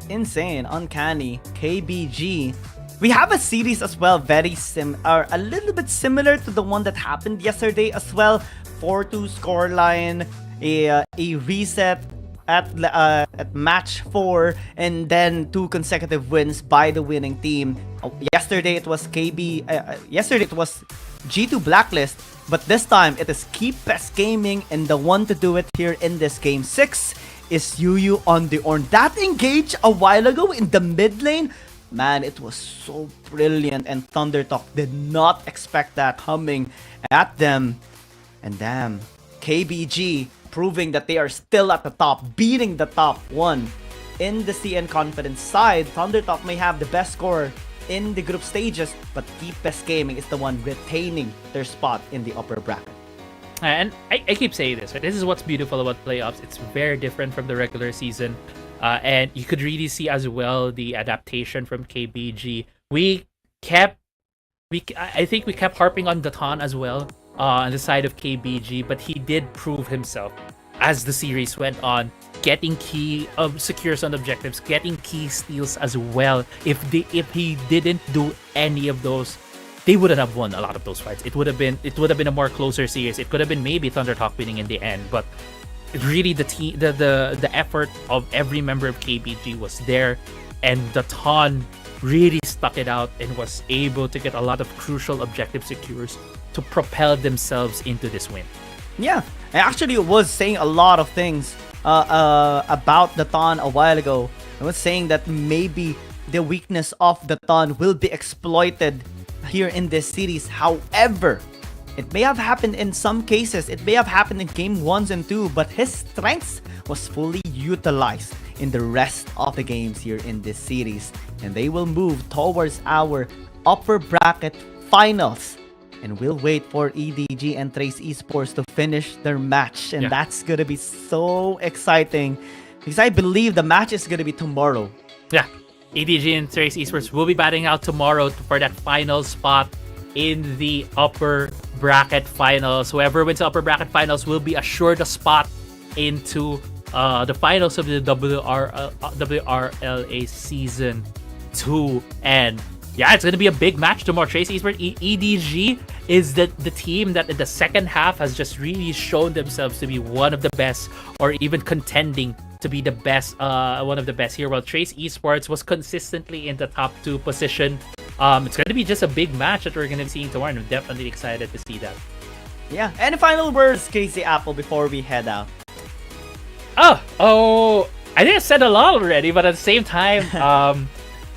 insane, uncanny. KBG. We have a series as well, a little bit similar to the one that happened yesterday as well. 4-2 scoreline, a reset at match 4, and then 2 consecutive wins by the winning team. Yesterday it was G2 Blacklist, but this time it is Keep Best Gaming, and the one to do it here in this game 6 is Yu on the Ornn. That engage a while ago in the mid lane, man, it was so brilliant, and Thundertop did not expect that coming at them. And damn, KBG proving that they are still at the top, beating the top 1 in the CN Confidence side. Thundertop may have the best score in the group stages, but Keep Best Gaming is the one retaining their spot in the upper bracket. And I keep saying this, right? This is what's beautiful about playoffs. It's very different from the regular season, and you could really see as well the adaptation from KBG. I think we kept harping on Datan as well on the side of KBG, but he did prove himself as the series went on, getting key secures on objectives, getting key steals as well. If he didn't do any of those, they wouldn't have won a lot of those fights. It would have been a more closer series. It could have been maybe Thundertop winning in the end, but really the effort of every member of KBG was there, and Datan really stuck it out and was able to get a lot of crucial objective secures to propel themselves into this win. Yeah, I actually was saying a lot of things about Datan a while ago. I was saying that maybe the weakness of Datan will be exploited here in this series. However, it may have happened in some cases. It may have happened in game 1 and 2, but his strengths was fully utilized in the rest of the games here in this series. And they will move towards our upper bracket finals. And we'll wait for EDG and Trace Esports to finish their match. And that's going to be so exciting, because I believe the match is going to be tomorrow. Yeah, EDG and Trace Esports will be batting out tomorrow for that final spot in the upper bracket finals. Whoever wins the upper bracket finals will be assured a spot into the finals of the WRLA Season 2. And yeah, it's going to be a big match tomorrow. Trace Esports, EDG is the team that in the second half has just really shown themselves to be one of the best, or even contending to be the best, one of the best here. While Trace Esports was consistently in the top 2 position. It's going to be just a big match that we're going to be seeing tomorrow, and I'm definitely excited to see that. Yeah, any final words, Casey Apple, before we head out? Oh, I think I said a lot already, but at the same time,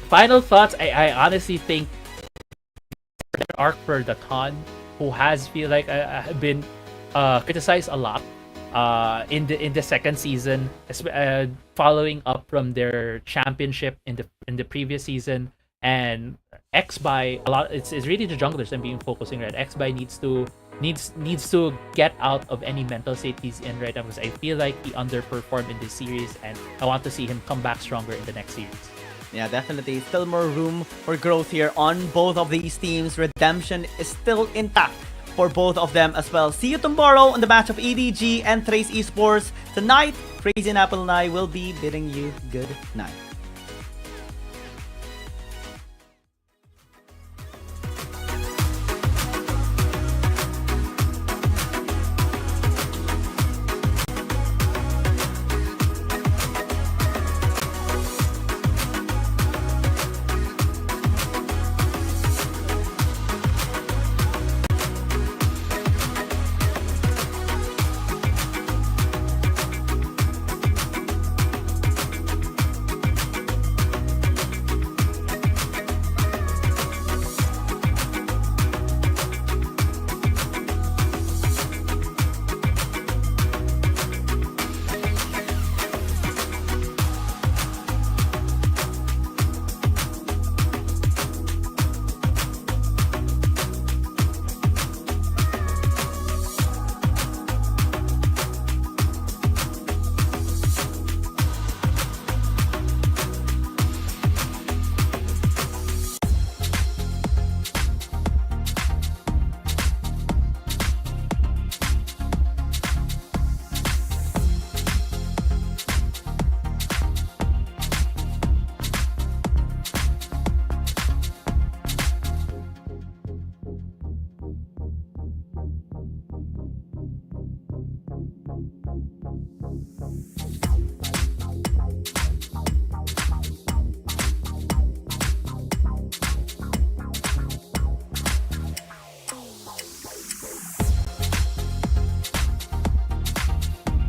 final thoughts, I honestly think arc for Datan, who has been criticized a lot in the second season, following up from their championship in the previous season. And XBuy, a lot, it's really the junglers I'm being focusing, right? XBuy needs to get out of any mental state he's in right now, because I feel like he underperformed in this series, and I want to see him come back stronger in the next series. Yeah, definitely. Still more room for growth here on both of these teams. Redemption is still intact for both of them as well. See you tomorrow on the match of EDG and Trace Esports. Tonight, Crazy and Apple and I will be bidding you good night.